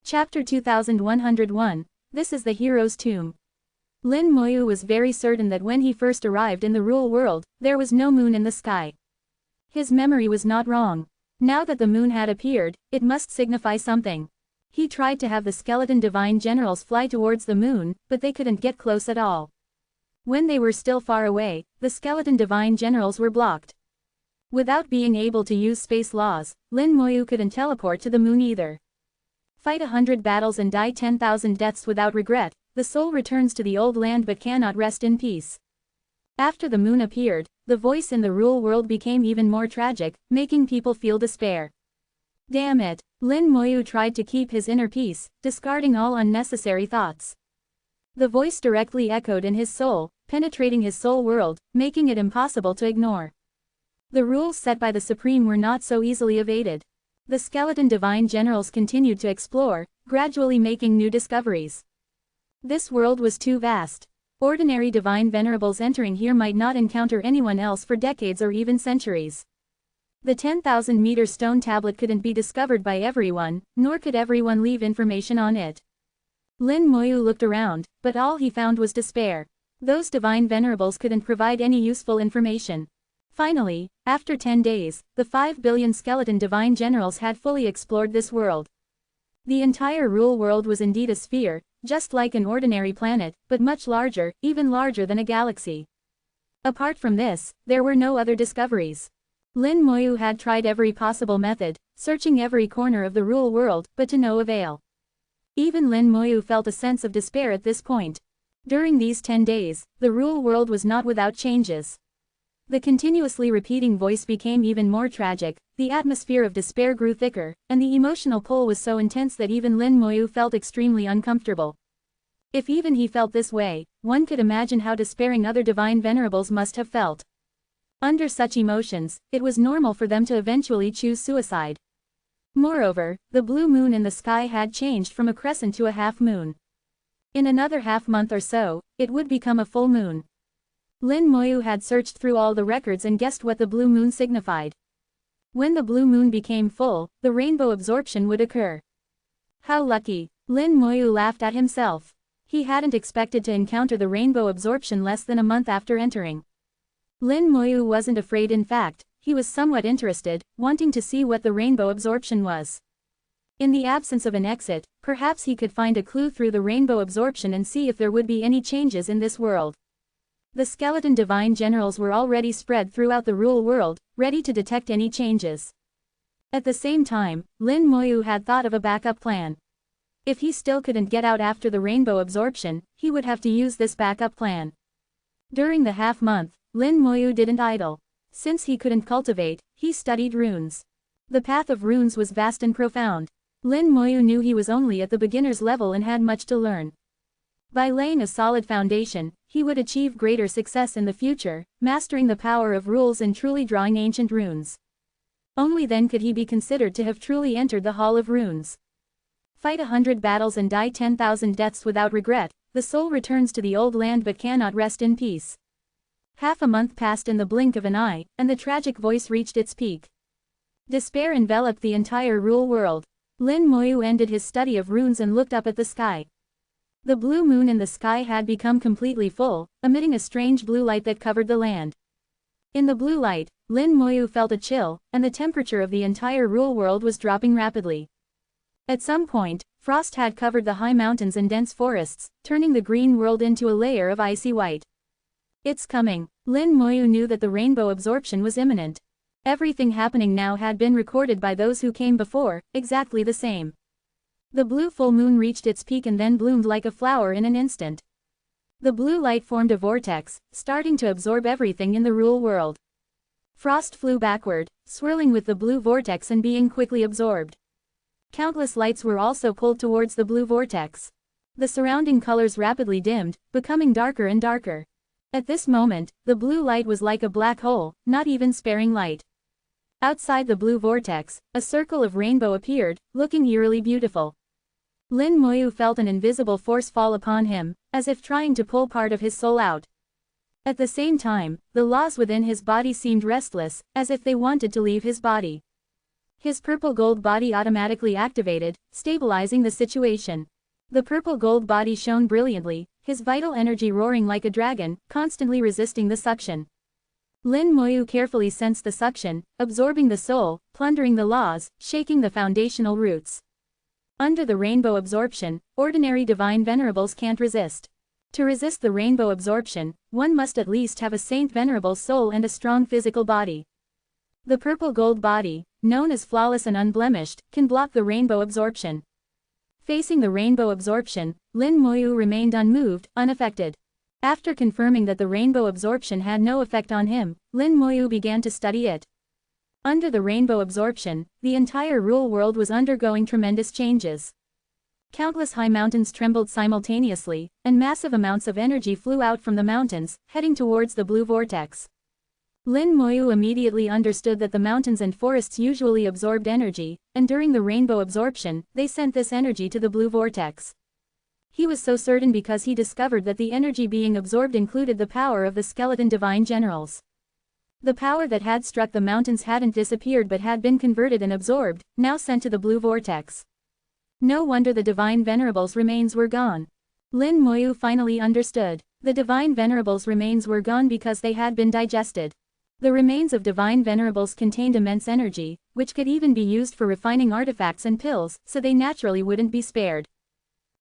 Chapter 2101, This is the Hero's Tomb. Lin Moyu was very certain that when he first arrived in the Rule World, there was no moon in the sky. His memory was not wrong. Now that the moon had appeared, it must signify something. He tried to have the skeleton divine generals fly towards the moon, but they couldn't get close at all. When they were still far away, the skeleton divine generals were blocked. Without being able to use space laws, Lin Moyu couldn't teleport to the moon either. Fight 100 battles and die 10,000 deaths without regret, the soul returns to the old land but cannot rest in peace. After the moon appeared, the voice in the Rule World became even more tragic, making people feel despair. Damn it! Lin Moyu tried to keep his inner peace, discarding all unnecessary thoughts. The voice directly echoed in his soul, penetrating his soul world, making it impossible to ignore. The rules set by the Supreme were not so easily evaded. The skeleton divine generals continued to explore, gradually making new discoveries. This world was too vast. Ordinary divine venerables entering here might not encounter anyone else for decades or even centuries. The 10,000-meter stone tablet couldn't be discovered by everyone, nor could everyone leave information on it. Lin Moyu looked around, but all he found was despair. Those divine venerables couldn't provide any useful information. Finally, after 10 days, the 5 billion skeleton divine generals had fully explored this world. The entire Rule World was indeed a sphere, just like an ordinary planet, but much larger, even larger than a galaxy. Apart from this, there were no other discoveries. Lin Moyu had tried every possible method, searching every corner of the Rule World, but to no avail. Even Lin Moyu felt a sense of despair at this point. During these 10 days, the Rule World was not without changes. The continuously repeating voice became even more tragic, the atmosphere of despair grew thicker, and the emotional pull was so intense that even Lin Moyu felt extremely uncomfortable. If even he felt this way, one could imagine how despairing other divine venerables must have felt. Under such emotions, it was normal for them to eventually choose suicide. Moreover, the blue moon in the sky had changed from a crescent to a half moon. In another half-month or so, it would become a full moon. Lin Moyu had searched through all the records and guessed what the blue moon signified. When the blue moon became full, the rainbow absorption would occur. How lucky! Lin Moyu laughed at himself. He hadn't expected to encounter the rainbow absorption less than a month after entering. Lin Moyu wasn't afraid, in fact, he was somewhat interested, wanting to see what the rainbow absorption was. In the absence of an exit, perhaps he could find a clue through the rainbow absorption and see if there would be any changes in this world. The skeleton divine generals were already spread throughout the Rule World, ready to detect any changes. At the same time, Lin Moyu had thought of a backup plan. If he still couldn't get out after the rainbow absorption, he would have to use this backup plan. During the half-month, Lin Moyu didn't idle. Since he couldn't cultivate, he studied runes. The path of runes was vast and profound. Lin Moyu knew he was only at the beginner's level and had much to learn. By laying a solid foundation, he would achieve greater success in the future, mastering the power of rules and truly drawing ancient runes. Only then could he be considered to have truly entered the Hall of Runes. Fight 100 battles and die 10,000 deaths without regret, the soul returns to the old land but cannot rest in peace. Half a month passed in the blink of an eye, and the tragic voice reached its peak. Despair enveloped the entire Rule World. Lin Moyu ended his study of runes and looked up at the sky. The blue moon in the sky had become completely full, emitting a strange blue light that covered the land. In the blue light, Lin Moyu felt a chill, and the temperature of the entire Rule World was dropping rapidly. At some point, frost had covered the high mountains and dense forests, turning the green world into a layer of icy white. It's coming. Lin Moyu knew that the rainbow absorption was imminent. Everything happening now had been recorded by those who came before, exactly the same. The blue full moon reached its peak and then bloomed like a flower in an instant. The blue light formed a vortex, starting to absorb everything in the Rule World. Frost flew backward, swirling with the blue vortex and being quickly absorbed. Countless lights were also pulled towards the blue vortex. The surrounding colors rapidly dimmed, becoming darker and darker. At this moment, the blue light was like a black hole, not even sparing light. Outside the blue vortex, a circle of rainbow appeared, looking eerily beautiful. Lin Moyu felt an invisible force fall upon him, as if trying to pull part of his soul out. At the same time, the laws within his body seemed restless, as if they wanted to leave his body. His purple-gold body automatically activated, stabilizing the situation. The purple-gold body shone brilliantly, his vital energy roaring like a dragon, constantly resisting the suction. Lin Moyu carefully sensed the suction, absorbing the soul, plundering the laws, shaking the foundational roots. Under the rainbow absorption, ordinary divine venerables can't resist. To resist the rainbow absorption, one must at least have a saint venerable soul and a strong physical body. The purple-gold body, known as flawless and unblemished, can block the rainbow absorption. Facing the rainbow absorption, Lin Moyu remained unmoved, unaffected. After confirming that the rainbow absorption had no effect on him, Lin Moyu began to study it. Under the rainbow absorption, the entire rule world was undergoing tremendous changes. Countless high mountains trembled simultaneously, and massive amounts of energy flew out from the mountains, heading towards the blue vortex. Lin Moyu immediately understood that the mountains and forests usually absorbed energy, and during the rainbow absorption, they sent this energy to the blue vortex. He was so certain because he discovered that the energy being absorbed included the power of the skeleton divine generals. The power that had struck the mountains hadn't disappeared but had been converted and absorbed, now sent to the blue vortex. No wonder the divine venerables' remains were gone. Lin Moyu finally understood. The divine venerables' remains were gone because they had been digested. The remains of divine venerables contained immense energy, which could even be used for refining artifacts and pills, so they naturally wouldn't be spared.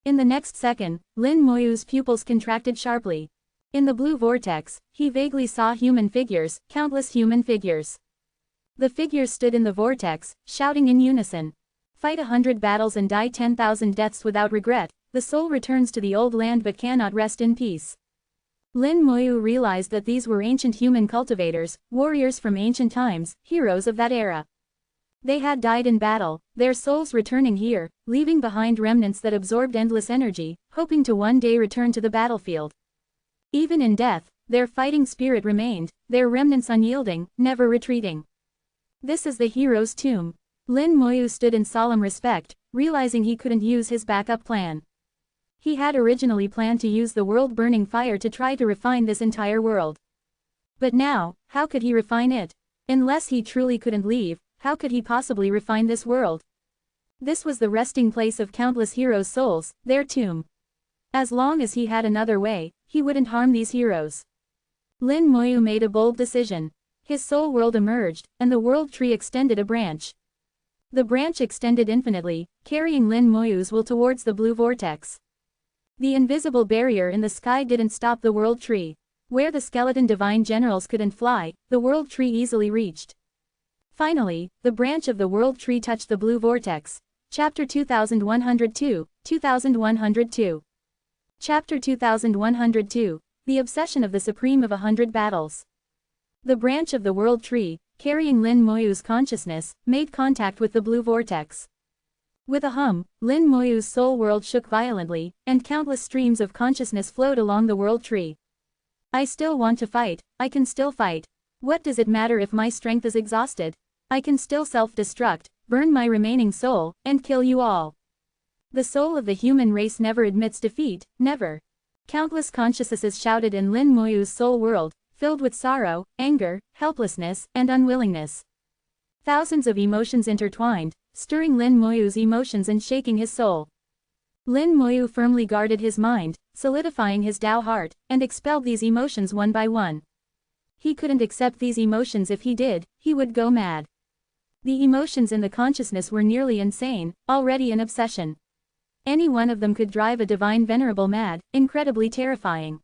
In the next second, Lin Moyu's pupils contracted sharply. In the blue vortex, he vaguely saw human figures, countless human figures. The figures stood in the vortex, shouting in unison. Fight 100 battles and die 10,000 deaths without regret, the soul returns to the old land but cannot rest in peace. Lin Moyu realized that these were ancient human cultivators, warriors from ancient times, heroes of that era. They had died in battle, their souls returning here, leaving behind remnants that absorbed endless energy, hoping to one day return to the battlefield. Even in death, their fighting spirit remained, their remnants unyielding, never retreating. This is the hero's tomb. Lin Moyu stood in solemn respect, realizing he couldn't use his backup plan. He had originally planned to use the world-burning fire to try to refine this entire world. But now, how could he refine it? Unless he truly couldn't leave, how could he possibly refine this world? This was the resting place of countless heroes' souls, their tomb. As long as he had another way, he wouldn't harm these heroes. Lin Moyu made a bold decision. His soul world emerged, and the world tree extended a branch. The branch extended infinitely, carrying Lin Moyu's will towards the blue vortex. The invisible barrier in the sky didn't stop the world tree. Where the skeleton divine generals couldn't fly, the world tree easily reached. Finally, the branch of the world tree touched the blue vortex. Chapter 2102, 2102. Chapter 2102, The Obsession of the Supreme of 100 Battles. The branch of the world tree, carrying Lin Moyu's consciousness, made contact with the blue vortex. With a hum, Lin Moyu's soul world shook violently, and countless streams of consciousness flowed along the world tree. I still want to fight, I can still fight. What does it matter if my strength is exhausted? I can still self-destruct, burn my remaining soul, and kill you all. The soul of the human race never admits defeat, never. Countless consciousnesses shouted in Lin Moyu's soul world, filled with sorrow, anger, helplessness, and unwillingness. Thousands of emotions intertwined, stirring Lin Moyu's emotions and shaking his soul. Lin Moyu firmly guarded his mind, solidifying his Tao heart, and expelled these emotions one by one. He couldn't accept these emotions. If he did, he would go mad. The emotions in the consciousness were nearly insane, already an obsession. Any one of them could drive a divine venerable mad, incredibly terrifying.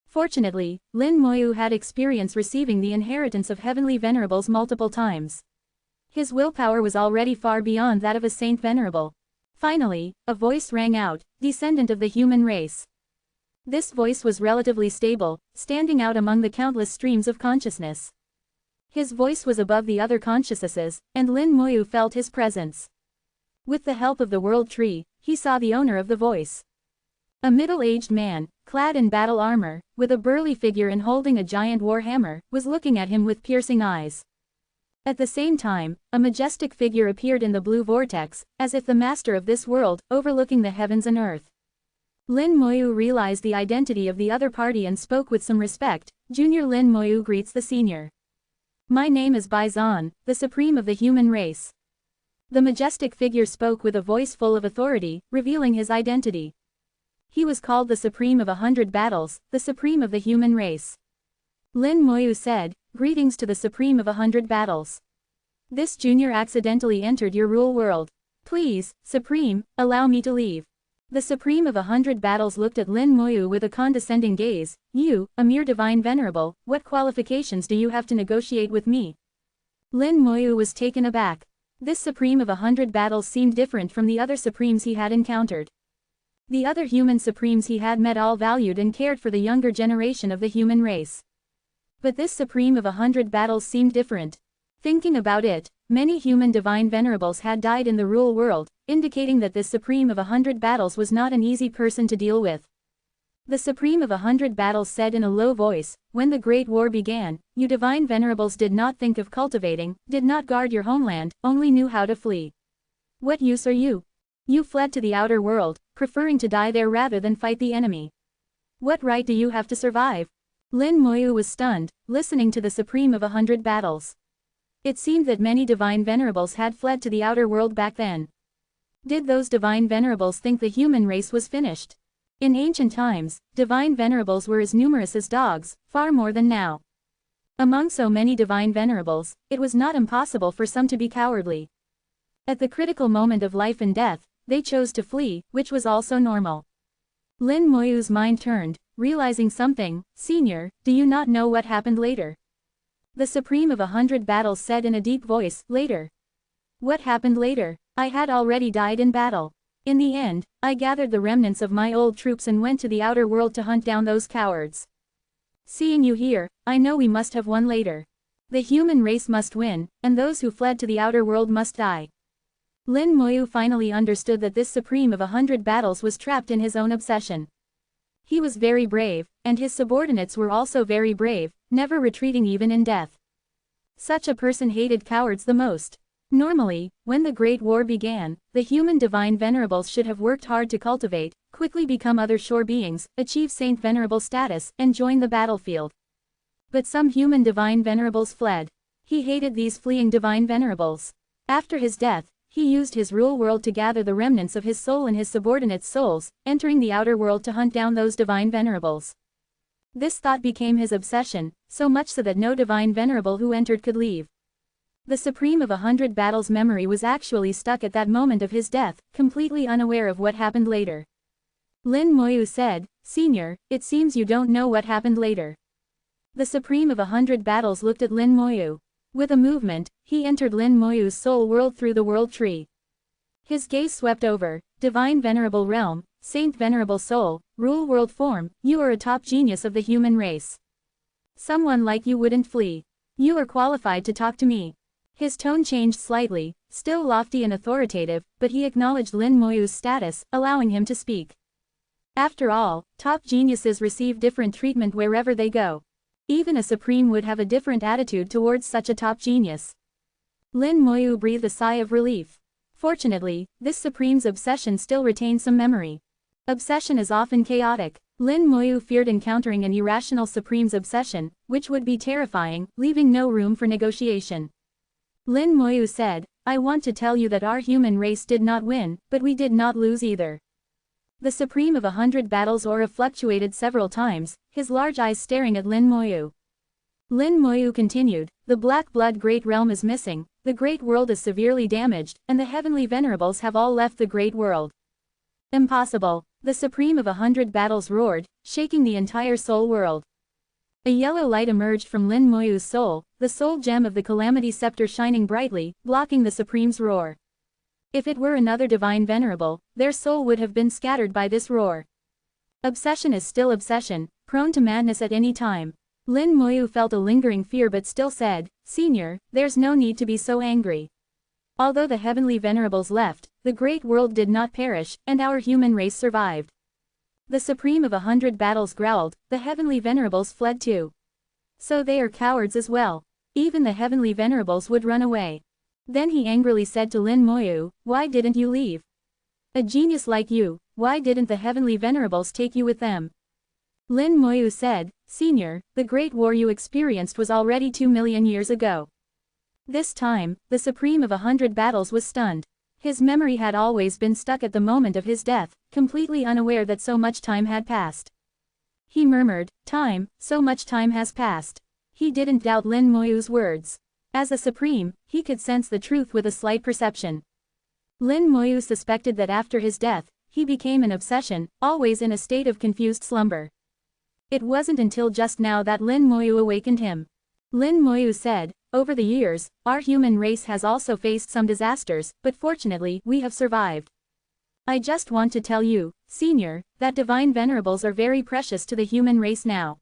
Fortunately, Lin Moyu had experience receiving the inheritance of heavenly venerables multiple times. His willpower was already far beyond that of a saint venerable. Finally, a voice rang out, descendant of the human race. This voice was relatively stable, standing out among the countless streams of consciousness. His voice was above the other consciousnesses, and Lin Moyu felt his presence. With the help of the world tree, he saw the owner of the voice. A middle-aged man, clad in battle armor, with a burly figure and holding a giant war hammer, was looking at him with piercing eyes. At the same time, a majestic figure appeared in the blue vortex, as if the master of this world, overlooking the heavens and earth. Lin Moyu realized the identity of the other party and spoke with some respect. Junior Lin Moyu greets the senior. My name is Bai Zan, the supreme of the human race. The majestic figure spoke with a voice full of authority, revealing his identity. He was called the Supreme of 100 Battles, the Supreme of the human race. Lin Moyu said, "Greetings to the Supreme of 100 Battles. This junior accidentally entered your rule world. Please, Supreme, allow me to leave." The Supreme of 100 Battles looked at Lin Moyu with a condescending gaze. "You, a mere divine venerable, what qualifications do you have to negotiate with me?" Lin Moyu was taken aback. This Supreme of 100 Battles seemed different from the other Supremes he had encountered. The other human Supremes he had met all valued and cared for the younger generation of the human race. But this Supreme of 100 Battles seemed different. Thinking about it, many human divine venerables had died in the rule world, indicating that this Supreme of 100 Battles was not an easy person to deal with. The Supreme of 100 Battles said in a low voice, "When the Great War began, you divine venerables did not think of cultivating, did not guard your homeland, only knew how to flee. What use are you? You fled to the outer world, preferring to die there rather than fight the enemy. What right do you have to survive?" Lin Moyu was stunned, listening to the Supreme of 100 Battles. It seemed that many divine venerables had fled to the outer world back then. Did those divine venerables think the human race was finished? In ancient times, divine venerables were as numerous as dogs, far more than now. Among so many divine venerables, it was not impossible for some to be cowardly. At the critical moment of life and death, they chose to flee, which was also normal. Lin Moyu's mind turned, realizing something. "Senior, do you not know what happened later?" The Supreme of 100 Battles said in a deep voice, "Later? What happened later? I had already died in battle. In the end, I gathered the remnants of my old troops and went to the outer world to hunt down those cowards. Seeing you here, I know we must have won later. The human race must win, and those who fled to the outer world must die." Lin Moyu finally understood that this Supreme of 100 Battles was trapped in his own obsession. He was very brave, and his subordinates were also very brave, never retreating even in death. Such a person hated cowards the most. Normally, when the Great War began, the human divine venerables should have worked hard to cultivate, quickly become other shore beings, achieve Saint Venerable status, and join the battlefield. But some human divine venerables fled. He hated these fleeing divine venerables. After his death, he used his rule world to gather the remnants of his soul and his subordinates' souls, entering the outer world to hunt down those divine venerables. This thought became his obsession, so much so that no divine venerable who entered could leave. The Supreme of 100 Battles' memory was actually stuck at that moment of his death, completely unaware of what happened later. Lin Moyu said, "Senior, it seems you don't know what happened later." The Supreme of 100 Battles looked at Lin Moyu. With a movement, he entered Lin Moyu's soul world through the world tree. His gaze swept over, "Divine Venerable Realm, Saint Venerable Soul, Rule World Form, you are a top genius of the human race. Someone like you wouldn't flee. You are qualified to talk to me." His tone changed slightly, still lofty and authoritative, but he acknowledged Lin Moyu's status, allowing him to speak. After all, top geniuses receive different treatment wherever they go. Even a Supreme would have a different attitude towards such a top genius. Lin Moyu breathed a sigh of relief. Fortunately, this Supreme's obsession still retained some memory. Obsession is often chaotic. Lin Moyu feared encountering an irrational Supreme's obsession, which would be terrifying, leaving no room for negotiation. Lin Moyu said, "I want to tell you that our human race did not win, but we did not lose either." The Supreme of 100 Battles aura fluctuated several times, his large eyes staring at Lin Moyu. Lin Moyu continued, "The Black Blood Great Realm is missing, the Great World is severely damaged, and the Heavenly Venerables have all left the Great World." "Impossible," the Supreme of 100 Battles roared, shaking the entire soul world. A yellow light emerged from Lin Moyu's soul, the soul gem of the Calamity Scepter shining brightly, blocking the Supreme's roar. If it were another divine venerable, their soul would have been scattered by this roar. Obsession is still obsession, prone to madness at any time. Lin Moyu felt a lingering fear but still said, "Senior, there's no need to be so angry. Although the heavenly venerables left, the great world did not perish, and our human race survived." The Supreme of 100 Battles growled, "The heavenly venerables fled too. So they are cowards as well. Even the heavenly venerables would run away." Then he angrily said to Lin Moyu, "Why didn't you leave? A genius like you, why didn't the heavenly venerables take you with them?" Lin Moyu said, "Senior, the great war you experienced was already 2 million years ago. This time, the Supreme of 100 Battles was stunned. His memory had always been stuck at the moment of his death, completely unaware that so much time had passed. He murmured, "Time, so much time has passed." He didn't doubt Lin Moyu's words. As a Supreme, he could sense the truth with a slight perception. Lin Moyu suspected that after his death, he became an obsession, always in a state of confused slumber. It wasn't until just now that Lin Moyu awakened him. Lin Moyu said, "Over the years, our human race has also faced some disasters, but fortunately, we have survived. I just want to tell you, Senior, that divine venerables are very precious to the human race now.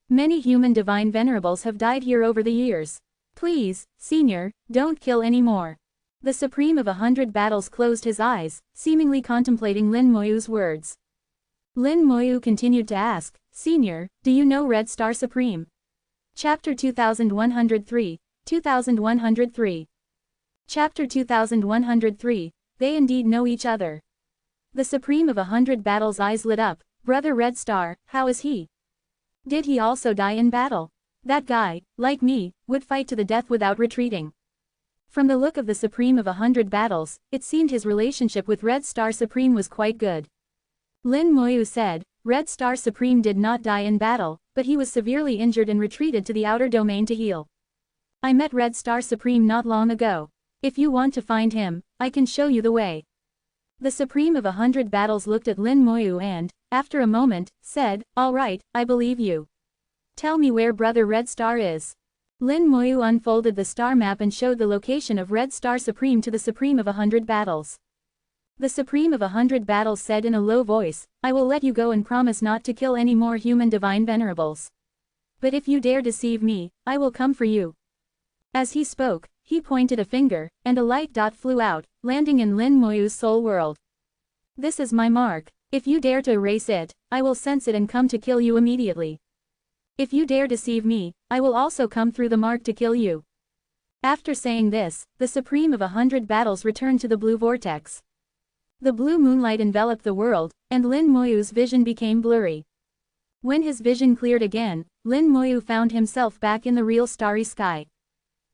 Many human divine venerables have died here over the years. Please, Senior, don't kill any more." The Supreme of 100 Battles closed his eyes, seemingly contemplating Lin Moyu's words. Lin Moyu continued to ask, "Senior, do you know Red Star Supreme?" Chapter 2103, 2103. Chapter 2103, They indeed know each other. The Supreme of 100 Battles' eyes lit up. "Brother Red Star, how is he? Did he also die in battle? That guy, like me, would fight to the death without retreating." From the look of the Supreme of 100 Battles, it seemed his relationship with Red Star Supreme was quite good. Lin Moyu said, "Red Star Supreme did not die in battle, but he was severely injured and retreated to the outer domain to heal. I met Red Star Supreme not long ago. If you want to find him, I can show you the way." The Supreme of 100 Battles looked at Lin Moyu and, after a moment, said, "All right, I believe you. Tell me where Brother Red Star is." Lin Moyu unfolded the star map and showed the location of Red Star Supreme to the Supreme of 100 Battles. The Supreme of 100 Battles said in a low voice, "I will let you go and promise not to kill any more human divine venerables. But if you dare deceive me, I will come for you." As he spoke, he pointed a finger, and a light dot flew out, landing in Lin Moyu's soul world. "This is my mark. If you dare to erase it, I will sense it and come to kill you immediately. If you dare deceive me, I will also come through the mark to kill you." After saying this, the Supreme of 100 Battles returned to the blue vortex. The blue moonlight enveloped the world, and Lin Moyu's vision became blurry. When his vision cleared again, Lin Moyu found himself back in the real starry sky.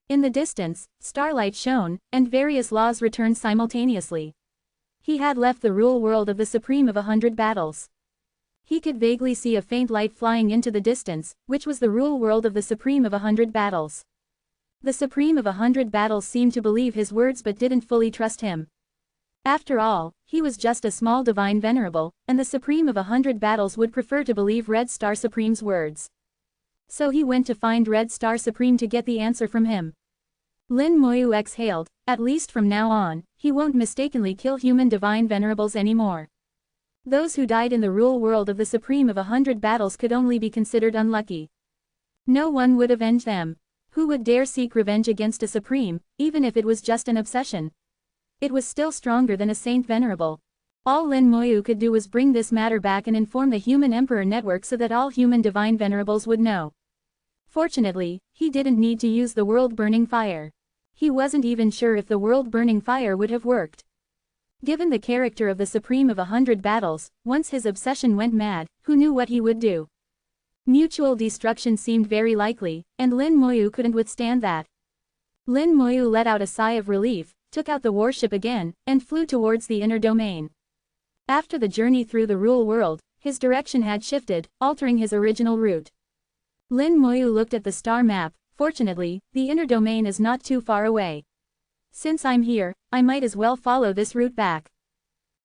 In the distance, starlight shone, and various laws returned simultaneously. He had left the real world of the Supreme of 100 Battles. He could vaguely see a faint light flying into the distance, which was the real world of the Supreme of 100 Battles. The Supreme of 100 Battles seemed to believe his words but didn't fully trust him. After all, he was just a small divine venerable, and the Supreme of 100 Battles would prefer to believe Red Star Supreme's words. So he went to find Red Star Supreme to get the answer from him. Lin Moyu exhaled. At least from now on, he won't mistakenly kill human divine venerables anymore. Those who died in the real world of the Supreme of 100 Battles could only be considered unlucky. No one would avenge them. Who would dare seek revenge against a Supreme, even if it was just an obsession? It was still stronger than a Saint Venerable. All Lin Moyu could do was bring this matter back and inform the Human Emperor Network so that all human divine venerables would know. Fortunately, he didn't need to use the world-burning fire. He wasn't even sure if the world-burning fire would have worked. Given the character of the Supreme of 100 Battles, once his obsession went mad, who knew what he would do? Mutual destruction seemed very likely, and Lin Moyu couldn't withstand that. Lin Moyu let out a sigh of relief, took out the warship again, and flew towards the inner domain. After the journey through the real world, his direction had shifted, altering his original route. Lin Moyu looked at the star map. Fortunately, the inner domain is not too far away. Since I'm here, I might as well follow this route back.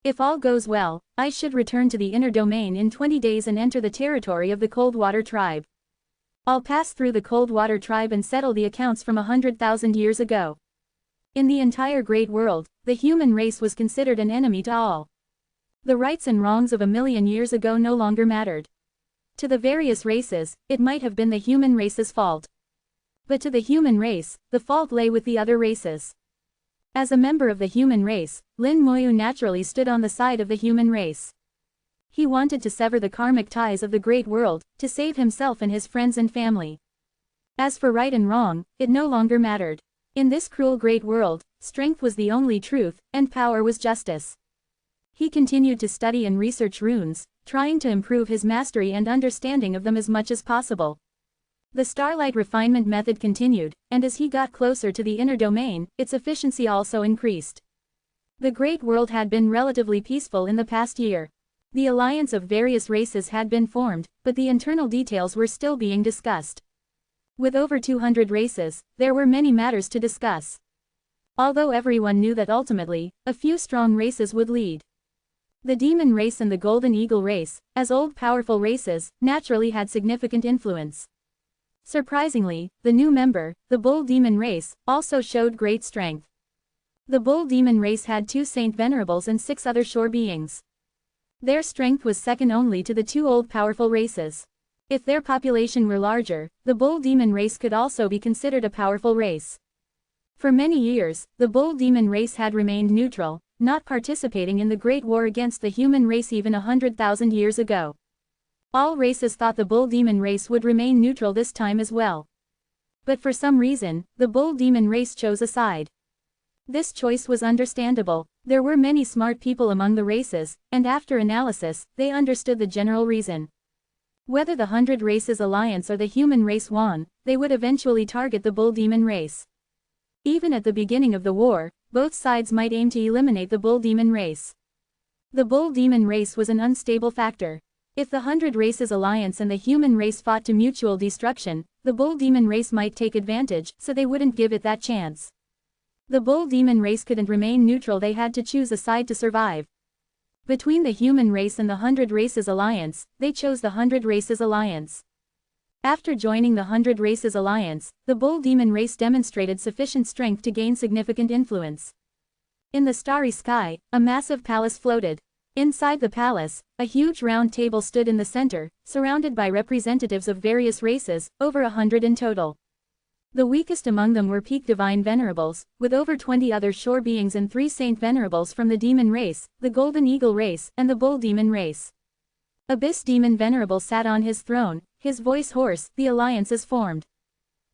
If all goes well, I should return to the inner domain in 20 days and enter the territory of the Coldwater tribe. I'll pass through the Coldwater tribe and settle the accounts from 100,000 years ago. In the entire great world, the human race was considered an enemy to all. The rights and wrongs of 1,000,000 years ago no longer mattered. To the various races, it might have been the human race's fault. But to the human race, the fault lay with the other races. As a member of the human race, Lin Moyu naturally stood on the side of the human race. He wanted to sever the karmic ties of the great world, to save himself and his friends and family. As for right and wrong, it no longer mattered. In this cruel great world, strength was the only truth, and power was justice. He continued to study and research runes, trying to improve his mastery and understanding of them as much as possible. The starlight refinement method continued, and as he got closer to the inner domain, its efficiency also increased. The great world had been relatively peaceful in the past year. The alliance of various races had been formed, but the internal details were still being discussed. With over 200 races, there were many matters to discuss. Although everyone knew that ultimately, a few strong races would lead. The demon race and the golden eagle race, as old powerful races, naturally had significant influence. Surprisingly, the new member, the bull demon race, also showed great strength. The bull demon race had 2 Saint Venerables and 6 other shore beings. Their strength was second only to the 2 old powerful races. If their population were larger, the bull demon race could also be considered a powerful race. For many years, the bull demon race had remained neutral, not participating in the Great War against the human race even 100,000 years ago. All races thought the bull demon race would remain neutral this time as well. But for some reason, the bull demon race chose a side. This choice was understandable. There were many smart people among the races, and after analysis, they understood the general reason. Whether the 100 Races Alliance or the human race won, they would eventually target the bull demon race. Even at the beginning of the war, both sides might aim to eliminate the bull demon race. The bull demon race was an unstable factor. If the 100 Races Alliance and the human race fought to mutual destruction, the bull demon race might take advantage, so they wouldn't give it that chance. The bull demon race couldn't remain neutral, they had to choose a side to survive. Between the human race and the 100 Races Alliance, they chose the 100 Races Alliance. After joining the 100 Races Alliance, the bull demon race demonstrated sufficient strength to gain significant influence. In the starry sky, a massive palace floated. Inside the palace, a huge round table stood in the center, surrounded by representatives of various races, over 100 in total. The weakest among them were peak divine venerables, with over 20 other shore beings and 3 saint venerables from the demon race, the golden eagle race, and the bull demon race. Abyss demon venerable sat on his throne, his voice hoarse. The alliance is formed.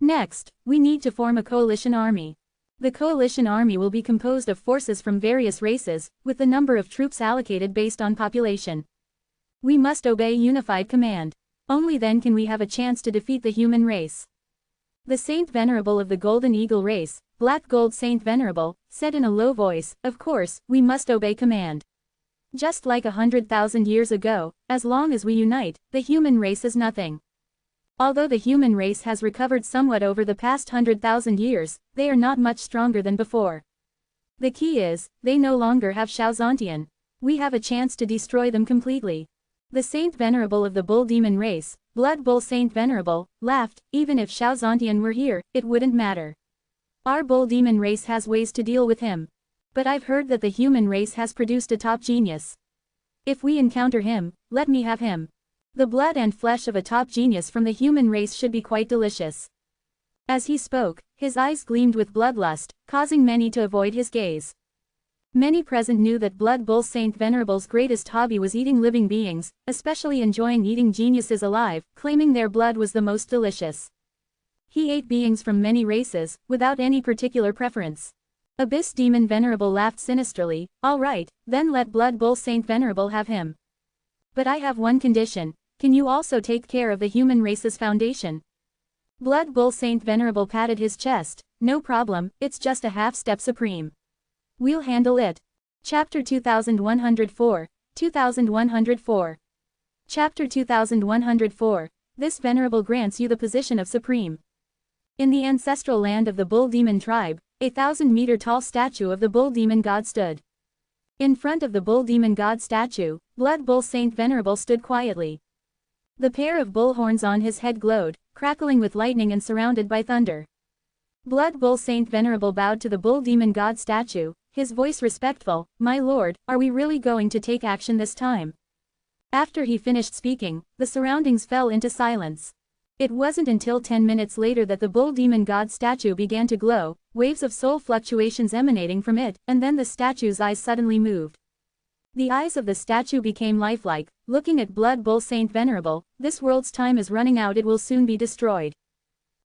Next, we need to form a coalition army. The coalition army will be composed of forces from various races, with the number of troops allocated based on population. We must obey unified command. Only then can we have a chance to defeat the human race. The Saint Venerable of the Golden Eagle race, Black Gold Saint Venerable, said in a low voice, "Of course, we must obey command. Just like 100,000 years ago, as long as we unite, the human race is nothing. Although the human race has recovered somewhat over the past 100,000 years, they are not much stronger than before. The key is, they no longer have Shaozantian. We have a chance to destroy them completely." The Saint Venerable of the Bull Demon race, Blood Bull Saint Venerable, laughed. "Even if Shaozantian were here, it wouldn't matter. Our Bull Demon race has ways to deal with him. But I've heard that the human race has produced a top genius. If we encounter him, let me have him. The blood and flesh of a top genius from the human race should be quite delicious." As he spoke, his eyes gleamed with bloodlust, causing many to avoid his gaze. Many present knew that Blood Bull Saint Venerable's greatest hobby was eating living beings, especially enjoying eating geniuses alive, claiming their blood was the most delicious. He ate beings from many races, without any particular preference. Abyss Demon Venerable laughed sinisterly. "All right, then let Blood Bull Saint Venerable have him. But I have one condition. Can you also take care of the human race's foundation?" Blood Bull Saint Venerable patted his chest. "No problem, it's just a half-step supreme. We'll handle it." Chapter 2104, 2104. Chapter 2104. This Venerable grants you the position of Supreme. In the ancestral land of the Bull Demon tribe, a 1,000-meter-tall statue of the Bull Demon God stood. In front of the Bull Demon God statue, Blood Bull Saint Venerable stood quietly. The pair of bull horns on his head glowed, crackling with lightning and surrounded by thunder. Blood Bull Saint Venerable bowed to the Bull Demon God statue, his voice respectful. "My lord, are we really going to take action this time?" After he finished speaking, the surroundings fell into silence. It wasn't until 10 minutes later that the Bull Demon God statue began to glow, waves of soul fluctuations emanating from it, and then the statue's eyes suddenly moved. The eyes of the statue became lifelike, looking at Blood Bull Saint Venerable. "This world's time is running out, it will soon be destroyed.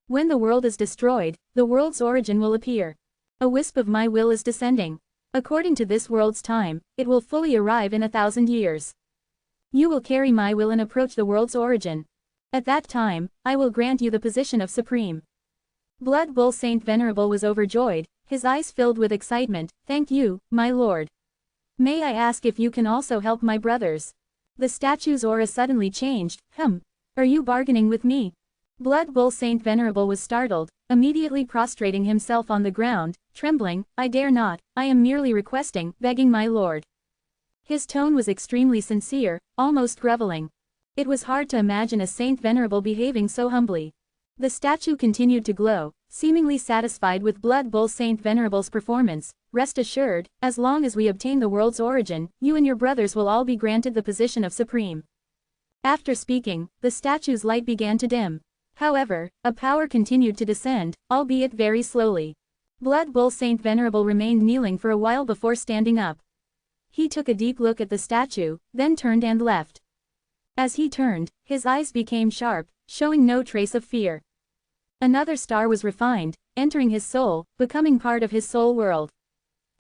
When the world is destroyed, the world's origin will appear. A wisp of my will is descending. According to this world's time, it will fully arrive in 1,000 years. You will carry my will and approach the world's origin. At that time, I will grant you the position of Supreme. Blood Bull Saint Venerable was overjoyed, his eyes filled with excitement. Thank you, my lord. May I ask if you can also help my brothers? The statue's aura suddenly changed. Are you bargaining with me? Blood Bull Saint Venerable was startled, immediately prostrating himself on the ground, trembling. I dare not, I am merely requesting, begging my lord. His tone was extremely sincere, almost groveling. It was hard to imagine a Saint Venerable behaving so humbly. The statue continued to glow, seemingly satisfied with Blood Bull Saint Venerable's performance. Rest assured, as long as we obtain the world's origin, you and your brothers will all be granted the position of Supreme. After speaking, the statue's light began to dim. However, a power continued to descend, albeit very slowly. Blood Bull Saint Venerable remained kneeling for a while before standing up. He took a deep look at the statue, then turned and left. As he turned, his eyes became sharp, showing no trace of fear. Another star was refined, entering his soul, becoming part of his soul world.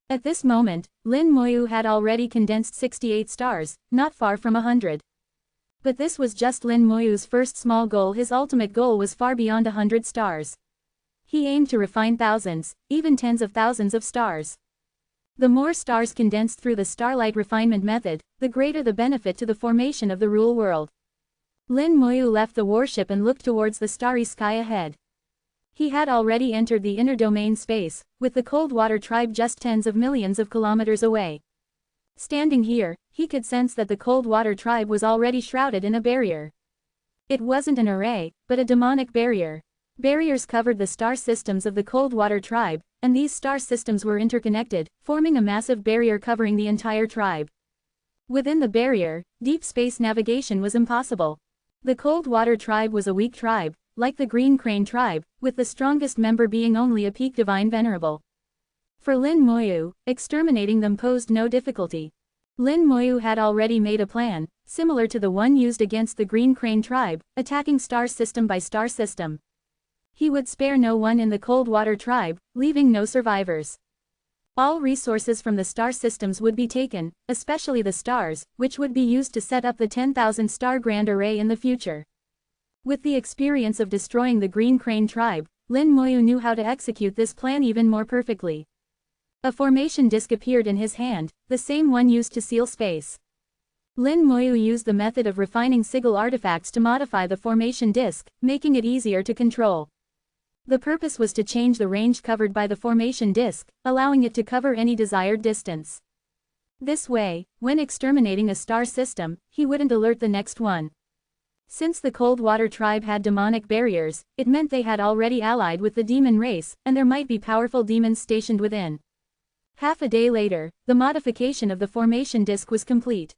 At this moment, Lin Moyu had already condensed 68 stars, not far from 100. But this was just Lin Moyu's first small goal. His ultimate goal was far beyond 100 stars. He aimed to refine thousands, even tens of thousands of stars. The more stars condensed through the starlight refinement method, the greater the benefit to the formation of the rule world. Lin Moyu left the warship and looked towards the starry sky ahead. He had already entered the inner domain space, with the cold water tribe just tens of millions of kilometers away. Standing here, he could sense that the cold water tribe was already shrouded in a barrier. It wasn't an array, but a demonic barrier. Barriers covered the star systems of the cold water tribe, and these star systems were interconnected, forming a massive barrier covering the entire tribe. Within the barrier, deep space navigation was impossible. The cold water tribe was a weak tribe, like the green crane tribe, with the strongest member being only a peak divine venerable. For Lin Moyu, exterminating them posed no difficulty. Lin Moyu had already made a plan, similar to the one used against the green crane tribe, attacking star system by star system. He would spare no one in the cold water tribe, leaving no survivors. All resources from the star systems would be taken, especially the stars, which would be used to set up the 10,000 star grand array in the future. With the experience of destroying the green crane tribe, Lin Moyu knew how to execute this plan even more perfectly. A formation disc appeared in his hand, the same one used to seal space. Lin Moyu used the method of refining sigil artifacts to modify the formation disc, making it easier to control. The purpose was to change the range covered by the formation disc, allowing it to cover any desired distance. This way, when exterminating a star system, he wouldn't alert the next one. Since the cold water tribe had demonic barriers, it meant they had already allied with the demon race, and there might be powerful demons stationed within. Half a day later, the modification of the formation disc was complete.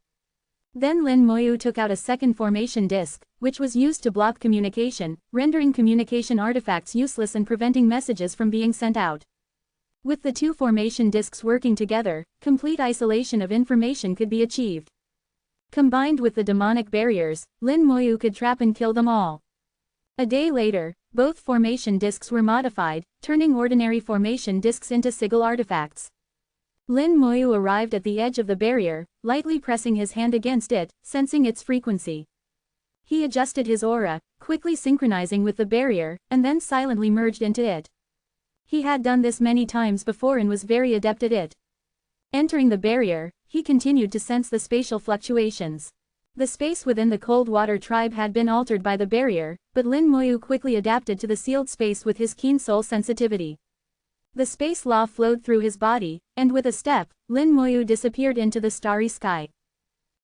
Then Lin Moyu took out a second formation disc, which was used to block communication, rendering communication artifacts useless and preventing messages from being sent out. With the two formation discs working together, complete isolation of information could be achieved. Combined with the demonic barriers, Lin Moyu could trap and kill them all. A day later, both formation discs were modified, turning ordinary formation discs into sigil artifacts. Lin Moyu arrived at the edge of the barrier, lightly pressing his hand against it, sensing its frequency. He adjusted his aura, quickly synchronizing with the barrier, and then silently merged into it. He had done this many times before and was very adept at it. Entering the barrier, he continued to sense the spatial fluctuations. The space within the cold water tribe had been altered by the barrier, but Lin Moyu quickly adapted to the sealed space with his keen soul sensitivity. The space law flowed through his body, and with a step, Lin Moyu disappeared into the starry sky.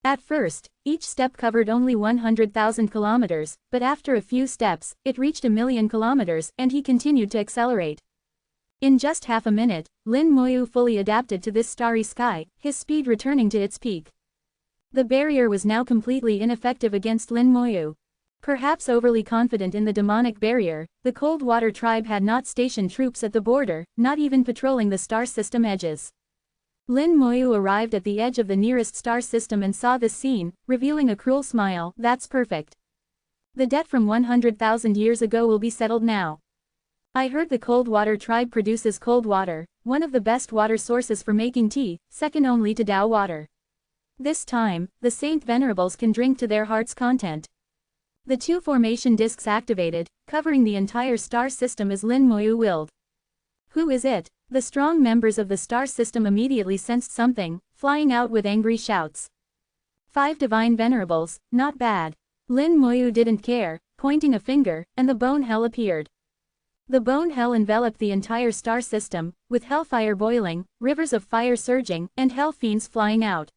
At first, each step covered only 100,000 kilometers, but after a few steps, it reached 1,000,000 kilometers, and he continued to accelerate. In just half a minute, Lin Moyu fully adapted to this starry sky, his speed returning to its peak. The barrier was now completely ineffective against Lin Moyu. Perhaps overly confident in the demonic barrier, the cold water tribe had not stationed troops at the border, not even patrolling the star system edges. Lin Moyu arrived at the edge of the nearest star system and saw this scene, revealing a cruel smile. That's perfect. The debt from 100,000 years ago will be settled now. I heard the cold water tribe produces cold water, one of the best water sources for making tea, second only to Tao water. This time, the Saint Venerables can drink to their heart's content. The two formation disks activated, covering the entire star system as Lin Moyu willed. Who is it? The strong members of the star system immediately sensed something, flying out with angry shouts. 5 divine venerables, not bad. Lin Moyu didn't care, pointing a finger, and the bone hell appeared. The bone hell enveloped the entire star system, with hellfire boiling, rivers of fire surging, and hell fiends flying out.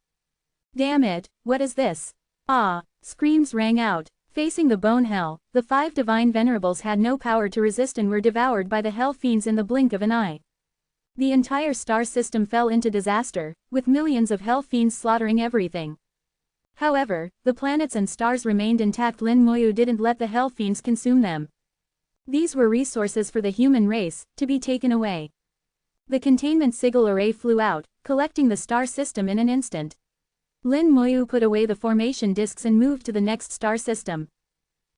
Damn it, what is this? Ah! Screams rang out. Facing the bone hell, the 5 divine venerables had no power to resist and were devoured by the hell fiends in the blink of an eye. The entire star system fell into disaster, with millions of hell fiends slaughtering everything. However, the planets and stars remained intact. Lin Moyu didn't let the hell fiends consume them. These were resources for the human race, to be taken away. The containment sigil array flew out, collecting the star system in an instant. Lin Moyu put away the formation disks and moved to the next star system.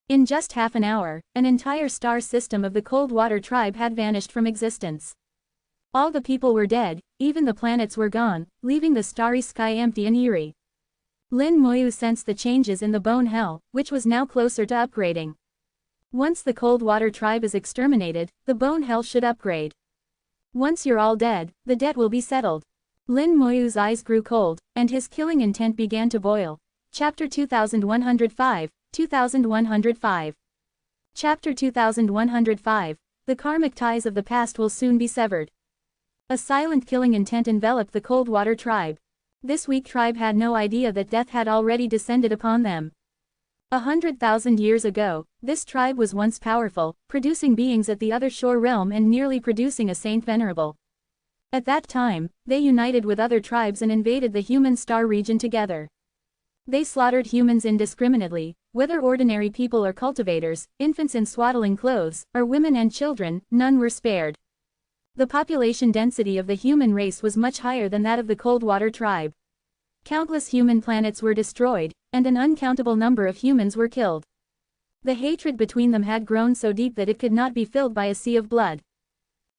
In just half an hour, an entire star system of the Cold Water tribe had vanished from existence. All the people were dead, even the planets were gone, leaving the starry sky empty and eerie. Lin Moyu sensed the changes in the bone hell, which was now closer to upgrading. Once the Cold Water tribe is exterminated, the bone hell should upgrade. Once you're all dead, the debt will be settled. Lin Moyu's eyes grew cold, and his killing intent began to boil. Chapter 2105, 2105. Chapter 2105, the karmic ties of the past will soon be severed. A silent killing intent enveloped the Cold Water tribe. This weak tribe had no idea that death had already descended upon them. 100,000 years ago, this tribe was once powerful, producing beings at the other shore realm and nearly producing a Saint Venerable. At that time, they united with other tribes and invaded the human star region together. They slaughtered humans indiscriminately, whether ordinary people or cultivators, infants in swaddling clothes, or women and children, none were spared. The population density of the human race was much higher than that of the Cold Water tribe. Countless human planets were destroyed, and an uncountable number of humans were killed. The hatred between them had grown so deep that it could not be filled by a sea of blood.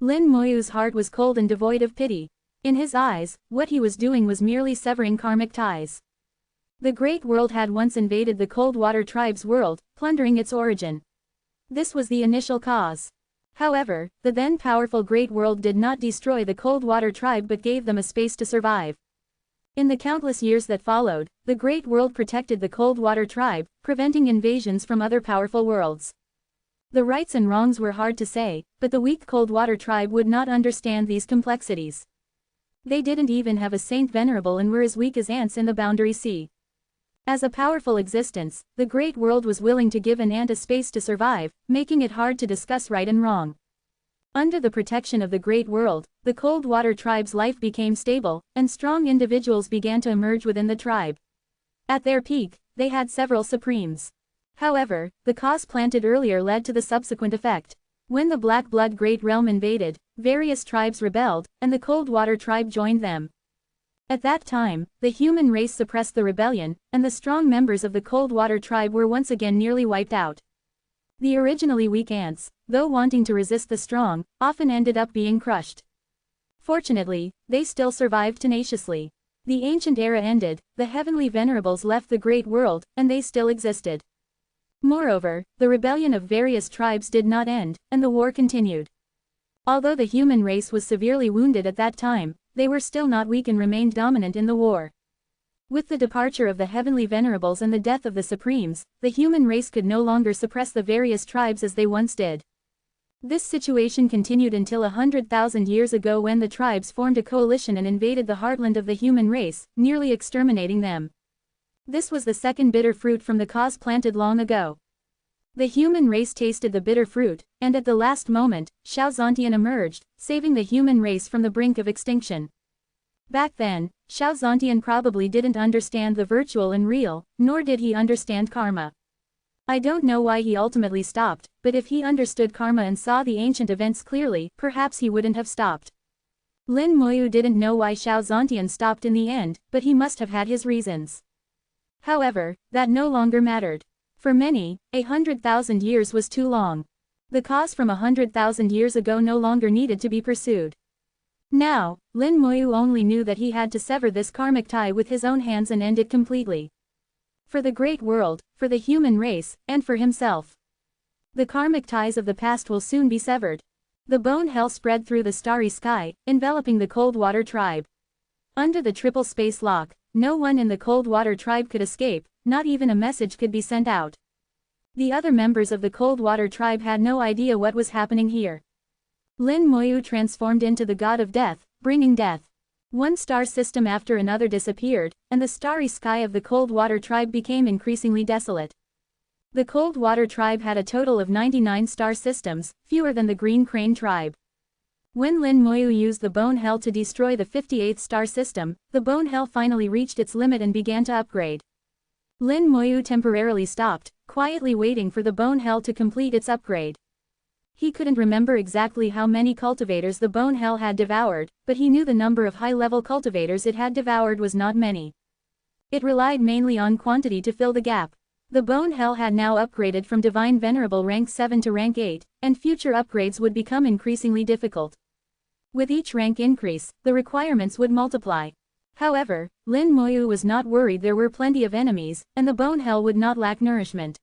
Lin Moyu's heart was cold and devoid of pity. In his eyes, what he was doing was merely severing karmic ties. The Great World had once invaded the Cold Water tribe's world, plundering its origin. This was the initial cause. However, the then powerful Great World did not destroy the Cold Water tribe but gave them a space to survive. In the countless years that followed, the Great World protected the Cold Water tribe, preventing invasions from other powerful worlds. The rights and wrongs were hard to say, but the weak Cold Water tribe would not understand these complexities. They didn't even have a Saint Venerable and were as weak as ants in the Boundary Sea. As a powerful existence, the Great World was willing to give an ant a space to survive, making it hard to discuss right and wrong. Under the protection of the Great World, the Cold Water tribe's life became stable, and strong individuals began to emerge within the tribe. At their peak, they had several supremes. However, the cause planted earlier led to the subsequent effect. When the Black Blood Great Realm invaded, various tribes rebelled, and the Cold Water tribe joined them. At that time, the human race suppressed the rebellion, and the strong members of the Cold Water tribe were once again nearly wiped out. The originally weak ants, though wanting to resist the strong, often ended up being crushed. Fortunately, they still survived tenaciously. The ancient era ended, the heavenly venerables left the Great World, and they still existed. Moreover, the rebellion of various tribes did not end, and the war continued. Although the human race was severely wounded at that time, they were still not weak and remained dominant in the war. With the departure of the heavenly venerables and the death of the supremes, the human race could no longer suppress the various tribes as they once did. This situation continued until 100,000 years ago when the tribes formed a coalition and invaded the heartland of the human race, nearly exterminating them. This was the second bitter fruit from the cause planted long ago. The human race tasted the bitter fruit, and at the last moment, Xiao Zontian emerged, saving the human race from the brink of extinction. Back then, Xiao Zontian probably didn't understand the virtual and real, nor did he understand karma. I don't know why he ultimately stopped, but if he understood karma and saw the ancient events clearly, perhaps he wouldn't have stopped. Lin Moyu didn't know why Xiao Zontian stopped in the end, but he must have had his reasons. However, that no longer mattered. For many, 100,000 years was too long. The cause from 100,000 years ago no longer needed to be pursued. Now, Lin Moyu only knew that he had to sever this karmic tie with his own hands and end it completely. For the great world, for the human race, and for himself. The karmic ties of the past will soon be severed. The bone hell spread through the starry sky, enveloping the cold water tribe. Under the triple space lock, no one in the cold water tribe could escape, not even a message could be sent out. The other members of the cold water tribe had no idea what was happening here. Lin Moyu transformed into the god of death, bringing death. One star system after another disappeared, and the starry sky of the cold water tribe became increasingly desolate. The cold water tribe had a total of 99 star systems, fewer than the green crane tribe. When Lin Moyu used the bone hell to destroy the 58th star system, the bone hell finally reached its limit and began to upgrade. Lin Moyu temporarily stopped, quietly waiting for the bone hell to complete its upgrade. He couldn't remember exactly how many cultivators the bone hell had devoured, but he knew the number of high-level cultivators it had devoured was not many. It relied mainly on quantity to fill the gap. The bone hell had now upgraded from divine venerable rank 7 to rank 8, and future upgrades would become increasingly difficult. With each rank increase, the requirements would multiply. However, Lin Moyu was not worried. There were plenty of enemies, and the bone hell would not lack nourishment.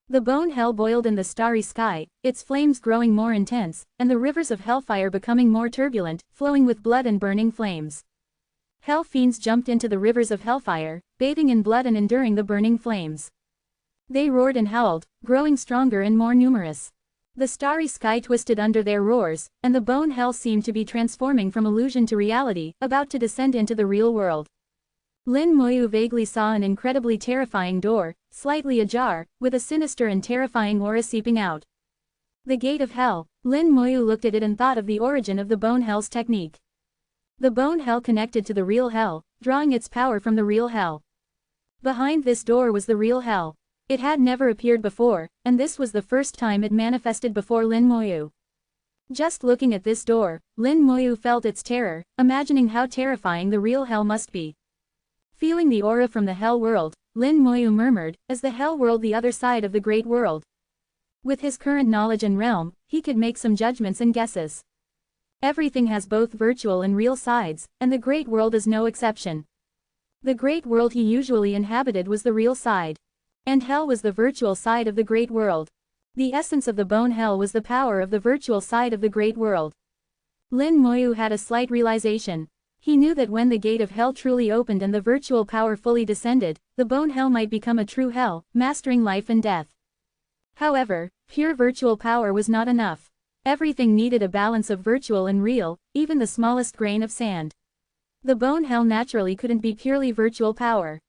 The bone hell boiled in the starry sky, its flames growing more intense, and the rivers of hellfire becoming more turbulent, flowing with blood and burning flames. Hell fiends jumped into the rivers of hellfire, bathing in blood and enduring the burning flames. They roared and howled, growing stronger and more numerous. The starry sky twisted under their roars, and the bone hell seemed to be transforming from illusion to reality, about to descend into the real world. Lin Moyu vaguely saw an incredibly terrifying door, slightly ajar, with a sinister and terrifying aura seeping out. The gate of hell. Lin Moyu looked at it and thought of the origin of the bone hell's technique. The bone hell connected to the real hell, drawing its power from the real hell. Behind this door was the real hell. It had never appeared before, and this was the first time it manifested before Lin Moyu. Just looking at this door, Lin Moyu felt its terror, imagining how terrifying the real hell must be. Feeling the aura from the hell world, Lin Moyu murmured, "Is the hell world the other side of the great world?" With his current knowledge and realm, he could make some judgments and guesses. Everything has both virtual and real sides, and the great world is no exception. The great world he usually inhabited was the real side. And hell was the virtual side of the great world. The essence of the bone hell was the power of the virtual side of the great world. Lin Moyu had a slight realization. He knew that when the gate of hell truly opened and the virtual power fully descended, the bone hell might become a true hell, mastering life and death. However, pure virtual power was not enough. Everything needed a balance of virtual and real, even the smallest grain of sand. The bone hell naturally couldn't be purely virtual power.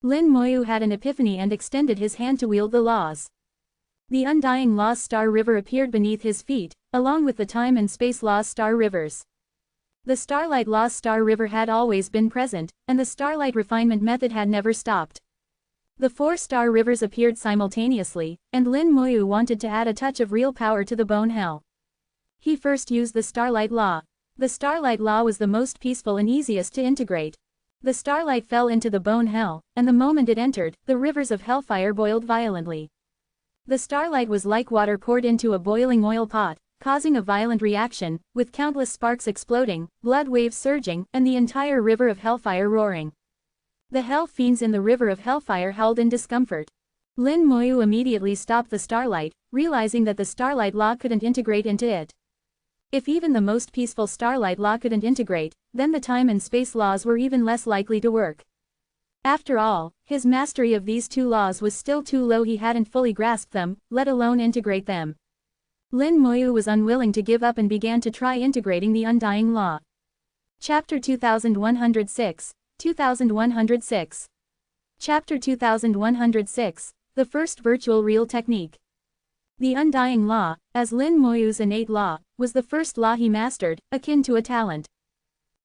Lin Moyu had an epiphany and extended his hand to wield the laws. The undying law's star river appeared beneath his feet, along with the time and space law's star rivers. The starlight law's star river had always been present, and the starlight refinement method had never stopped. The 4 star rivers appeared simultaneously, and Lin Moyu wanted to add a touch of real power to the bone hell. He first used the starlight law. The starlight law was the most peaceful and easiest to integrate. The starlight fell into the bone hell, and the moment it entered, the rivers of hellfire boiled violently. The starlight was like water poured into a boiling oil pot, causing a violent reaction, with countless sparks exploding, blood waves surging, and the entire river of hellfire roaring. The hell fiends in the river of hellfire howled in discomfort. Lin Moyu immediately stopped the starlight, realizing that the starlight law couldn't integrate into it. If even the most peaceful starlight law couldn't integrate, then the time and space laws were even less likely to work. After all, his mastery of these 2 laws was still too low. He hadn't fully grasped them, let alone integrate them. Lin Moyu was unwilling to give up and began to try integrating the undying law. Chapter 2106, 2106. Chapter 2106, The First Virtual Real Technique. The undying law, as Lin Moyu's innate law, was the first law he mastered, akin to a talent.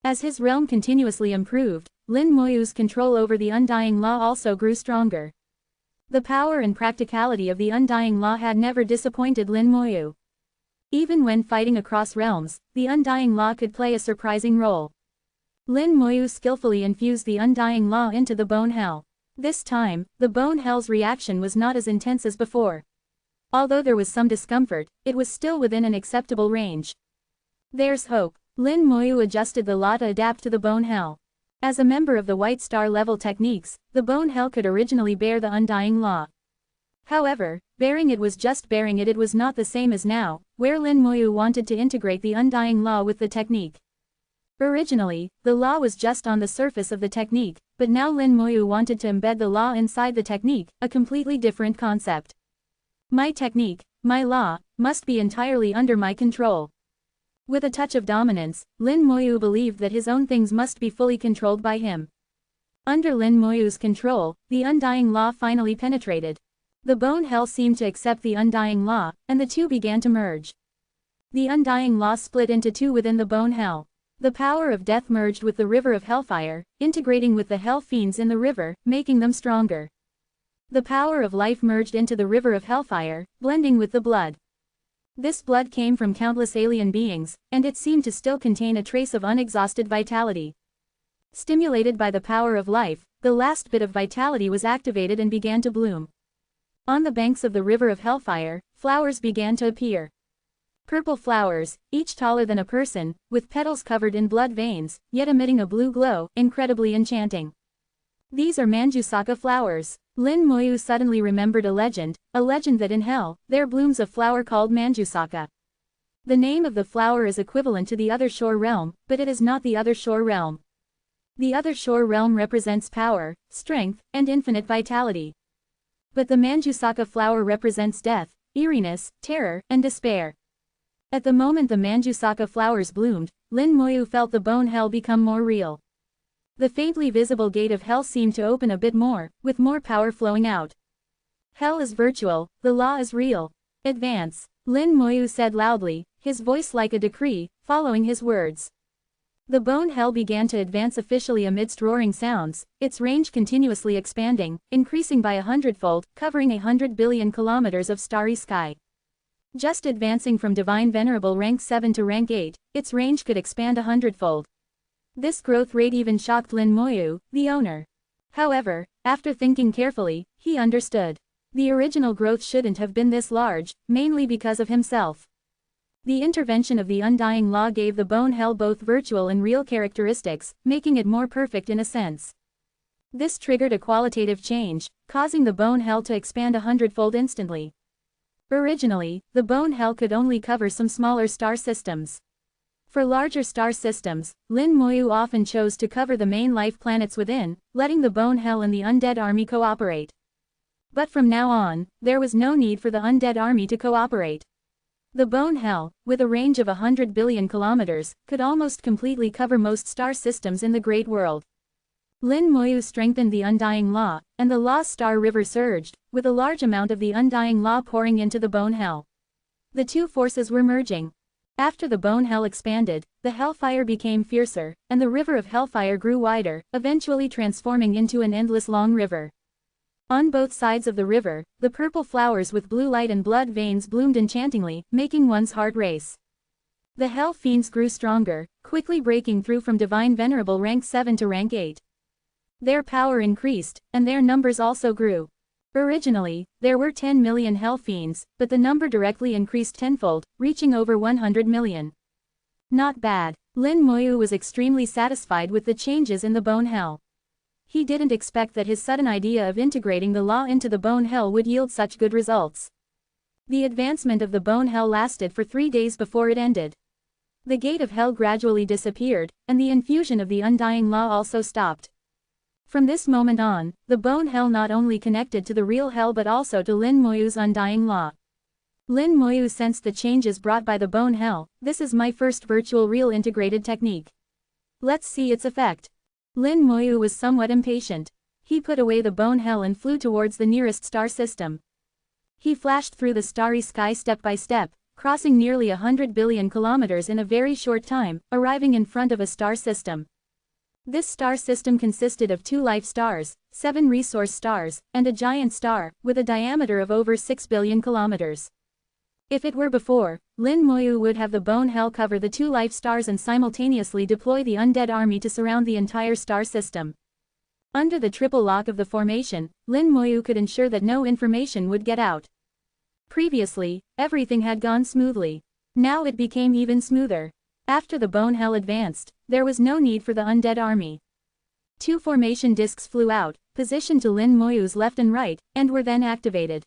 As his realm continuously improved, Lin Moyu's control over the undying law also grew stronger. The power and practicality of the undying law had never disappointed Lin Moyu. Even when fighting across realms, the undying law could play a surprising role. Lin Moyu skillfully infused the undying law into the bone hell. This time, the bone hell's reaction was not as intense as before. Although there was some discomfort, it was still within an acceptable range. There's hope. Lin Moyu adjusted the law to adapt to the bone hell. As a member of the White Star level techniques, the Bone Hell could originally bear the Undying Law. However, bearing it was just bearing it was not the same as now, where Lin Moyu wanted to integrate the Undying Law with the technique. Originally, the law was just on the surface of the technique, but now Lin Moyu wanted to embed the law inside the technique, a completely different concept. My technique, my law, must be entirely under my control. With a touch of dominance, Lin Moyu believed that his own things must be fully controlled by him. Under Lin Moyu's control, the Undying Law finally penetrated. The Bone Hell seemed to accept the Undying Law, and the two began to merge. The Undying Law split into two within the Bone Hell. The power of death merged with the river of hellfire, integrating with the hell fiends in the river, making them stronger. The power of life merged into the river of hellfire, blending with the blood. This blood came from countless alien beings, and it seemed to still contain a trace of unexhausted vitality. Stimulated by the power of life, the last bit of vitality was activated and began to bloom. On the banks of the river of hellfire, flowers began to appear. Purple flowers, each taller than a person, with petals covered in blood veins, yet emitting a blue glow, incredibly enchanting. These are Manjusaka flowers. Lin Moyu suddenly remembered a legend that in hell, there blooms a flower called Manjusaka. The name of the flower is equivalent to the Other Shore realm, but it is not the Other Shore realm. The Other Shore realm represents power, strength, and infinite vitality. But the Manjusaka flower represents death, eeriness, terror, and despair. At the moment the Manjusaka flowers bloomed, Lin Moyu felt the Bone Hell become more real. The faintly visible gate of hell seemed to open a bit more, with more power flowing out. Hell is virtual, the law is real. Advance, Lin Moyu said loudly, his voice like a decree, following his words. The Bone Hell began to advance officially amidst roaring sounds, its range continuously expanding, increasing by 100-fold, covering 100 billion kilometers of starry sky. Just advancing from Divine Venerable rank 7 to rank 8, its range could expand 100-fold. This growth rate even shocked Lin Moyu, the owner. However, after thinking carefully, he understood. The original growth shouldn't have been this large, mainly because of himself. The intervention of the Undying Law gave the Bone Hell both virtual and real characteristics, making it more perfect in a sense. This triggered a qualitative change, causing the Bone Hell to expand 100-fold instantly. Originally, the Bone Hell could only cover some smaller star systems. For larger star systems, Lin Moyu often chose to cover the main life planets within, letting the Bone Hell and the Undead Army cooperate. But from now on, there was no need for the Undead Army to cooperate. The Bone Hell, with a range of 100 billion kilometers, could almost completely cover most star systems in the Great World. Lin Moyu strengthened the Undying Law, and the Law Star River surged, with a large amount of the Undying Law pouring into the Bone Hell. The two forces were merging. After the Bone Hell expanded, the Hellfire became fiercer, and the river of Hellfire grew wider, eventually transforming into an endless long river. On both sides of the river, the purple flowers with blue light and blood veins bloomed enchantingly, making one's heart race. The Hell Fiends grew stronger, quickly breaking through from Divine Venerable rank 7 to rank 8. Their power increased, and their numbers also grew. Originally, there were 10 million Hell Fiends, but the number directly increased tenfold, reaching over 100 million. Not bad. Lin Moyu was extremely satisfied with the changes in the Bone Hell. He didn't expect that his sudden idea of integrating the law into the Bone Hell would yield such good results. The advancement of the Bone Hell lasted for 3 days before it ended. The gate of hell gradually disappeared, and the infusion of the Undying Law also stopped. From this moment on, the Bone Hell not only connected to the real hell but also to Lin Moyu's Undying Law. Lin Moyu sensed the changes brought by the Bone Hell. This is my first virtual real integrated technique. Let's see its effect. Lin Moyu was somewhat impatient. He put away the Bone Hell and flew towards the nearest star system. He flashed through the starry sky step by step, crossing nearly 100 billion kilometers in a very short time, arriving in front of a star system. This star system consisted of 2 life stars, 7 resource stars, and a giant star, with a diameter of over 6 billion kilometers. If it were before, Lin Moyu would have the Bone Hell cover the 2 life stars and simultaneously deploy the undead army to surround the entire star system. Under the triple lock of the formation, Lin Moyu could ensure that no information would get out. Previously, everything had gone smoothly. Now it became even smoother. After the Bone Hell advanced, there was no need for the undead army. Two formation discs flew out, positioned to Lin Moyu's left and right, and were then activated.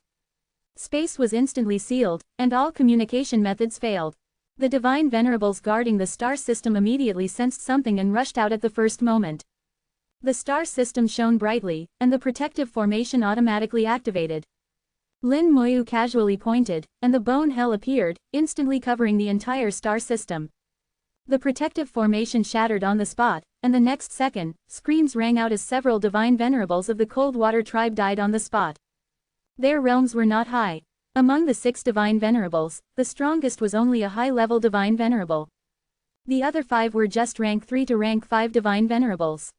Space was instantly sealed, and all communication methods failed. The divine venerables guarding the star system immediately sensed something and rushed out at the first moment. The star system shone brightly, and the protective formation automatically activated. Lin Moyu casually pointed, and the bone hell appeared, instantly covering the entire star system. The protective formation shattered on the spot, and the next second, screams rang out as several divine venerables of the Cold Water tribe died on the spot. Their realms were not high. Among the 6 divine venerables, the strongest was only a high-level divine venerable. The other 5 were just rank 3 to rank 5 divine venerables.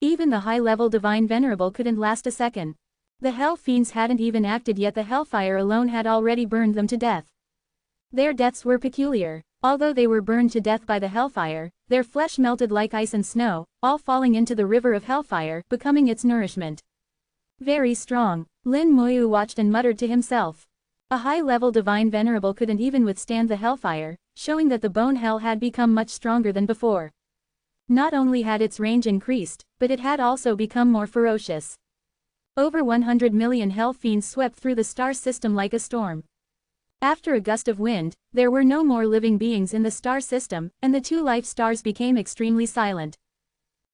Even the high-level divine venerable couldn't last a second. The hell fiends hadn't even acted yet, the hellfire alone had already burned them to death. Their deaths were peculiar. Although they were burned to death by the hellfire, their flesh melted like ice and snow, all falling into the river of hellfire, becoming its nourishment. Very strong. Lin Moyu watched and muttered to himself. A high-level divine venerable couldn't even withstand the hellfire, showing that the bone hell had become much stronger than before. Not only had its range increased, but it had also become more ferocious. Over 100 million hell fiends swept through the star system like a storm. After a gust of wind, there were no more living beings in the star system, and the 2 life stars became extremely silent.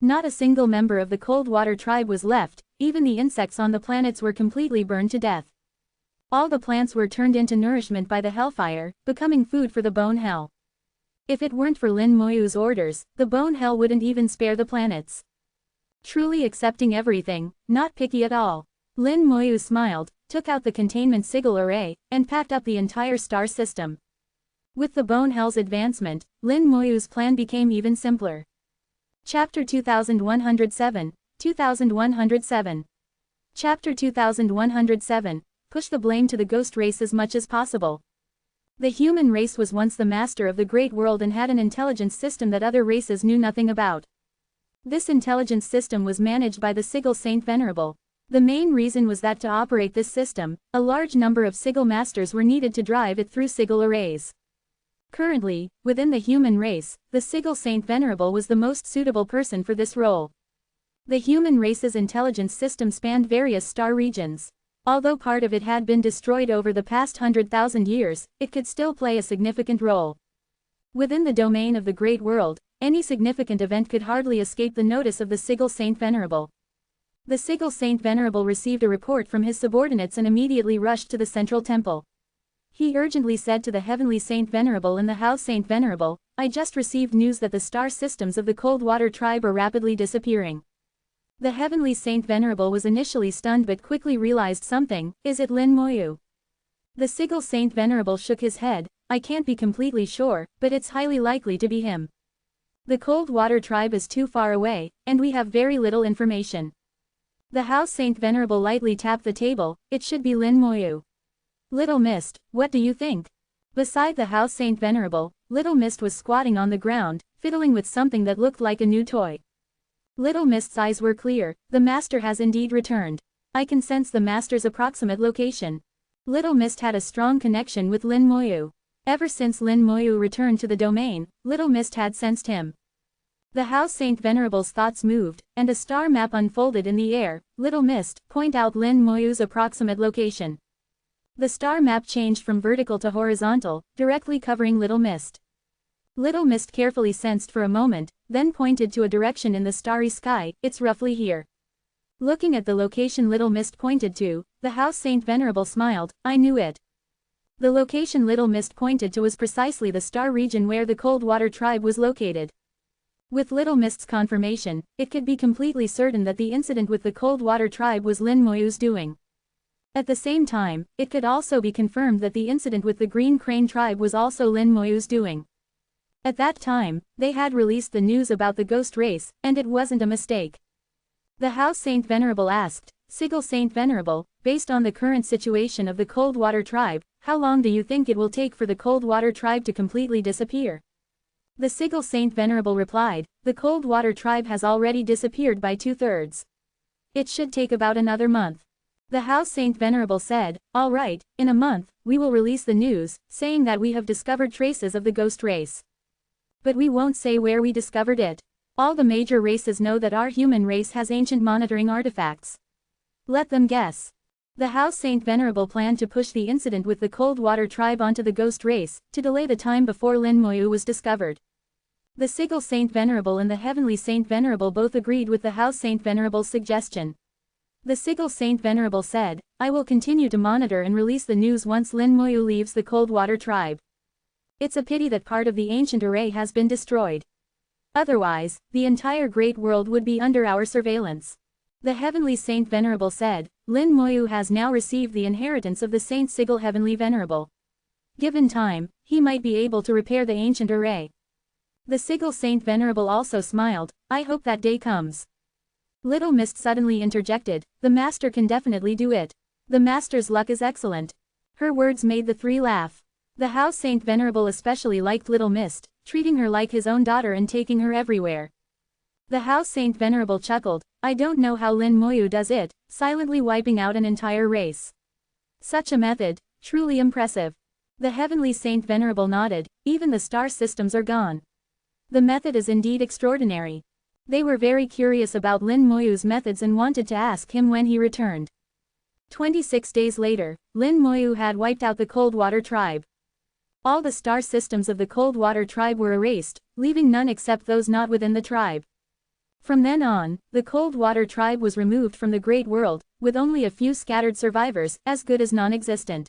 Not a single member of the Cold Water tribe was left, even the insects on the planets were completely burned to death. All the plants were turned into nourishment by the hellfire, becoming food for the bone hell. If it weren't for Lin Moyu's orders, the bone hell wouldn't even spare the planets. Truly accepting everything, not picky at all. Lin Moyu smiled, took out the containment sigil array, and packed up the entire star system. With the bone hell's advancement, Lin Moyu's plan became even simpler. Chapter 2107, 2107. Chapter 2107, Push the blame to the ghost race as much as possible. The human race was once the master of the great world and had an intelligence system that other races knew nothing about. This intelligence system was managed by the Sigil Saint Venerable. The main reason was that to operate this system, a large number of sigil masters were needed to drive it through sigil arrays. Currently, within the human race, the Sigil Saint Venerable was the most suitable person for this role. The human race's intelligence system spanned various star regions. Although part of it had been destroyed over the past 100,000 years, it could still play a significant role. Within the domain of the Great World, any significant event could hardly escape the notice of the Sigil Saint Venerable. The Sigil Saint Venerable received a report from his subordinates and immediately rushed to the central temple. He urgently said to the Heavenly Saint Venerable and the House Saint Venerable, "I just received news that the star systems of the Cold Water tribe are rapidly disappearing." The Heavenly Saint Venerable was initially stunned but quickly realized something. "Is it Lin Moyu?" The Sigil Saint Venerable shook his head. "I can't be completely sure, but it's highly likely to be him. The Cold Water tribe is too far away, and we have very little information." The House Saint Venerable lightly tapped the table. "It should be Lin Moyu." "Little Mist, what do you think?" Beside the House Saint Venerable, Little Mist was squatting on the ground, fiddling with something that looked like a new toy. Little Mist's eyes were clear. "The master has indeed returned. I can sense the master's approximate location." Little Mist had a strong connection with Lin Moyu. Ever since Lin Moyu returned to the domain, Little Mist had sensed him. The House Saint Venerable's thoughts moved, and a star map unfolded in the air. "Little Mist, point out Lin Moyu's approximate location." The star map changed from vertical to horizontal, directly covering Little Mist. Little Mist carefully sensed for a moment, then pointed to a direction in the starry sky. "It's roughly here." Looking at the location Little Mist pointed to, the House Saint Venerable smiled. "I knew it." The location Little Mist pointed to was precisely the star region where the Cold Water tribe was located. With Little Mist's confirmation, it could be completely certain that the incident with the Cold Water tribe was Lin Moyu's doing. At the same time, it could also be confirmed that the incident with the Green Crane tribe was also Lin Moyu's doing. At that time, they had released the news about the ghost race, and it wasn't a mistake. The House Saint Venerable asked, "Sigil Saint Venerable, based on the current situation of the Cold Water tribe, how long do you think it will take for the Cold Water tribe to completely disappear?" The Sigil Saint Venerable replied, "The Cold Water tribe has already disappeared by 2/3. It should take about another month." The House Saint Venerable said, "All right, in a month, we will release the news, saying that we have discovered traces of the ghost race. But we won't say where we discovered it. All the major races know that our human race has ancient monitoring artifacts. Let them guess. The House Saint Venerable planned to push the incident with the Cold Water tribe onto the ghost race, to delay the time before Lin Moyu was discovered. The Sigil Saint Venerable and the Heavenly Saint Venerable both agreed with the House Saint Venerable's suggestion. The Sigil Saint Venerable said, "I will continue to monitor and release the news once Lin Moyu leaves the Cold Water tribe. It's a pity that part of the ancient array has been destroyed. Otherwise, the entire great world would be under our surveillance." The Heavenly Saint Venerable said, "Lin Moyu has now received the inheritance of the Saint Sigil Heavenly Venerable. Given time, he might be able to repair the ancient array." The Sigil Saint Venerable also smiled, "I hope that day comes." Little Mist suddenly interjected, "The Master can definitely do it. The Master's luck is excellent." Her words made the three laugh. The House Saint Venerable especially liked Little Mist, treating her like his own daughter and taking her everywhere. The House Saint Venerable chuckled, "I don't know how Lin Moyu does it, silently wiping out an entire race. Such a method, truly impressive." The Heavenly Saint Venerable nodded, "Even the star systems are gone. The method is indeed extraordinary." They were very curious about Lin Moyu's methods and wanted to ask him when he returned. 26 days later, Lin Moyu had wiped out the Cold Water tribe. All the star systems of the Cold Water tribe were erased, leaving none except those not within the tribe. From then on, the Cold Water tribe was removed from the Great World, with only a few scattered survivors, as good as non-existent.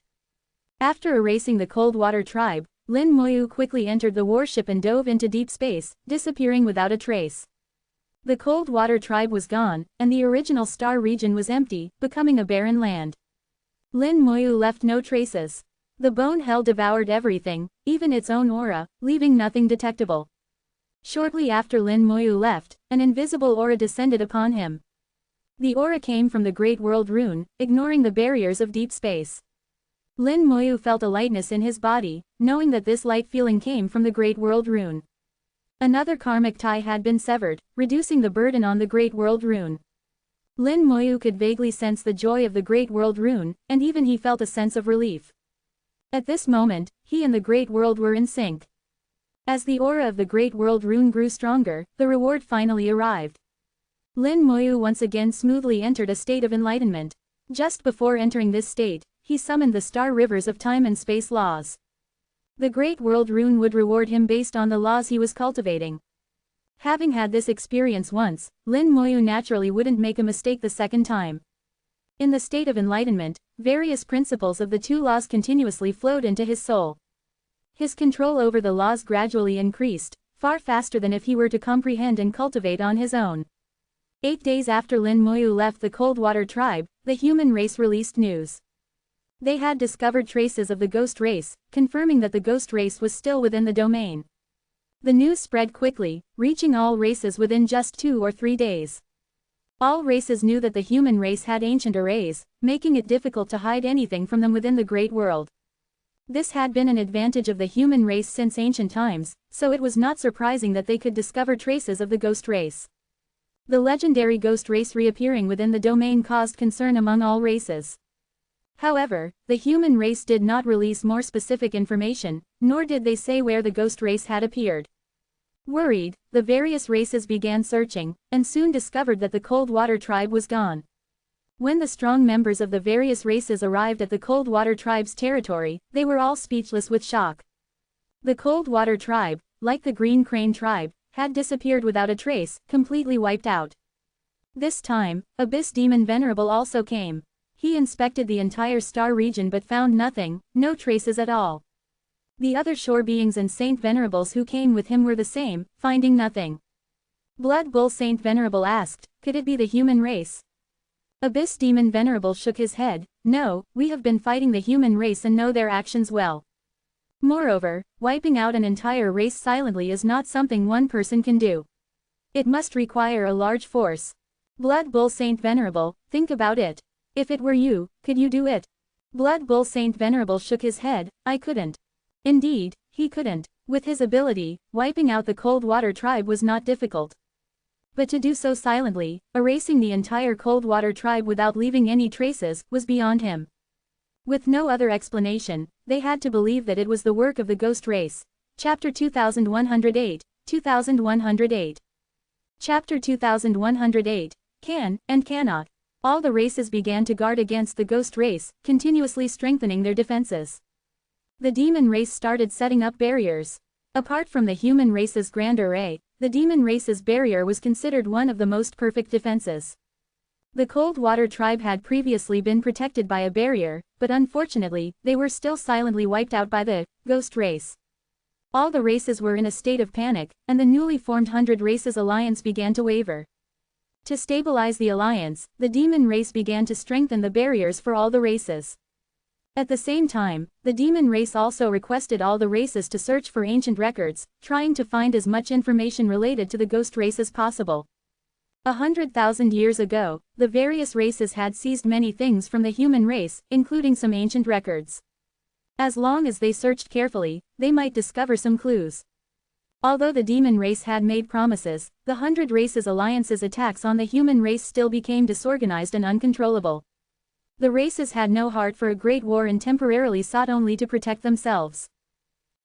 After erasing the Cold Water tribe, Lin Moyu quickly entered the warship and dove into deep space, disappearing without a trace. The Cold Water tribe was gone, and the original star region was empty, becoming a barren land. Lin Moyu left no traces. The bone hell devoured everything, even its own aura, leaving nothing detectable. Shortly after Lin Moyu left, an invisible aura descended upon him. The aura came from the Great World Rune, ignoring the barriers of deep space. Lin Moyu felt a lightness in his body, knowing that this light feeling came from the Great World Rune. Another karmic tie had been severed, reducing the burden on the Great World Rune. Lin Moyu could vaguely sense the joy of the Great World Rune, and even he felt a sense of relief. At this moment, he and the Great World were in sync. As the aura of the Great World Rune grew stronger, the reward finally arrived. Lin Moyu once again smoothly entered a state of enlightenment. Just before entering this state, he summoned the star rivers of time and space laws. The Great World Rune would reward him based on the laws he was cultivating. Having had this experience once, Lin Moyu naturally wouldn't make a mistake the second time. In the state of enlightenment, various principles of the two laws continuously flowed into his soul. His control over the laws gradually increased, far faster than if he were to comprehend and cultivate on his own. 8 days after Lin Moyu left the Cold Water tribe, the human race released news. They had discovered traces of the ghost race, confirming that the ghost race was still within the domain. The news spread quickly, reaching all races within just 2 or 3 days. All races knew that the human race had ancient arrays, making it difficult to hide anything from them within the Great World. This had been an advantage of the human race since ancient times, so it was not surprising that they could discover traces of the ghost race. The legendary ghost race reappearing within the domain caused concern among all races. However, the human race did not release more specific information, nor did they say where the ghost race had appeared. Worried, the various races began searching, and soon discovered that the Cold Water tribe was gone. When the strong members of the various races arrived at the Cold Water tribe's territory, they were all speechless with shock. The Cold Water tribe, like the Green Crane tribe, had disappeared without a trace, completely wiped out. This time, Abyss Demon Venerable also came. He inspected the entire star region but found nothing, no traces at all. The other shore beings and Saint Venerables who came with him were the same, finding nothing. Blood Bull Saint Venerable asked, could it be the human race? Abyss Demon Venerable shook his head, no, we have been fighting the human race and know their actions well. Moreover, wiping out an entire race silently is not something one person can do. It must require a large force. Blood Bull Saint Venerable, think about it. If it were you, could you do it? Blood Bull Saint Venerable shook his head, I couldn't. Indeed, he couldn't. With his ability, wiping out the Cold Water tribe was not difficult. But to do so silently, erasing the entire Cold Water tribe without leaving any traces, was beyond him. With no other explanation, they had to believe that it was the work of the ghost race. Chapter 2108, 2108. Chapter 2108, Can, and Cannot. All the races began to guard against the ghost race, continuously strengthening their defenses. The demon race started setting up barriers. Apart from the human race's grand array, the demon race's barrier was considered one of the most perfect defenses. The Cold Water tribe had previously been protected by a barrier, but unfortunately, they were still silently wiped out by the ghost race. All the races were in a state of panic, and the newly formed 100 Races Alliance began to waver. To stabilize the alliance, the demon race began to strengthen the barriers for all the races. At the same time, the demon race also requested all the races to search for ancient records, trying to find as much information related to the ghost race as possible. 100,000 years ago, the various races had seized many things from the human race, including some ancient records. As long as they searched carefully, they might discover some clues. Although the demon race had made promises, the 100 Races Alliance's attacks on the human race still became disorganized and uncontrollable. The races had no heart for a great war and temporarily sought only to protect themselves.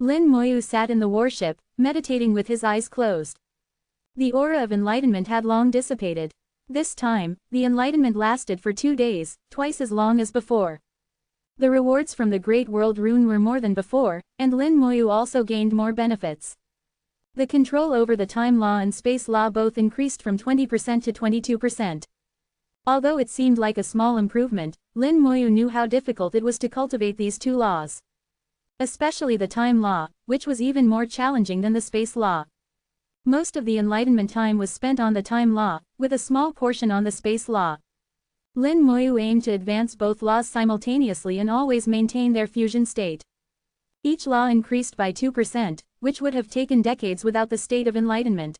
Lin Moyu sat in the warship, meditating with his eyes closed. The aura of enlightenment had long dissipated. This time, the enlightenment lasted for 2 days, twice as long as before. The rewards from the Great World Rune were more than before, and Lin Moyu also gained more benefits. The control over the time law and space law both increased from 20% to 22%. Although it seemed like a small improvement, Lin Moyu knew how difficult it was to cultivate these two laws. Especially the time law, which was even more challenging than the space law. Most of the enlightenment time was spent on the time law, with a small portion on the space law. Lin Moyu aimed to advance both laws simultaneously and always maintain their fusion state. Each law increased by 2%, which would have taken decades without the state of enlightenment.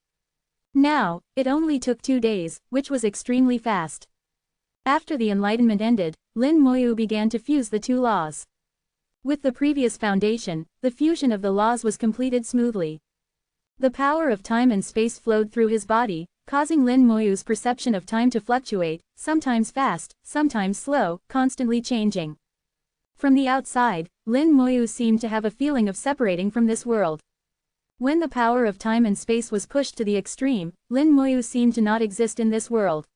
Now, it only took 2 days, which was extremely fast. After the enlightenment ended, Lin Moyu began to fuse the two laws. With the previous foundation, the fusion of the laws was completed smoothly. The power of time and space flowed through his body, causing Lin Moyu's perception of time to fluctuate, sometimes fast, sometimes slow, constantly changing. From the outside, Lin Moyu seemed to have a feeling of separating from this world. When the power of time and space was pushed to the extreme, Lin Moyu seemed to not exist in this world.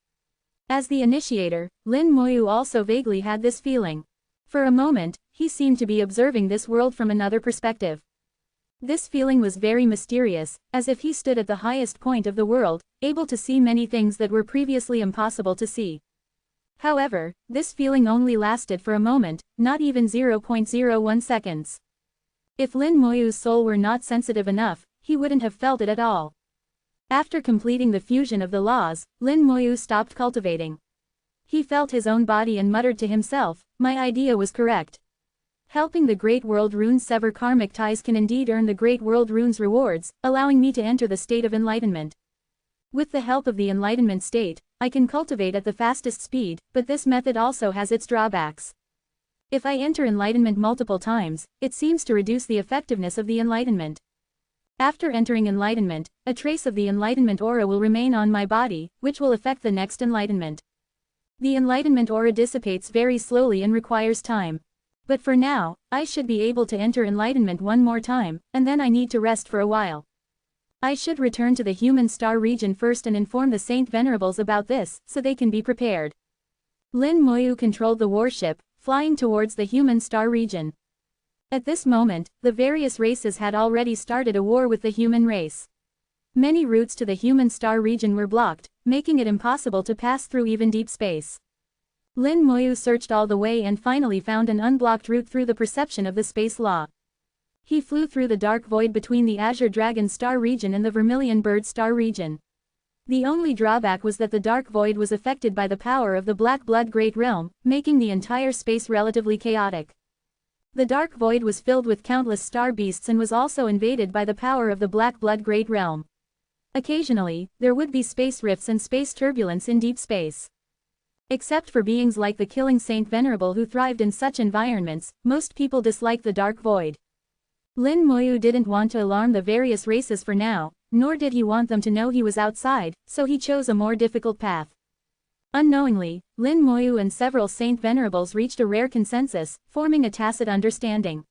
As the initiator, Lin Moyu also vaguely had this feeling. For a moment, he seemed to be observing this world from another perspective. This feeling was very mysterious, as if he stood at the highest point of the world, able to see many things that were previously impossible to see. However, this feeling only lasted for a moment, not even 0.01 seconds. If Lin Moyu's soul were not sensitive enough, he wouldn't have felt it at all. After completing the fusion of the laws, Lin Moyu stopped cultivating. He felt his own body and muttered to himself, "My idea was correct. Helping the Great World Runes sever karmic ties can indeed earn the Great World Runes rewards, allowing me to enter the state of enlightenment. With the help of the enlightenment state, I can cultivate at the fastest speed, but this method also has its drawbacks. If I enter enlightenment multiple times, it seems to reduce the effectiveness of the enlightenment. After entering enlightenment, a trace of the enlightenment aura will remain on my body, which will affect the next enlightenment. The enlightenment aura dissipates very slowly and requires time. But for now, I should be able to enter enlightenment one more time, and then I need to rest for a while. I should return to the human star region first and inform the Saint Venerables about this, so they can be prepared." Lin Moyu controlled the warship, flying towards the human star region. At this moment, the various races had already started a war with the human race. Many routes to the human star region were blocked, making it impossible to pass through even deep space. Lin Moyu searched all the way and finally found an unblocked route through the perception of the space law. He flew through the dark void between the Azure Dragon star region and the Vermilion Bird star region. The only drawback was that the dark void was affected by the power of the Black Blood Great Realm, making the entire space relatively chaotic. The dark void was filled with countless star beasts and was also invaded by the power of the Black Blood Great Realm. Occasionally, there would be space rifts and space turbulence in deep space. Except for beings like the killing Saint Venerable who thrived in such environments, most people disliked the dark void. Lin Moyu didn't want to alarm the various races for now, nor did he want them to know he was outside, so he chose a more difficult path. Unknowingly, Lin Moyu and several Saint Venerables reached a rare consensus, forming a tacit understanding.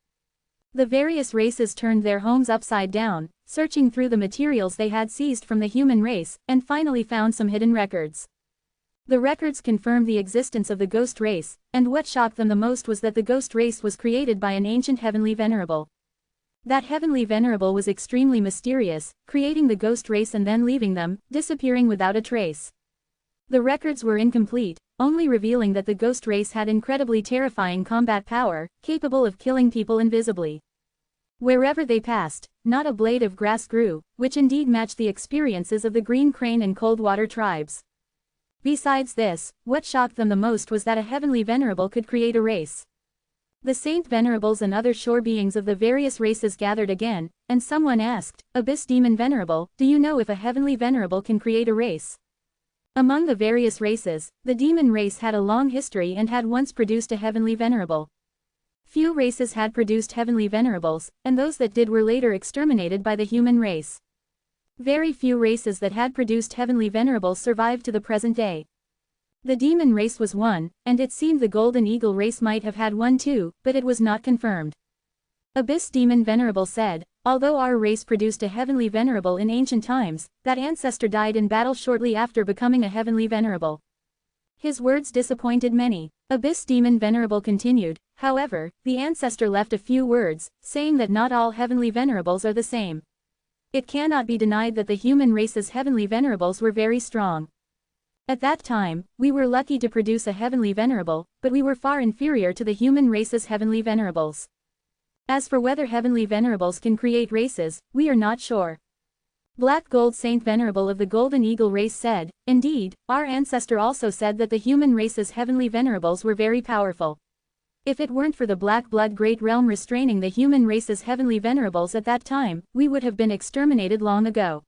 The various races turned their homes upside down, searching through the materials they had seized from the human race, and finally found some hidden records. The records confirmed the existence of the ghost race, and what shocked them the most was that the ghost race was created by an ancient heavenly venerable. That heavenly venerable was extremely mysterious, creating the ghost race and then leaving them, disappearing without a trace. The records were incomplete, only revealing that the ghost race had incredibly terrifying combat power, capable of killing people invisibly. Wherever they passed, not a blade of grass grew, which indeed matched the experiences of the Green Crane and Coldwater tribes. Besides this, what shocked them the most was that a heavenly venerable could create a race. The Saint Venerables and other shore beings of the various races gathered again, and someone asked, "Abyss Demon Venerable, do you know if a heavenly venerable can create a race?" Among the various races, the demon race had a long history and had once produced a heavenly venerable. Few races had produced heavenly venerables, and those that did were later exterminated by the human race. Very few races that had produced heavenly venerables survived to the present day. The demon race was one, and it seemed the Golden Eagle race might have had one too, but it was not confirmed. Abyss Demon Venerable said, "Although our race produced a heavenly venerable in ancient times, that ancestor died in battle shortly after becoming a heavenly venerable." His words disappointed many. Abyss Demon Venerable continued, "However, the ancestor left a few words, saying that not all heavenly venerables are the same. It cannot be denied that the human race's heavenly venerables were very strong. At that time, we were lucky to produce a heavenly venerable, but we were far inferior to the human race's heavenly venerables. As for whether heavenly venerables can create races, we are not sure." Black Gold Saint Venerable of the Golden Eagle race said, "Indeed, our ancestor also said that the human race's heavenly venerables were very powerful. If it weren't for the Black Blood Great Realm restraining the human race's heavenly venerables at that time, we would have been exterminated long ago."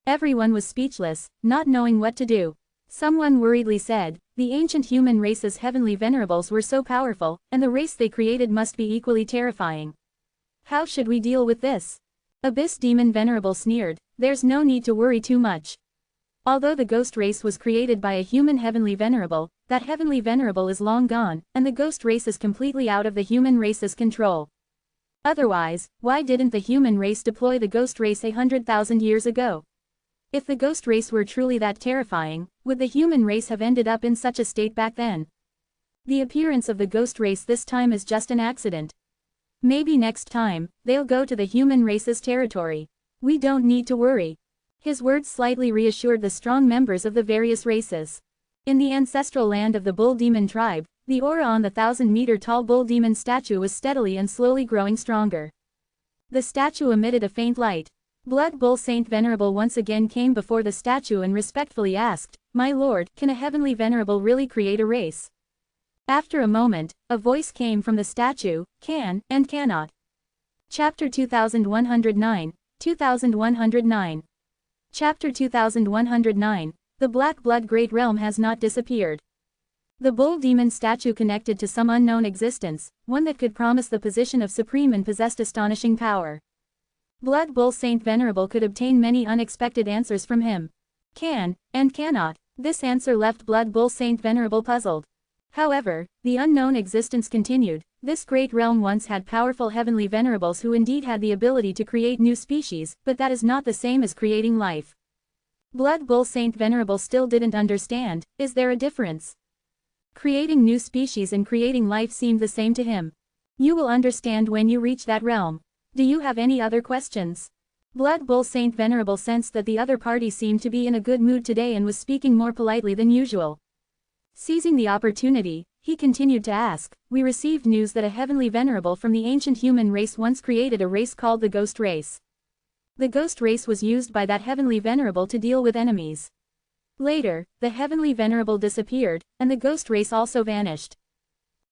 Everyone was speechless, not knowing what to do. Someone worriedly said, "The ancient human race's heavenly venerables were so powerful, and the race they created must be equally terrifying. How should we deal with this?" Abyss Demon Venerable sneered, "There's no need to worry too much. Although the ghost race was created by a human heavenly venerable, that heavenly venerable is long gone, and the ghost race is completely out of the human race's control. Otherwise, why didn't the human race deploy the ghost race 100,000 years ago? If the ghost race were truly that terrifying, would the human race have ended up in such a state back then? The appearance of the ghost race this time is just an accident. Maybe next time, they'll go to the human race's territory. We don't need to worry." His words slightly reassured the strong members of the various races. In the ancestral land of the Bull Demon tribe, the aura on the 1,000-meter-tall Bull Demon statue was steadily and slowly growing stronger. The statue emitted a faint light. Blood Bull Saint Venerable once again came before the statue and respectfully asked, "My lord, can a heavenly venerable really create a race?" After a moment, a voice came from the statue, "Can, and cannot." Chapter 2109, 2109. Chapter 2109, The Black Blood Great Realm has not disappeared. The Bull Demon statue connected to some unknown existence, one that could promise the position of supreme and possessed astonishing power. Blood Bull Saint Venerable could obtain many unexpected answers from him. Can, and cannot. This answer left Blood Bull Saint Venerable puzzled. However, the unknown existence continued. This great realm once had powerful heavenly venerables who indeed had the ability to create new species, but that is not the same as creating life. Blood Bull Saint Venerable still didn't understand. Is there a difference? Creating new species and creating life seemed the same to him. You will understand when you reach that realm. Do you have any other questions? Blood Bull Saint Venerable sensed that the other party seemed to be in a good mood today and was speaking more politely than usual. Seizing the opportunity, he continued to ask, "We received news that a heavenly venerable from the ancient human race once created a race called the Ghost Race. The Ghost Race was used by that heavenly venerable to deal with enemies. Later, the heavenly venerable disappeared, and the Ghost Race also vanished.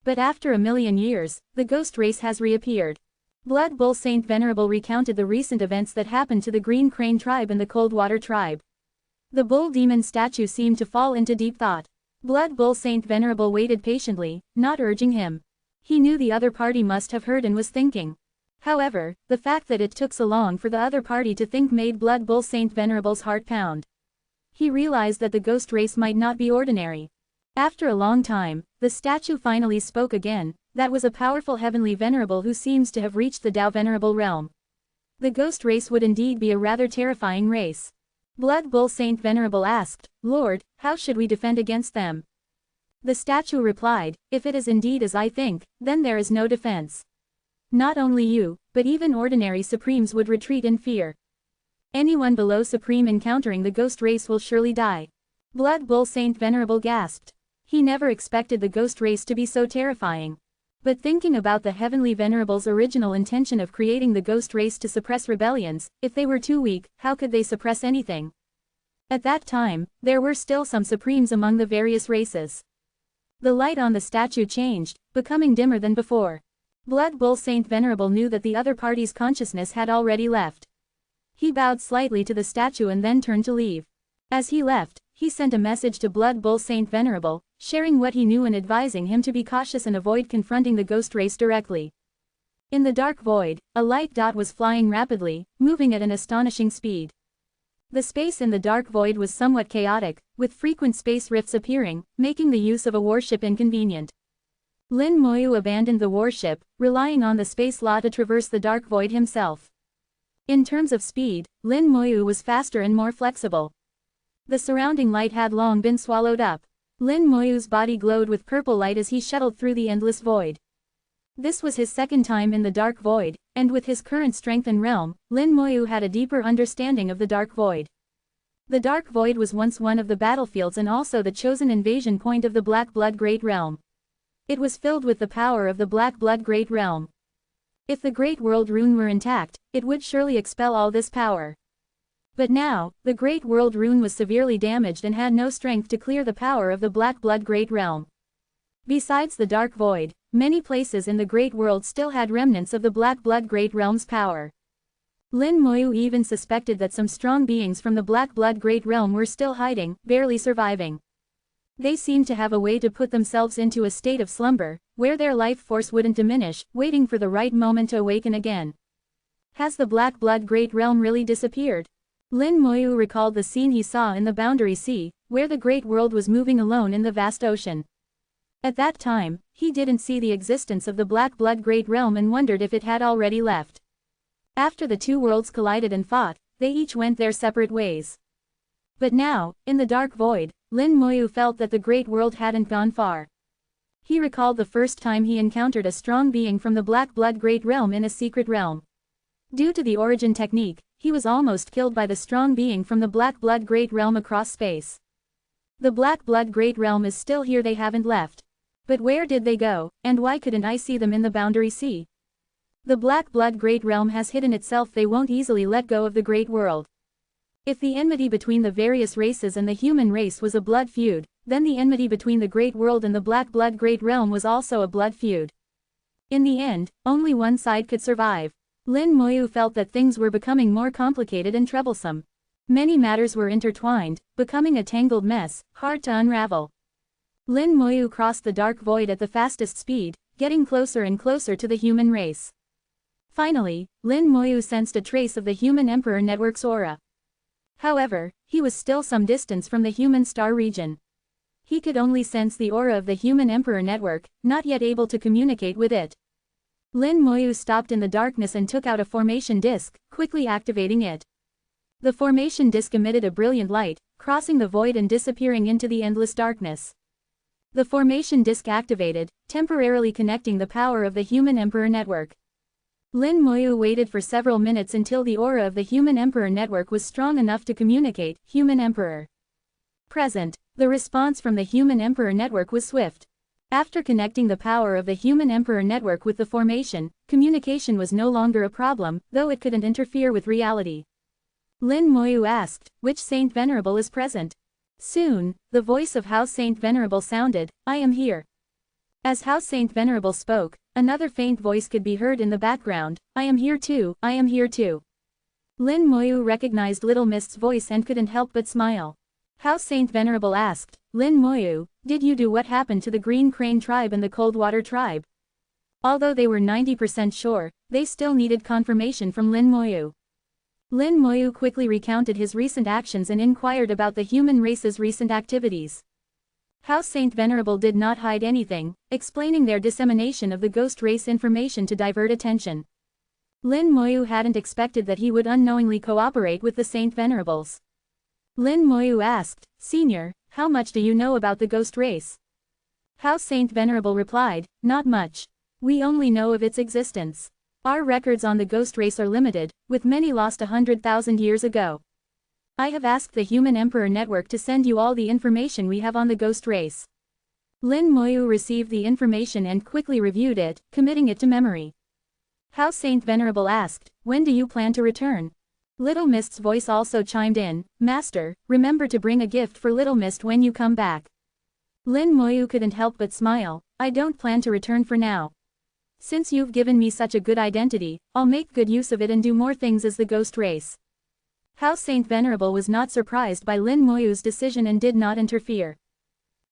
But after 1,000,000 years, the Ghost Race has reappeared." Blood Bull Saint Venerable recounted the recent events that happened to the Green Crane tribe and the Coldwater tribe. The Bull Demon statue seemed to fall into deep thought. Blood Bull Saint Venerable waited patiently, not urging him. He knew the other party must have heard and was thinking. However, the fact that it took so long for the other party to think made Blood Bull Saint Venerable's heart pound. He realized that the Ghost Race might not be ordinary. After a long time, the statue finally spoke again. "That was a powerful heavenly venerable who seems to have reached the Tao Venerable realm. The ghost race would indeed be a rather terrifying race. Blood Bull Saint Venerable asked, "Lord, how should we defend against them?" The statue replied, "If it is indeed as I think, then there is no defense. Not only you, but even ordinary Supremes would retreat in fear. Anyone below Supreme encountering the ghost race will surely die." Blood Bull Saint Venerable gasped. He never expected the ghost race to be so terrifying. But thinking about the Heavenly Venerable's original intention of creating the ghost race to suppress rebellions, if they were too weak, how could they suppress anything? At that time, there were still some Supremes among the various races. The light on the statue changed, becoming dimmer than before. Blood Bull Saint Venerable knew that the other party's consciousness had already left. He bowed slightly to the statue and then turned to leave. As he left, he sent a message to Blood Bull Saint Venerable, sharing what he knew and advising him to be cautious and avoid confronting the ghost race directly. In the dark void, a light dot was flying rapidly, moving at an astonishing speed. The space in the dark void was somewhat chaotic, with frequent space rifts appearing, making the use of a warship inconvenient. Lin Moyu abandoned the warship, relying on the space law to traverse the dark void himself. In terms of speed, Lin Moyu was faster and more flexible. The surrounding light had long been swallowed up. Lin Moyu's body glowed with purple light as he shuttled through the endless void. This was his second time in the dark void, and with his current strength and realm, Lin Moyu had a deeper understanding of the dark void. The dark void was once one of the battlefields and also the chosen invasion point of the Black Blood Great Realm. It was filled with the power of the Black Blood Great Realm. If the Great World Rune were intact, it would surely expel all this power. But now, the Great World Rune was severely damaged and had no strength to clear the power of the Black Blood Great Realm. Besides the Dark Void, many places in the Great World still had remnants of the Black Blood Great Realm's power. Lin Moyu even suspected that some strong beings from the Black Blood Great Realm were still hiding, barely surviving. They seemed to have a way to put themselves into a state of slumber, where their life force wouldn't diminish, waiting for the right moment to awaken again. Has the Black Blood Great Realm really disappeared? Lin Moyu recalled the scene he saw in the Boundary Sea, where the Great World was moving alone in the vast ocean. At that time, he didn't see the existence of the Black Blood Great Realm and wondered if it had already left. After the two worlds collided and fought, they each went their separate ways. But now, in the dark void, Lin Moyu felt that the Great World hadn't gone far. He recalled the first time he encountered a strong being from the Black Blood Great Realm in a secret realm. Due to the origin technique, he was almost killed by the strong being from the Black Blood Great Realm across space. The Black Blood Great Realm is still here, they haven't left. But where did they go, and why couldn't I see them in the Boundary Sea? The Black Blood Great Realm has hidden itself, they won't easily let go of the Great World. If the enmity between the various races and the human race was a blood feud, then the enmity between the Great World and the Black Blood Great Realm was also a blood feud. In the end, only one side could survive. Lin Moyu felt that things were becoming more complicated and troublesome. Many matters were intertwined, becoming a tangled mess, hard to unravel. Lin Moyu crossed the dark void at the fastest speed, getting closer and closer to the human race. Finally, Lin Moyu sensed a trace of the Human Emperor Network's aura. However, he was still some distance from the Human Star region. He could only sense the aura of the Human Emperor Network, not yet able to communicate with it. Lin Moyu stopped in the darkness and took out a formation disc, quickly activating it. The formation disc emitted a brilliant light, crossing the void and disappearing into the endless darkness. The formation disc activated, temporarily connecting the power of the Human Emperor Network. Lin Moyu waited for several minutes until the aura of the Human Emperor Network was strong enough to communicate, Human Emperor present. The response from the Human Emperor Network was swift. After connecting the power of the Human Emperor Network with the formation, communication was no longer a problem, though it couldn't interfere with reality. Lin Moyu asked, "Which Saint Venerable is present?" Soon, the voice of House Saint Venerable sounded, "I am here." As House Saint Venerable spoke, another faint voice could be heard in the background, "I am here too, I am here too." Lin Moyu recognized Little Mist's voice and couldn't help but smile. House Saint Venerable asked, "Lin Moyu, did you do what happened to the Green Crane tribe and the Coldwater tribe?" Although they were 90% sure, they still needed confirmation from Lin Moyu. Lin Moyu quickly recounted his recent actions and inquired about the human race's recent activities. House Saint Venerable did not hide anything, explaining their dissemination of the ghost race information to divert attention. Lin Moyu hadn't expected that he would unknowingly cooperate with the Saint Venerables. Lin Moyu asked, "Senior, how much do you know about the ghost race?" How Saint Venerable replied, "Not much. We only know of its existence. Our records on the ghost race are limited, with many lost 100,000 years ago. I have asked the Human Emperor Network to send you all the information we have on the ghost race." Lin Moyu received the information and quickly reviewed it, committing it to memory. How Saint Venerable asked, "When do you plan to return?" Little Mist's voice also chimed in, "Master, remember to bring a gift for Little Mist when you come back." Lin Moyu couldn't help but smile, "I don't plan to return for now. Since you've given me such a good identity, I'll make good use of it and do more things as the ghost race." How Saint Venerable was not surprised by Lin Moyu's decision and did not interfere.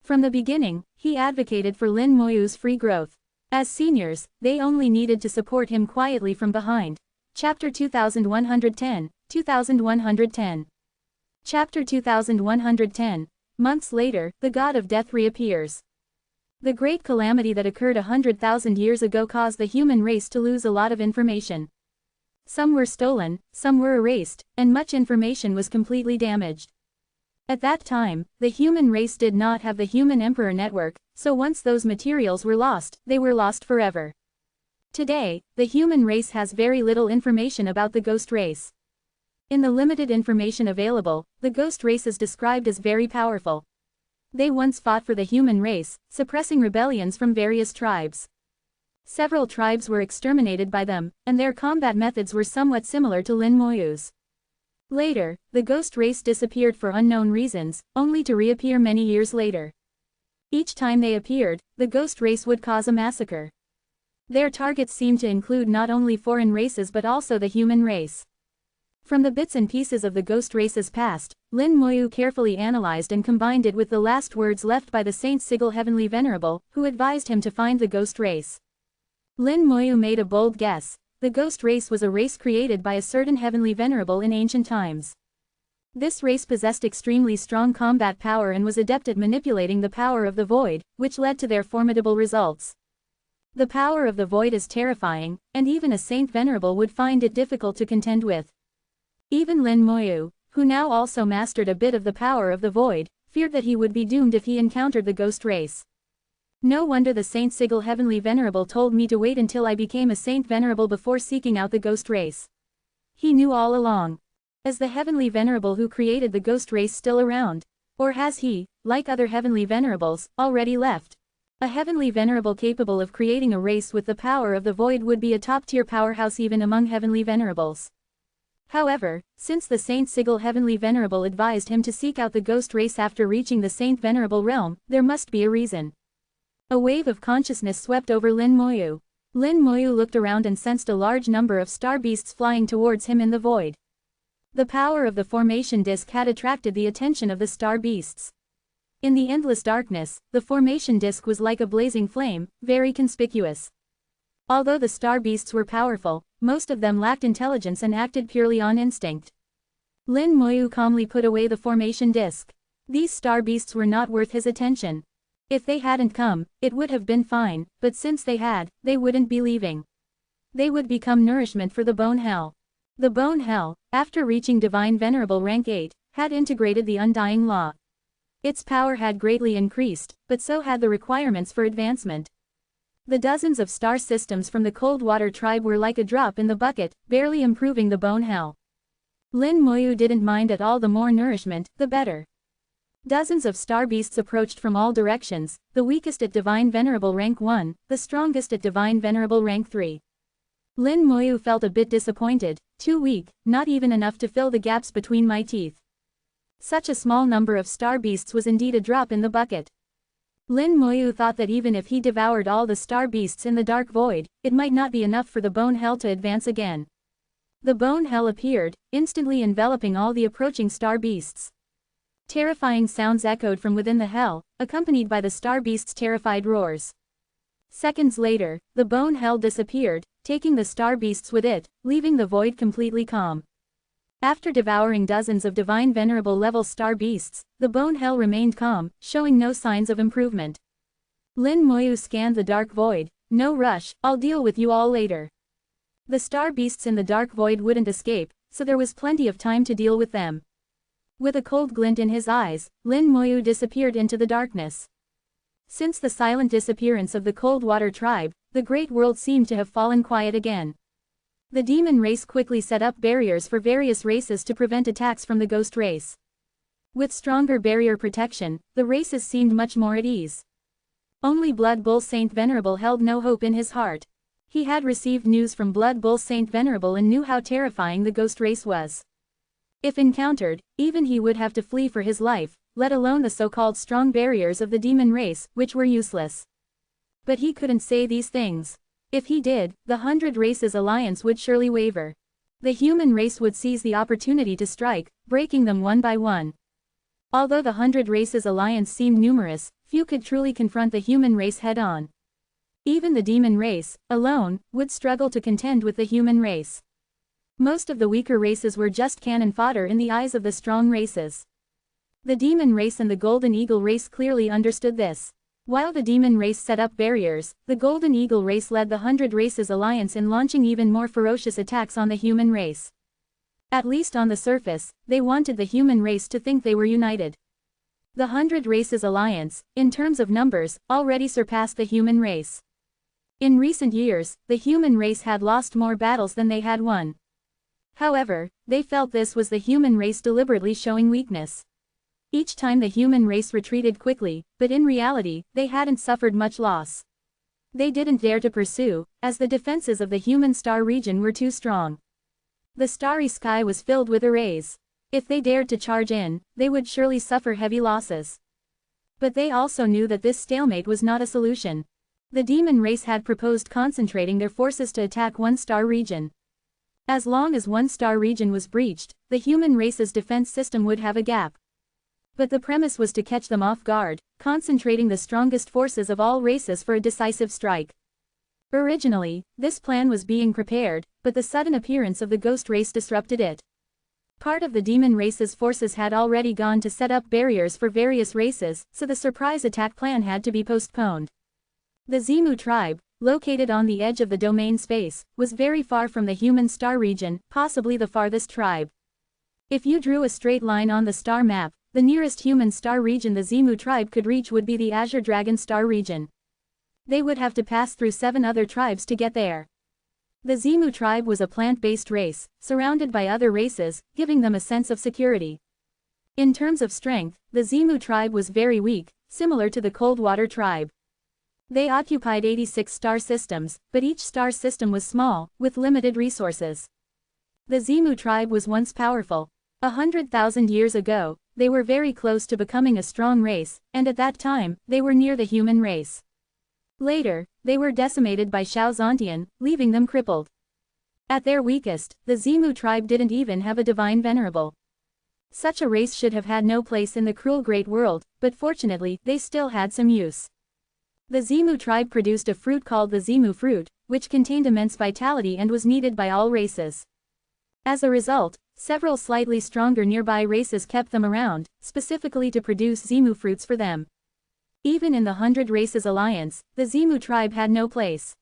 From the beginning, he advocated for Lin Moyu's free growth. As seniors, they only needed to support him quietly from behind. Chapter 2110, 2110. Chapter 2110. Months later, the god of death reappears. The great calamity that occurred 100,000 years ago caused the human race to lose a lot of information. Some were stolen, some were erased, and much information was completely damaged. At that time, the human race did not have the Human Emperor Network, so once those materials were lost, they were lost forever. Today, the human race has very little information about the ghost race. In the limited information available, the ghost race is described as very powerful. They once fought for the human race, suppressing rebellions from various tribes. Several tribes were exterminated by them, and their combat methods were somewhat similar to Lin Moyu's. Later, the ghost race disappeared for unknown reasons, only to reappear many years later. Each time they appeared, the ghost race would cause a massacre. Their targets seemed to include not only foreign races but also the human race. From the bits and pieces of the ghost race's past, Lin Moyu carefully analyzed and combined it with the last words left by the Saint Sigil Heavenly Venerable, who advised him to find the ghost race. Lin Moyu made a bold guess. The ghost race was a race created by a certain Heavenly Venerable in ancient times. This race possessed extremely strong combat power and was adept at manipulating the power of the void, which led to their formidable results. The power of the void is terrifying, and even a Saint Venerable would find it difficult to contend with. Even Lin Moyu, who now also mastered a bit of the power of the void, feared that he would be doomed if he encountered the ghost race. No wonder the Saint Sigil Heavenly Venerable told me to wait until I became a Saint Venerable before seeking out the ghost race. He knew all along. Is the Heavenly Venerable who created the ghost race still around? Or has he, like other Heavenly Venerables, already left? A Heavenly Venerable capable of creating a race with the power of the void would be a top-tier powerhouse even among Heavenly Venerables. However, since the Saint Sigil Heavenly Venerable advised him to seek out the ghost race after reaching the Saint Venerable realm, there must be a reason. A wave of consciousness swept over Lin Moyu. Lin Moyu looked around and sensed a large number of star beasts flying towards him in the void. The power of the formation disk had attracted the attention of the star beasts. In the endless darkness, the formation disk was like a blazing flame, very conspicuous. Although the star beasts were powerful, most of them lacked intelligence and acted purely on instinct. Lin Moyu calmly put away the formation disk. These star beasts were not worth his attention. If they hadn't come, it would have been fine, but since they had, they wouldn't be leaving. They would become nourishment for the Bone Hell. The Bone Hell, after reaching Divine Venerable rank 8, had integrated the Undying Law. Its power had greatly increased, but so had the requirements for advancement. The dozens of star systems from the Cold Water tribe were like a drop in the bucket, barely improving the Bone Hell. Lin Moyu didn't mind at all. The more nourishment, the better. Dozens of star beasts approached from all directions, the weakest at Divine Venerable rank 1, the strongest at Divine Venerable rank 3. Lin Moyu felt a bit disappointed, too weak, not even enough to fill the gaps between my teeth. Such a small number of star beasts was indeed a drop in the bucket. Lin Moyu thought that even if he devoured all the star beasts in the dark void, it might not be enough for the Bone Hell to advance again. The Bone Hell appeared, instantly enveloping all the approaching star beasts. Terrifying sounds echoed from within the hell, accompanied by the star beasts' terrified roars. Seconds later, the Bone Hell disappeared, taking the star beasts with it, leaving the void completely calm. After devouring dozens of Divine Venerable level star beasts, the Bone Hell remained calm, showing no signs of improvement. Lin Moyu scanned the dark void. No rush, I'll deal with you all later. The star beasts in the dark void wouldn't escape, so there was plenty of time to deal with them. With a cold glint in his eyes, Lin Moyu disappeared into the darkness. Since the silent disappearance of the Cold Water tribe, the great world seemed to have fallen quiet again. The demon race quickly set up barriers for various races to prevent attacks from the ghost race. With stronger barrier protection, the races seemed much more at ease. Only Blood Bull Saint Venerable held no hope in his heart. He had received news from Blood Bull Saint Venerable and knew how terrifying the ghost race was. If encountered, even he would have to flee for his life, let alone the so-called strong barriers of the demon race, which were useless. But he couldn't say these things. If he did, the 100 Races Alliance would surely waver. The human race would seize the opportunity to strike, breaking them one by one. Although the 100 Races Alliance seemed numerous, few could truly confront the human race head-on. Even the demon race, alone, would struggle to contend with the human race. Most of the weaker races were just cannon fodder in the eyes of the strong races. The demon race and the golden eagle race clearly understood this. While the demon race set up barriers, the golden eagle race led the 100 Races Alliance in launching even more ferocious attacks on the human race. At least on the surface, they wanted the human race to think they were united. The 100 Races Alliance, in terms of numbers, already surpassed the human race. In recent years, the human race had lost more battles than they had won. However, they felt this was the human race deliberately showing weakness. Each time the human race retreated quickly, but in reality, they hadn't suffered much loss. They didn't dare to pursue, as the defenses of the human star region were too strong. The starry sky was filled with arrays. If they dared to charge in, they would surely suffer heavy losses. But they also knew that this stalemate was not a solution. The demon race had proposed concentrating their forces to attack one star region. As long as one star region was breached, the human race's defense system would have a gap. But the premise was to catch them off guard, concentrating the strongest forces of all races for a decisive strike. Originally, this plan was being prepared, but the sudden appearance of the ghost race disrupted it. Part of the demon race's forces had already gone to set up barriers for various races, so the surprise attack plan had to be postponed. The Zimu tribe, located on the edge of the domain space, was very far from the human star region, possibly the farthest tribe. If you drew a straight line on the star map, the nearest human star region the Zimu tribe could reach would be the Azure Dragon star region. They would have to pass through 7 other tribes to get there. The Zimu tribe was a plant-based race, surrounded by other races, giving them a sense of security. In terms of strength, the Zimu tribe was very weak, similar to the Cold Water tribe. They occupied 86 star systems, but each star system was small, with limited resources. The Zimu tribe was once powerful. 100,000 years ago, they were very close to becoming a strong race, and at that time, they were near the human race. Later, they were decimated by Shao Zontian, leaving them crippled. At their weakest, the Zimu tribe didn't even have a divine venerable. Such a race should have had no place in the cruel great world, but fortunately, they still had some use. The Zimu tribe produced a fruit called the Zimu fruit, which contained immense vitality and was needed by all races. As a result, several slightly stronger nearby races kept them around, specifically to produce Zimu fruits for them. Even in the 100 Races Alliance, the Zimu tribe had no place.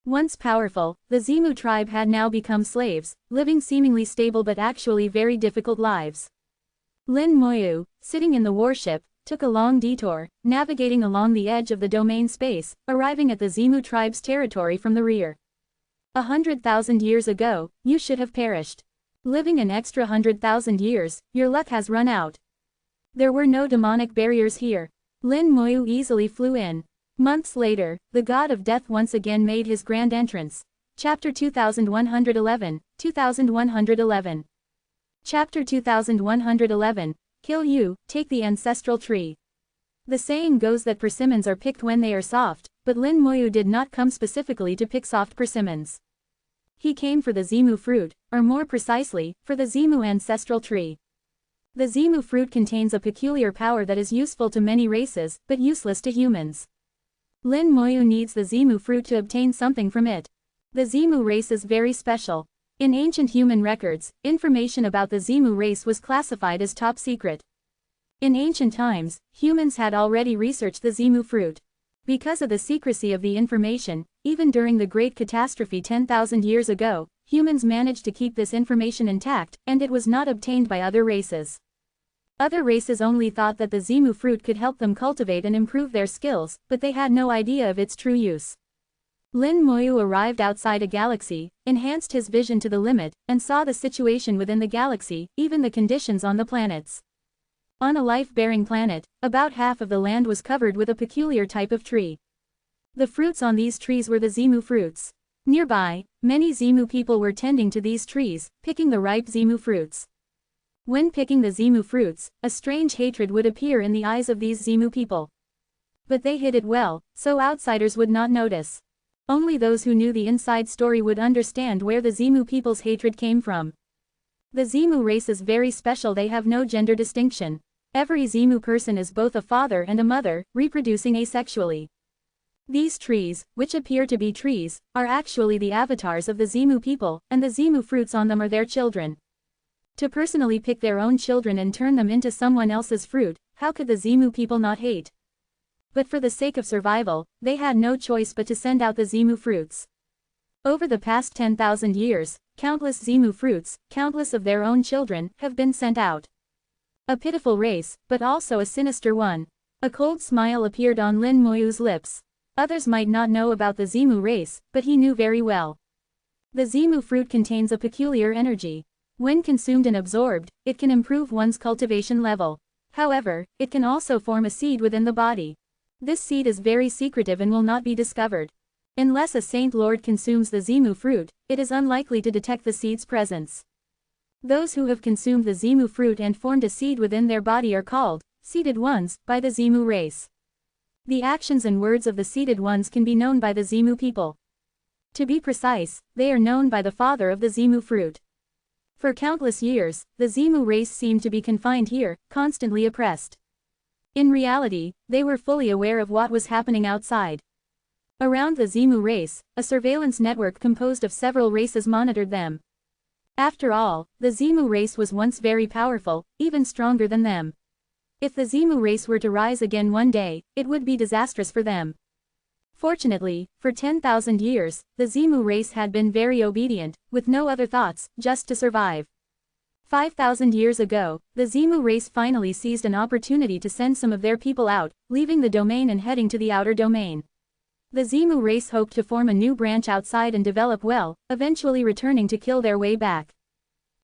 Once powerful, the Zimu tribe had now become slaves, living seemingly stable but actually very difficult lives. Lin Moyu, sitting in the warship, took a long detour, navigating along the edge of the domain space, arriving at the Zimu tribe's territory from the rear. 100,000 years ago, you should have perished. Living an extra 100,000 years, your luck has run out. There were no demonic barriers here. Lin Moyu easily flew in. Months later, the god of death once again made his grand entrance. Chapter 2111, 2111. Chapter 2111, Kill you, take the ancestral tree. The saying goes that persimmons are picked when they are soft, but Lin Moyu did not come specifically to pick soft persimmons. He came for the Zimu fruit, or more precisely, for the Zimu ancestral tree. The Zimu fruit contains a peculiar power that is useful to many races, but useless to humans. Lin Moyu needs the Zimu fruit to obtain something from it. The Zimu race is very special. In ancient human records, information about the Zimu race was classified as top secret. In ancient times, humans had already researched the Zimu fruit. Because of the secrecy of the information, even during the Great Catastrophe 10,000 years ago, humans managed to keep this information intact, and it was not obtained by other races. Other races only thought that the Zimu fruit could help them cultivate and improve their skills, but they had no idea of its true use. Lin Moyu arrived outside a galaxy, enhanced his vision to the limit, and saw the situation within the galaxy, even the conditions on the planets. On a life-bearing planet, about half of the land was covered with a peculiar type of tree. The fruits on these trees were the Zimu fruits. Nearby, many Zimu people were tending to these trees, picking the ripe Zimu fruits. When picking the Zimu fruits, a strange hatred would appear in the eyes of these Zimu people. But they hid it well, so outsiders would not notice. Only those who knew the inside story would understand where the Zimu people's hatred came from. The Zimu race is very special. They have no gender distinction. Every Zimu person is both a father and a mother, reproducing asexually. These trees, which appear to be trees, are actually the avatars of the Zimu people, and the Zimu fruits on them are their children. To personally pick their own children and turn them into someone else's fruit, how could the Zimu people not hate? But for the sake of survival, they had no choice but to send out the Zimu fruits. Over the past 10,000 years, countless Zimu fruits, countless of their own children, have been sent out. A pitiful race, but also a sinister one. A cold smile appeared on Lin Moyu's lips. Others might not know about the Zimu race, but he knew very well. The Zimu fruit contains a peculiar energy. When consumed and absorbed, it can improve one's cultivation level. However, it can also form a seed within the body. This seed is very secretive and will not be discovered. Unless a Saint Lord consumes the Zimu fruit, it is unlikely to detect the seed's presence. Those who have consumed the Zimu fruit and formed a seed within their body are called seeded ones by the Zimu race. The actions and words of the seeded ones can be known by the Zimu people. To be precise, they are known by the father of the Zimu fruit. For countless years, the Zimu race seemed to be confined here, constantly oppressed. In reality, they were fully aware of what was happening outside. Around the Zimu race, a surveillance network composed of several races monitored them. After all, the Zimu race was once very powerful, even stronger than them. If the Zimu race were to rise again one day, it would be disastrous for them. Fortunately, for 10,000 years, the Zimu race had been very obedient, with no other thoughts, just to survive. 5,000 years ago, the Zimu race finally seized an opportunity to send some of their people out, leaving the domain and heading to the outer domain. The Zimu race hoped to form a new branch outside and develop well, eventually returning to kill their way back.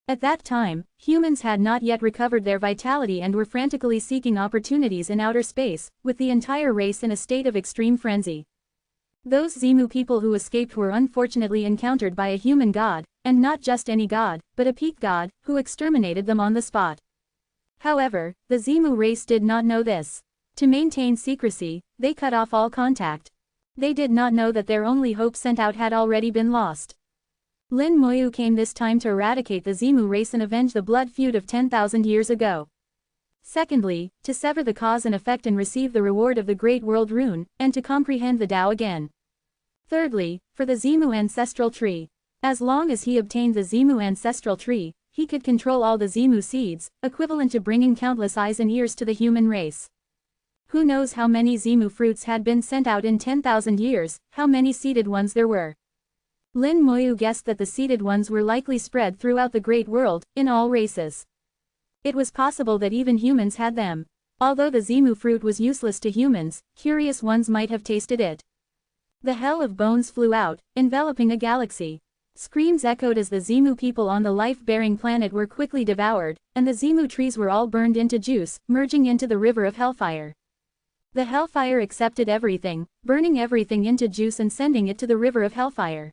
At that time, humans had not yet recovered their vitality and were frantically seeking opportunities in outer space, with the entire race in a state of extreme frenzy. Those Zimu people who escaped were unfortunately encountered by a human god, and not just any god, but a peak god, who exterminated them on the spot. However, the Zimu race did not know this. To maintain secrecy, they cut off all contact. They did not know that their only hope sent out had already been lost. Lin Moyu came this time to eradicate the Zimu race and avenge the blood feud of 10,000 years ago. Secondly, to sever the cause and effect and receive the reward of the Great World Rune, and to comprehend the Tao again. Thirdly, for the Zimu ancestral tree. As long as he obtained the Zimu ancestral tree, he could control all the Zimu seeds, equivalent to bringing countless eyes and ears to the human race. Who knows how many Zimu fruits had been sent out in 10,000 years, how many seeded ones there were. Lin Moyu guessed that the seeded ones were likely spread throughout the great world, in all races. It was possible that even humans had them. Although the Zimu fruit was useless to humans, curious ones might have tasted it. The hell of bones flew out, enveloping a galaxy. Screams echoed as the Zimu people on the life-bearing planet were quickly devoured, and the Zimu trees were all burned into juice, merging into the river of hellfire. The hellfire accepted everything, burning everything into juice and sending it to the river of hellfire.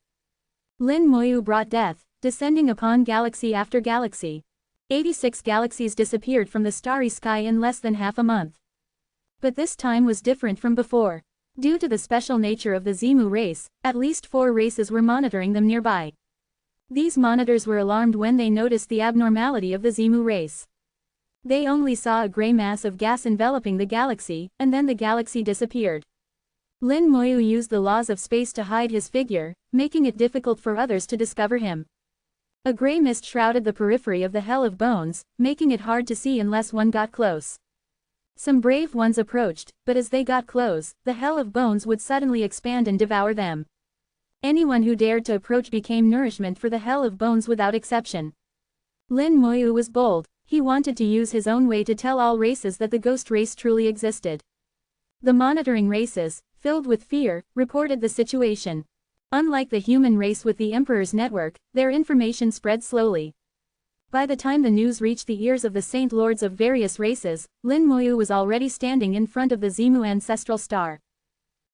Lin Moyu brought death, descending upon galaxy after galaxy. 86 galaxies disappeared from the starry sky in less than half a month. But this time was different from before. Due to the special nature of the Zimu race, at least 4 races were monitoring them nearby. These monitors were alarmed when they noticed the abnormality of the Zimu race. They only saw a gray mass of gas enveloping the galaxy, and then the galaxy disappeared. Lin Moyu used the laws of space to hide his figure, making it difficult for others to discover him. A gray mist shrouded the periphery of the Hell of Bones, making it hard to see unless one got close. Some brave ones approached, but as they got close, the hell of bones would suddenly expand and devour them. Anyone who dared to approach became nourishment for the hell of bones without exception. Lin Moyu was bold. He wanted to use his own way to tell all races that the ghost race truly existed. The monitoring races, filled with fear, reported the situation. Unlike the human race with the Emperor's network, their information spread slowly. By the time the news reached the ears of the Saint Lords of various races, Lin Moyu was already standing in front of the Zimu ancestral star.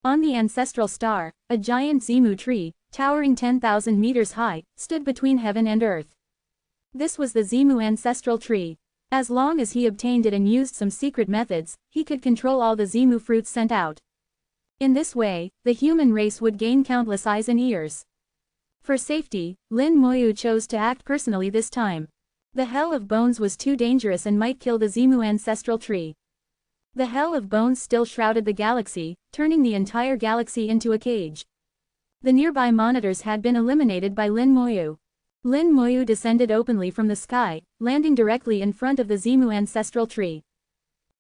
On the ancestral star, a giant Zimu tree, towering 10,000 meters high, stood between heaven and earth. This was the Zimu ancestral tree. As long as he obtained it and used some secret methods, he could control all the Zimu fruits sent out. In this way, the human race would gain countless eyes and ears. For safety, Lin Moyu chose to act personally this time. The Hell of Bones was too dangerous and might kill the Zimu ancestral tree. The Hell of Bones still shrouded the galaxy, turning the entire galaxy into a cage. The nearby monitors had been eliminated by Lin Moyu. Lin Moyu descended openly from the sky, landing directly in front of the Zimu ancestral tree.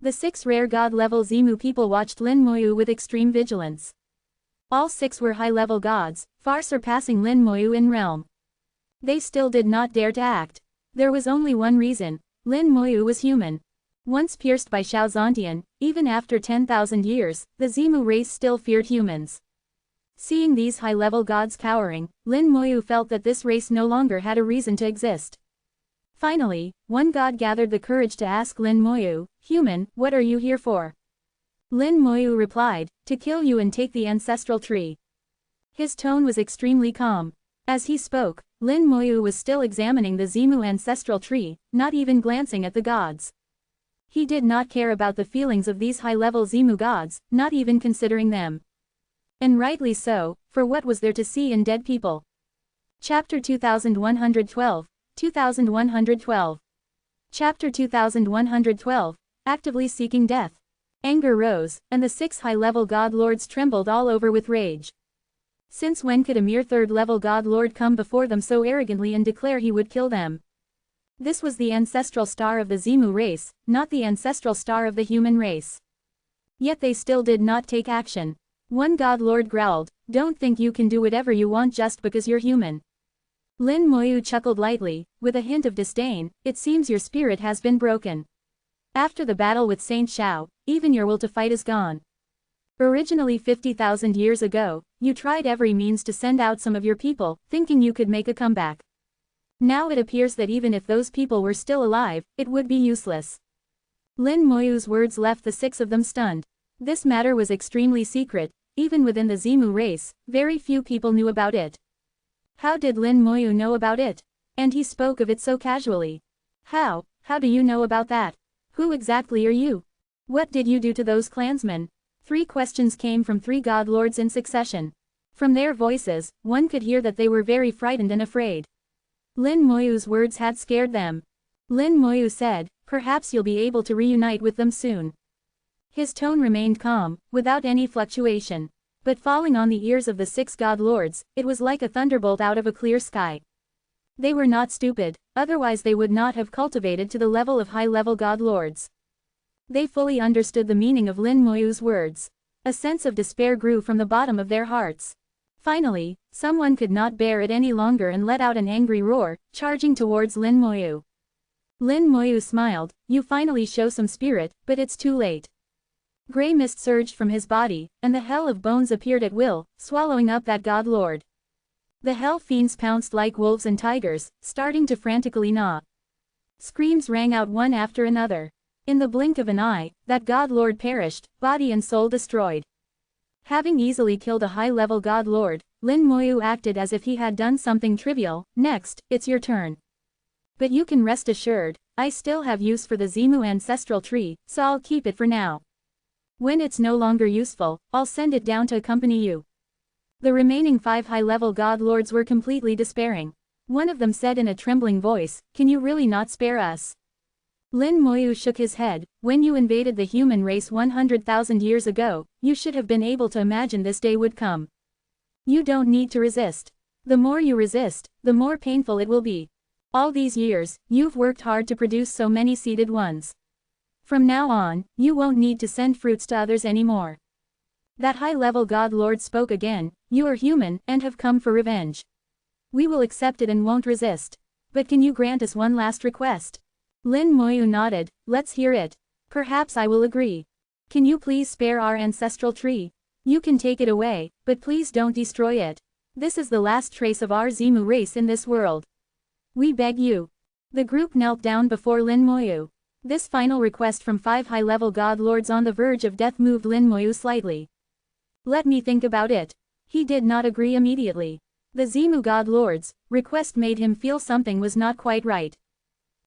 The 6 rare god-level Zimu people watched Lin Moyu with extreme vigilance. All 6 were high-level gods, far surpassing Lin Moyu in realm. They still did not dare to act. There was only one reason: Lin Moyu was human. Once pierced by Shaozantian, even after 10,000 years, the Zimu race still feared humans. Seeing these high-level gods cowering, Lin Moyu felt that this race no longer had a reason to exist. Finally, one god gathered the courage to ask Lin Moyu, "Human, what are you here for?" Lin Moyu replied, "To kill you and take the ancestral tree." His tone was extremely calm. As he spoke, Lin Moyu was still examining the Zimu ancestral tree, not even glancing at the gods. He did not care about the feelings of these high-level Zimu gods, not even considering them. And rightly so, for what was there to see in dead people? Chapter 2112, 2112. Chapter 2112, Actively Seeking Death. Anger rose, and the 6 high-level god lords trembled all over with rage. Since when could a mere 3rd-level god lord come before them so arrogantly and declare he would kill them? This was the ancestral star of the Zimu race, not the ancestral star of the human race. Yet they still did not take action. One god lord growled, "Don't think you can do whatever you want just because you're human." Lin Moyu chuckled lightly, with a hint of disdain, "It seems your spirit has been broken. After the battle with Saint Xiao, even your will to fight is gone. Originally 50,000 years ago, you tried every means to send out some of your people, thinking you could make a comeback. Now it appears that even if those people were still alive, it would be useless." Lin Moyu's words left the 6 of them stunned. This matter was extremely secret. Even within the Zimu race, very few people knew about it. How did Lin Moyu know about it? And he spoke of it so casually. How do you know about that? Who exactly are you? What did you do to those clansmen? 3 questions came from 3 god lords in succession. From their voices, one could hear that they were very frightened and afraid. Lin Moyu's words had scared them. Lin Moyu said, "Perhaps you'll be able to reunite with them soon." His tone remained calm, without any fluctuation. But falling on the ears of the 6 god lords, it was like a thunderbolt out of a clear sky. They were not stupid, otherwise they would not have cultivated to the level of high-level god lords. They fully understood the meaning of Lin Moyu's words. A sense of despair grew from the bottom of their hearts. Finally, someone could not bear it any longer and let out an angry roar, charging towards Lin Moyu. Lin Moyu smiled, "You finally show some spirit, but it's too late." Grey mist surged from his body, and the Hell of Bones appeared at will, swallowing up that god lord. The hell fiends pounced like wolves and tigers, starting to frantically gnaw. Screams rang out one after another. In the blink of an eye, that god lord perished, body and soul destroyed. Having easily killed a high-level god lord, Lin Moyu acted as if he had done something trivial. "Next, it's your turn. But you can rest assured, I still have use for the Zimu ancestral tree, so I'll keep it for now. When it's no longer useful, I'll send it down to accompany you." The remaining 5 high-level god lords were completely despairing. One of them said in a trembling voice, "Can you really not spare us?" Lin Moyu shook his head. "When you invaded the human race 100,000 years ago, you should have been able to imagine this day would come. You don't need to resist. The more you resist, the more painful it will be. All these years, you've worked hard to produce so many seeded ones. From now on, you won't need to send fruits to others anymore. That high-level God Lord spoke again, you are human, and have come for revenge. We will accept it and won't resist. But can you grant us one last request? Lin Moyu nodded, let's hear it. Perhaps I will agree. Can you please spare our ancestral tree? You can take it away, but please don't destroy it. This is the last trace of our Zimu race in this world. We beg you. The group knelt down before Lin Moyu. This final request from 5 high-level god lords on the verge of death moved Lin Moyu slightly. Let me think about it. He did not agree immediately. The Zimu god lord's request made him feel something was not quite right.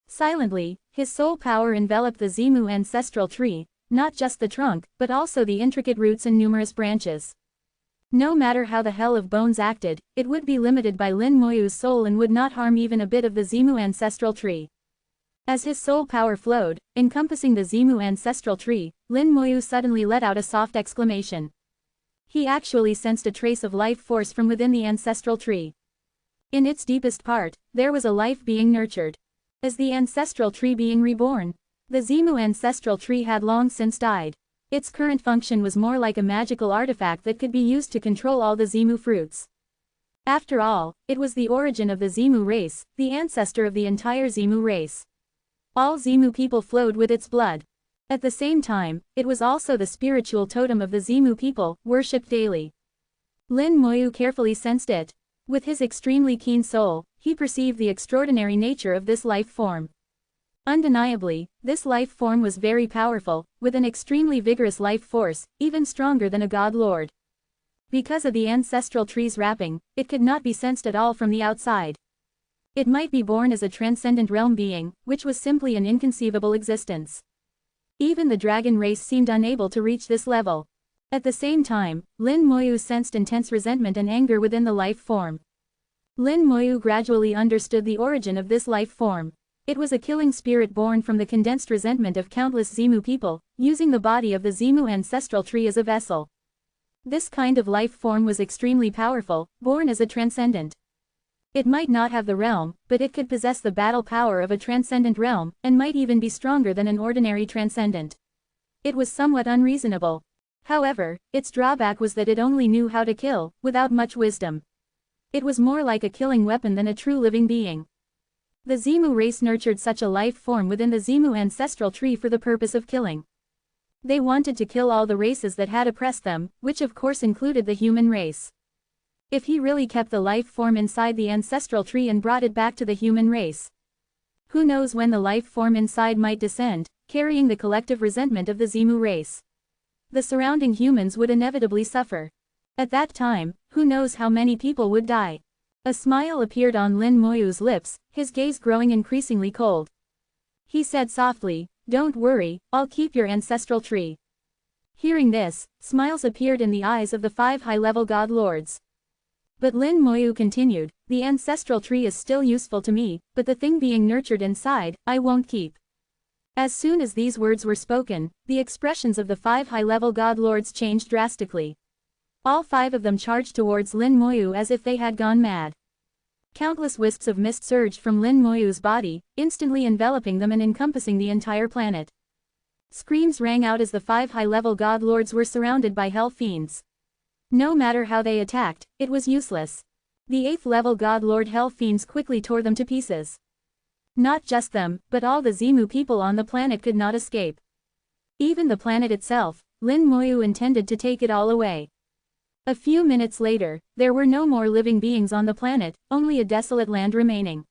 Silently, his soul power enveloped the Zimu ancestral tree, not just the trunk, but also the intricate roots and numerous branches. No matter how the Hell of Bones acted, it would be limited by Lin Moyu's soul and would not harm even a bit of the Zimu ancestral tree. As his soul power flowed, encompassing the Zimu ancestral tree, Lin Moyu suddenly let out a soft exclamation. He actually sensed a trace of life force from within the ancestral tree. In its deepest part, there was a life being nurtured. As the ancestral tree being reborn, the Zimu ancestral tree had long since died. Its current function was more like a magical artifact that could be used to control all the Zimu fruits. After all, it was the origin of the Zimu race, the ancestor of the entire Zimu race. All Zimu people flowed with its blood. At the same time, it was also the spiritual totem of the Zimu people, worshipped daily. Lin Moyu carefully sensed it. With his extremely keen soul, he perceived the extraordinary nature of this life form. Undeniably, this life form was very powerful, with an extremely vigorous life force, even stronger than a god lord. Because of the ancestral tree's wrapping, it could not be sensed at all from the outside. It might be born as a transcendent realm being, which was simply an inconceivable existence. Even the dragon race seemed unable to reach this level. At the same time, Lin Moyu sensed intense resentment and anger within the life form. Lin Moyu gradually understood the origin of this life form. It was a killing spirit born from the condensed resentment of countless Zimu people, using the body of the Zimu ancestral tree as a vessel. This kind of life form was extremely powerful, born as a transcendent. It might not have the realm, but it could possess the battle power of a transcendent realm, and might even be stronger than an ordinary transcendent. It was somewhat unreasonable. However, its drawback was that it only knew how to kill, without much wisdom. It was more like a killing weapon than a true living being. The Zimu race nurtured such a life form within the Zimu ancestral tree for the purpose of killing. They wanted to kill all the races that had oppressed them, which of course included the human race. If he really kept the life form inside the ancestral tree and brought it back to the human race, who knows when the life form inside might descend, carrying the collective resentment of the Zimu race. The surrounding humans would inevitably suffer. At that time, who knows how many people would die. A smile appeared on Lin Moyu's lips, his gaze growing increasingly cold. He said softly, "Don't worry, I'll keep your ancestral tree." Hearing this, smiles appeared in the eyes of the 5 high-level god lords. But Lin Moyu continued, "The ancestral tree is still useful to me, but the thing being nurtured inside, I won't keep." As soon as these words were spoken, the expressions of the 5 high-level god lords changed drastically. All 5 of them charged towards Lin Moyu as if they had gone mad. Countless wisps of mist surged from Lin Moyu's body, instantly enveloping them and encompassing the entire planet. Screams rang out as the 5 high-level god lords were surrounded by hell fiends. No matter how they attacked, it was useless. The 8th-level god lord hell fiends quickly tore them to pieces. Not just them, but all the Zimu people on the planet could not escape. Even the planet itself, Lin Moyu intended to take it all away. A few minutes later, there were no more living beings on the planet, only a desolate land remaining.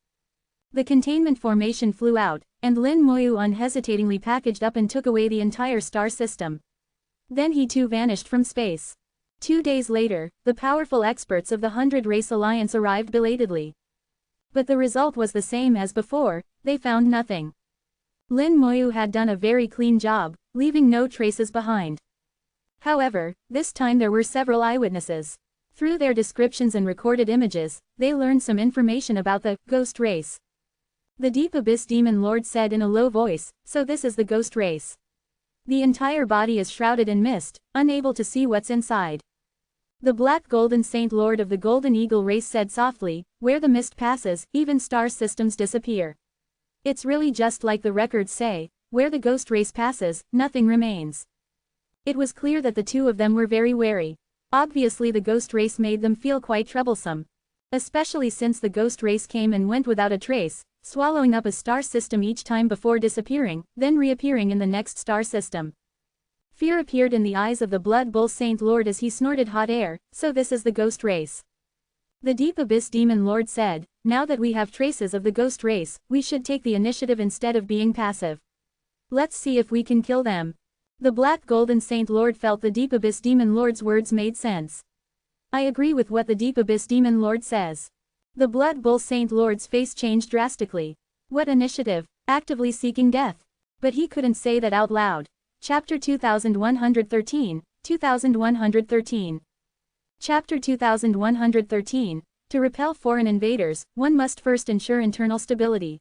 The containment formation flew out, and Lin Moyu unhesitatingly packaged up and took away the entire star system. Then he too vanished from space. 2 days later, the powerful experts of the 100 Race Alliance arrived belatedly. But the result was the same as before, they found nothing. Lin Moyu had done a very clean job, leaving no traces behind. However, this time there were several eyewitnesses. Through their descriptions and recorded images, they learned some information about the ghost race. The Deep Abyss Demon Lord said in a low voice, "So this is the ghost race. The entire body is shrouded in mist, unable to see what's inside." The Black Golden Saint Lord of the Golden Eagle race said softly, "Where the mist passes, even star systems disappear. It's really just like the records say, where the ghost race passes, nothing remains. It was clear that the two of them were very wary. Obviously the ghost race made them feel quite troublesome. Especially since the ghost race came and went without a trace, swallowing up a star system each time before disappearing, then reappearing in the next star system. Fear appeared in the eyes of the Blood Bull Saint Lord as he snorted hot air. So this is the ghost race. The Deep Abyss Demon Lord said, now that we have traces of the ghost race, we should take the initiative instead of being passive. Let's see if we can kill them. The Black Golden Saint Lord felt the Deep Abyss Demon Lord's words made sense. I agree with what the Deep Abyss Demon Lord says. The Blood Bull Saint Lord's face changed drastically. What initiative? Actively seeking death. But he couldn't say that out loud. Chapter 2113, 2113. Chapter 2113, to repel foreign invaders, one must first ensure internal stability.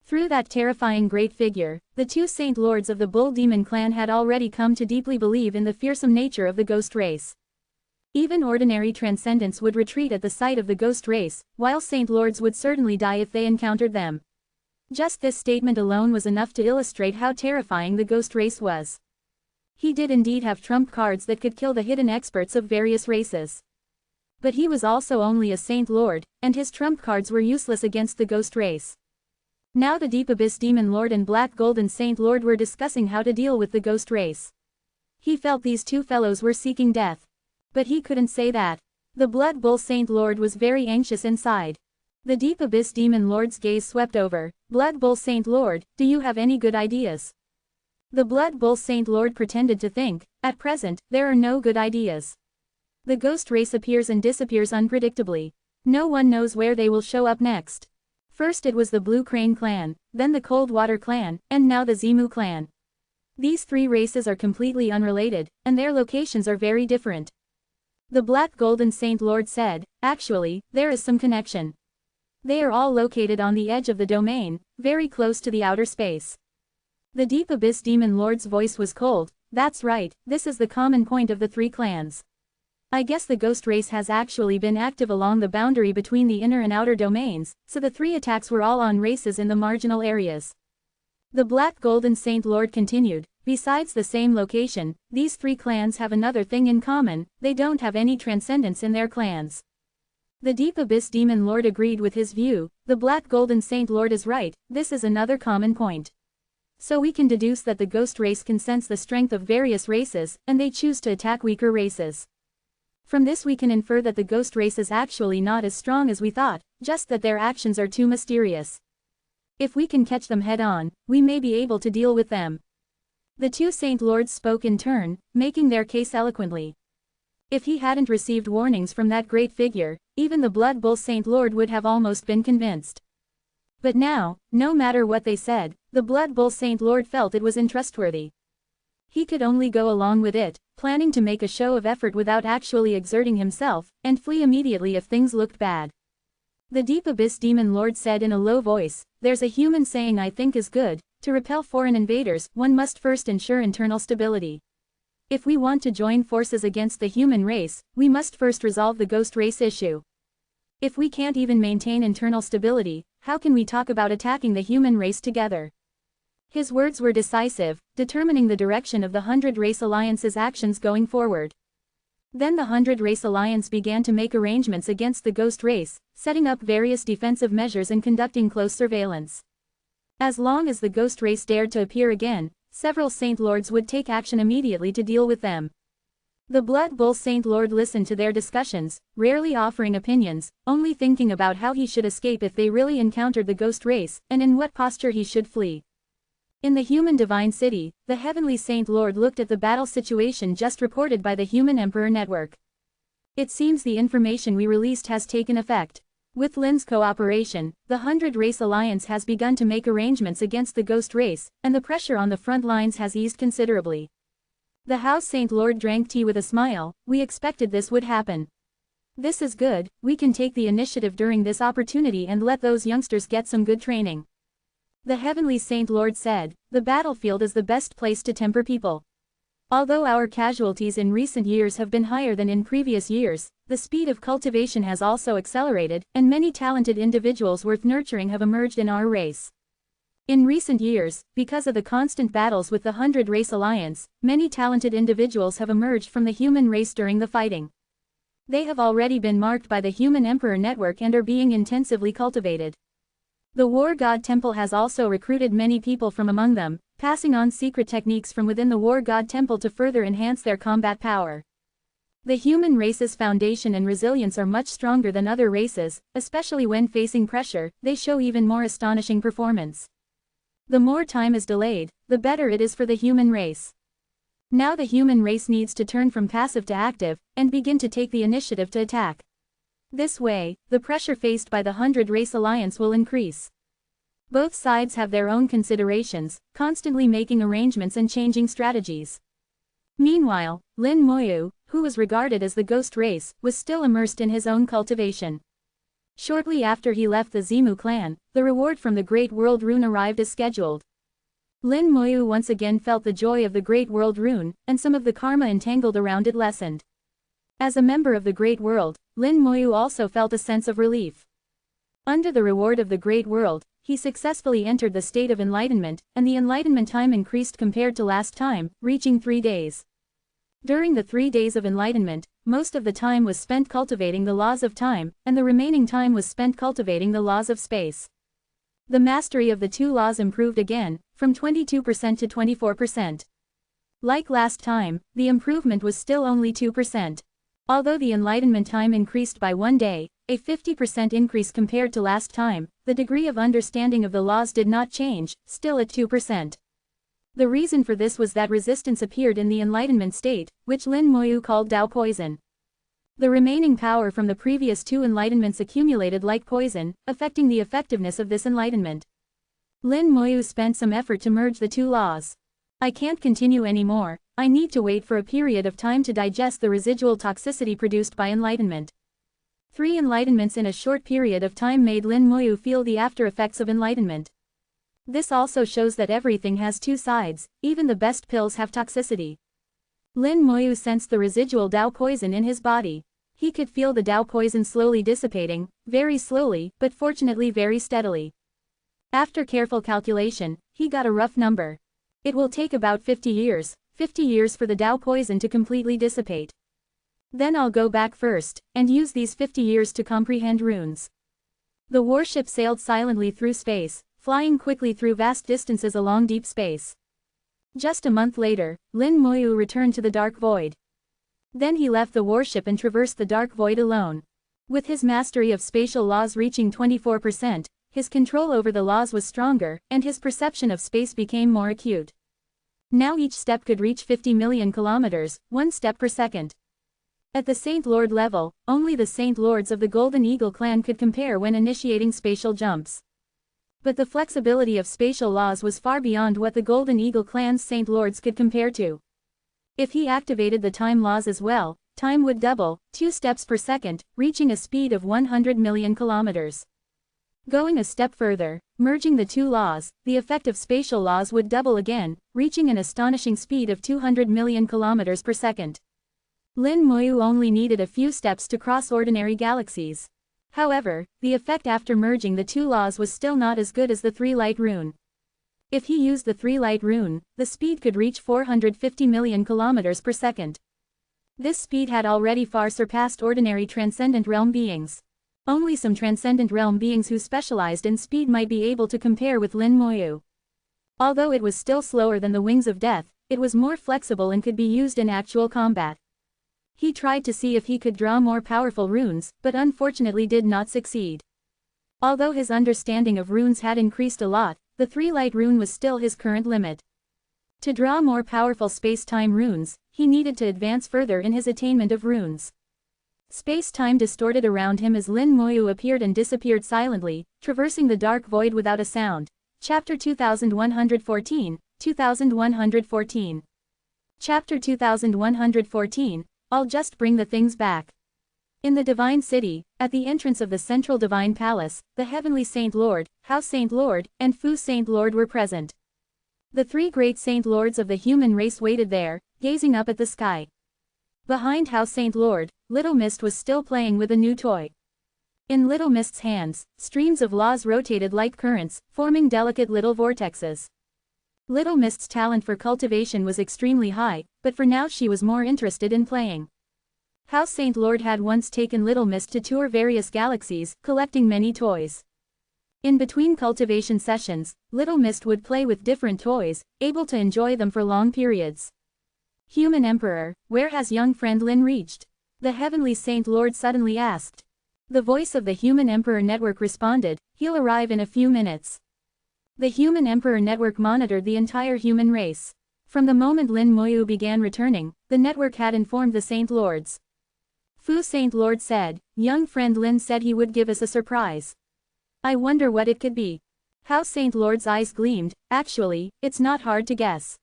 Through that terrifying great figure, the two Saint Lords of the Bull Demon clan had already come to deeply believe in the fearsome nature of the ghost race. Even ordinary transcendents would retreat at the sight of the ghost race, while Saint Lords would certainly die if they encountered them. Just this statement alone was enough to illustrate how terrifying the ghost race was. He did indeed have trump cards that could kill the hidden experts of various races. But he was also only a Saint Lord, and his trump cards were useless against the ghost race. Now the Deep Abyss Demon Lord and Black Golden Saint Lord were discussing how to deal with the ghost race. He felt these two fellows were seeking death. But he couldn't say that. The Blood Bull Saint Lord was very anxious inside. The Deep Abyss Demon Lord's gaze swept over. Blood Bull Saint Lord, do you have any good ideas? The Blood Bull Saint Lord pretended to think, at present, there are no good ideas. The ghost race appears and disappears unpredictably. No one knows where they will show up next. First it was the Blue Crane clan, then the Coldwater clan, and now the Zemu clan. These three races are completely unrelated, and their locations are very different. The Black Golden Saint Lord said, actually, there is some connection. They are all located on the edge of the domain, very close to the outer space. The Deep Abyss Demon Lord's voice was cold. That's right, this is the common point of the three clans. I guess the ghost race has actually been active along the boundary between the inner and outer domains, so the three attacks were all on races in the marginal areas. The Black Golden Saint Lord continued, besides the same location, these three clans have another thing in common, they don't have any transcendence in their clans. The Deep Abyss Demon Lord agreed with his view. The Black Golden Saint Lord is right, this is another common point. So we can deduce that the ghost race can sense the strength of various races, and they choose to attack weaker races. From this we can infer that the ghost race is actually not as strong as we thought, just that their actions are too mysterious. If we can catch them head-on, we may be able to deal with them. The two Saint Lords spoke in turn, making their case eloquently. If he hadn't received warnings from that great figure, even the Blood Bull Saint Lord would have almost been convinced. But now, no matter what they said, the Blood Bull Saint Lord felt it was untrustworthy. He could only go along with it, planning to make a show of effort without actually exerting himself, and flee immediately if things looked bad. The Deep Abyss Demon Lord said in a low voice, there's a human saying I think is good, to repel foreign invaders, one must first ensure internal stability. If we want to join forces against the human race, we must first resolve the ghost race issue. If we can't even maintain internal stability, how can we talk about attacking the human race together? His words were decisive, determining the direction of the 100 Race Alliance's actions going forward. Then the 100 Race Alliance began to make arrangements against the ghost race, setting up various defensive measures and conducting close surveillance. As long as the ghost race dared to appear again, several Saint Lords would take action immediately to deal with them. The Blood Bull Saint Lord listened to their discussions, rarely offering opinions, only thinking about how he should escape if they really encountered the ghost race, and in what posture he should flee. In the human divine city, the Heavenly Saint Lord looked at the battle situation just reported by the Human Emperor Network. It seems the information we released has taken effect. With Lin's cooperation, the 100 Race Alliance has begun to make arrangements against the ghost race, and the pressure on the front lines has eased considerably. The House Saint Lord drank tea with a smile. We expected this would happen. This is good, we can take the initiative during this opportunity and let those youngsters get some good training. The Heavenly Saint Lord said, the battlefield is the best place to temper people. Although our casualties in recent years have been higher than in previous years, the speed of cultivation has also accelerated, and many talented individuals worth nurturing have emerged in our race. In recent years, because of the constant battles with the 100 Race Alliance, many talented individuals have emerged from the human race during the fighting. They have already been marked by the Human Emperor Network and are being intensively cultivated. The War God Temple has also recruited many people from among them, passing on secret techniques from within the War God Temple to further enhance their combat power. The human race's foundation and resilience are much stronger than other races, especially when facing pressure. They show even more astonishing performance. The more time is delayed, the better it is for the human race. Now the human race needs to turn from passive to active, and begin to take the initiative to attack. This way, the pressure faced by the 100 Race Alliance will increase. Both sides have their own considerations, constantly making arrangements and changing strategies. Meanwhile, Lin Moyu, who was regarded as the ghost race, was still immersed in his own cultivation. Shortly after he left the Zimu clan, the reward from the Great World Rune arrived as scheduled. Lin Moyu once again felt the joy of the Great World Rune, and some of the karma entangled around it lessened. As a member of the Great World, Lin Moyu also felt a sense of relief. Under the reward of the Great World, he successfully entered the state of enlightenment, and the enlightenment time increased compared to last time, reaching 3 days. During the 3 days of enlightenment, most of the time was spent cultivating the laws of time, and the remaining time was spent cultivating the laws of space. The mastery of the 2 laws improved again, from 22% to 24%. Like last time, the improvement was still only 2%. Although the enlightenment time increased by 1 day, a 50% increase compared to last time, the degree of understanding of the laws did not change, still at 2%. The reason for this was that resistance appeared in the enlightenment state, which Lin Moyu called Tao poison. The remaining power from the previous 2 enlightenments accumulated like poison, affecting the effectiveness of this enlightenment. Lin Moyu spent some effort to merge the 2 laws. I can't continue anymore, I need to wait for a period of time to digest the residual toxicity produced by enlightenment. 3 enlightenments in a short period of time made Lin Moyu feel the after effects of enlightenment. This also shows that everything has 2 sides, even the best pills have toxicity. Lin Moyu sensed the residual Tao poison in his body. He could feel the Tao poison slowly dissipating, very slowly, but fortunately very steadily. After careful calculation, he got a rough number. It will take about 50 years for the Tao poison to completely dissipate. Then I'll go back first, and use these 50 years to comprehend runes. The warship sailed silently through space, flying quickly through vast distances along deep space. Just a month later, Lin Moyu returned to the Dark Void. Then he left the warship and traversed the Dark Void alone. With his mastery of spatial laws reaching 24%, his control over the laws was stronger, and his perception of space became more acute. Now each step could reach 50 million kilometers, 1 step per second. At the Saint Lord level, only the Saint Lords of the Golden Eagle clan could compare when initiating spatial jumps. But the flexibility of spatial laws was far beyond what the Golden Eagle clan's Saint Lords could compare to. If he activated the time laws as well, time would double, 2 steps per second, reaching a speed of 100 million kilometers. Going a step further, merging the 2 laws, the effect of spatial laws would double again, reaching an astonishing speed of 200 million kilometers per second. Lin Moyu only needed a few steps to cross ordinary galaxies. However, the effect after merging the 2 laws was still not as good as the 3 light rune. If he used the 3 light rune, the speed could reach 450 million kilometers per second. This speed had already far surpassed ordinary transcendent realm beings. Only some transcendent realm beings who specialized in speed might be able to compare with Lin Moyu. Although it was still slower than the wings of death, it was more flexible and could be used in actual combat. He tried to see if he could draw more powerful runes, but unfortunately did not succeed. Although his understanding of runes had increased a lot, the 3 light rune was still his current limit. To draw more powerful space-time runes, he needed to advance further in his attainment of runes. Space-time distorted around him as Lin Moyu appeared and disappeared silently, traversing the dark void without a sound. Chapter 2114, 2114. Chapter 2114, I'll just bring the things back. In the Divine City, at the entrance of the Central Divine Palace, the Heavenly Saint Lord, House Saint Lord, and Fu Saint Lord were present. The 3 great Saint Lords of the human race waited there, gazing up at the sky. Behind House Saint Lord, Little Mist was still playing with a new toy. In Little Mist's hands, streams of laws rotated like currents, forming delicate little vortexes. Little Mist's talent for cultivation was extremely high, but for now she was more interested in playing. House Saint Lord had once taken Little Mist to tour various galaxies, collecting many toys. In between cultivation sessions, Little Mist would play with different toys, able to enjoy them for long periods. Human Emperor, where has young friend Lin reached? The Heavenly Saint Lord suddenly asked. The voice of the Human Emperor Network responded, he'll arrive in a few minutes. The Human Emperor Network monitored the entire human race. From the moment Lin Moyu began returning, the network had informed the Saint Lords. Fu Saint Lord said, young friend Lin said he would give us a surprise. I wonder what it could be. House Saint Lord's eyes gleamed. Actually, it's not hard to guess.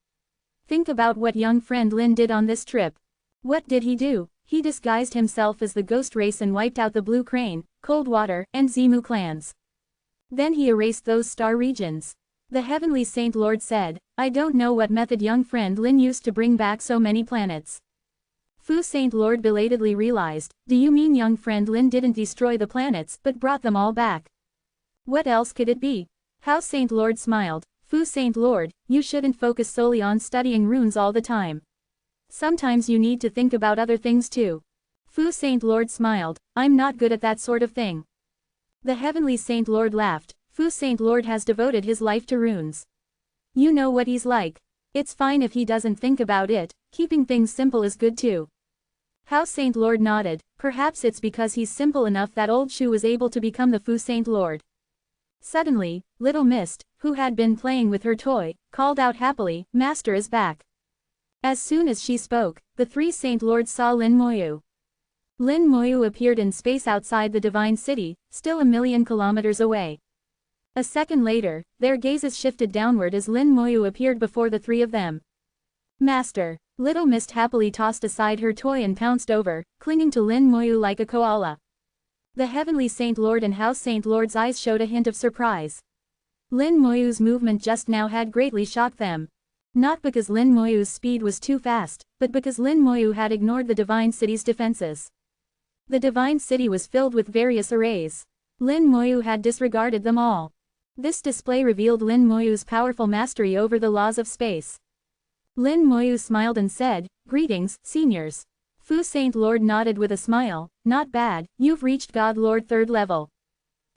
Think about what young friend Lin did on this trip. What did he do? He disguised himself as the ghost race and wiped out the Blue Crane, Coldwater, and Zimu clans. Then he erased those star regions. The Heavenly Saint Lord said, I don't know what method young friend Lin used to bring back so many planets. Fu Saint Lord belatedly realized, do you mean young friend Lin didn't destroy the planets but brought them all back? What else could it be? House Saint Lord smiled, Fu Saint Lord, you shouldn't focus solely on studying runes all the time. Sometimes you need to think about other things too. Fu Saint Lord smiled, I'm not good at that sort of thing. The Heavenly Saint Lord laughed, Fu Saint Lord has devoted his life to runes. You know what he's like. It's fine if he doesn't think about it, keeping things simple is good too. House Saint Lord nodded, perhaps it's because he's simple enough that old Shu was able to become the Fu Saint Lord. Suddenly, Little Mist, who had been playing with her toy, called out happily, Master is back. As soon as she spoke, the three Saint Lords saw Lin Moyu. Lin Moyu appeared in space outside the Divine City, still 1,000,000 kilometers away. A second later, their gazes shifted downward as Lin Moyu appeared before the three of them. Master! Little Mist happily tossed aside her toy and pounced over, clinging to Lin Moyu like a koala. The Heavenly Saint Lord and House Saint Lord's eyes showed a hint of surprise. Lin Moyu's movement just now had greatly shocked them. Not because Lin Moyu's speed was too fast, but because Lin Moyu had ignored the Divine City's defenses. The Divine City was filled with various arrays. Lin Moyu had disregarded them all. This display revealed Lin Moyu's powerful mastery over the laws of space. Lin Moyu smiled and said, Greetings, seniors. Fu Saint Lord nodded with a smile, not bad, you've reached God Lord 3rd level.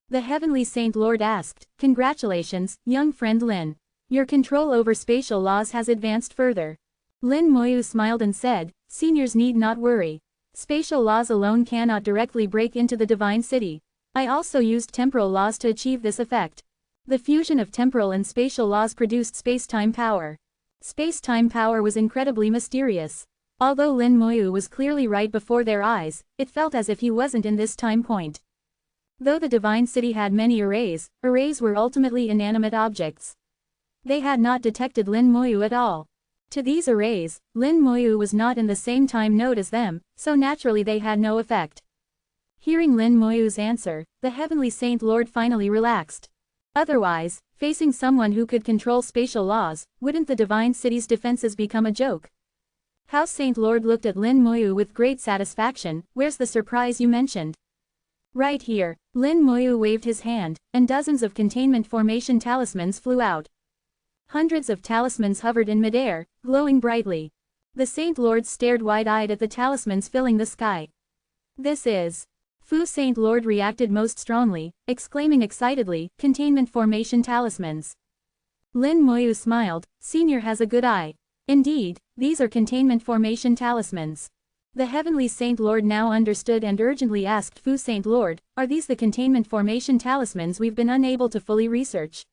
The Heavenly Saint Lord asked, Congratulations, young friend Lin. Your control over spatial laws has advanced further. Lin Moyu smiled and said, Seniors need not worry. Spatial laws alone cannot directly break into the Divine City. I also used temporal laws to achieve this effect. The fusion of temporal and spatial laws produced space-time power. Space-time power was incredibly mysterious. Although Lin Moyu was clearly right before their eyes, it felt as if he wasn't in this time point. Though the Divine City had many arrays were ultimately inanimate objects. They had not detected Lin Moyu at all. To these arrays, Lin Moyu was not in the same time node as them, so naturally they had no effect. Hearing Lin Moyu's answer, the Heavenly Saint Lord finally relaxed. Otherwise, facing someone who could control spatial laws, wouldn't the Divine City's defenses become a joke? House Saint Lord looked at Lin Moyu with great satisfaction, where's the surprise you mentioned? Right here. Lin Moyu waved his hand, and dozens of containment formation talismans flew out. Hundreds of talismans hovered in midair, glowing brightly. The Saint Lords stared wide-eyed at the talismans filling the sky. This is... Fu Saint Lord reacted most strongly, exclaiming excitedly, containment formation talismans. Lin Moyu smiled, Senior has a good eye. Indeed, these are containment formation talismans. The Heavenly Saint Lord now understood and urgently asked Fu Saint Lord, are these the containment formation talismans we've been unable to fully research?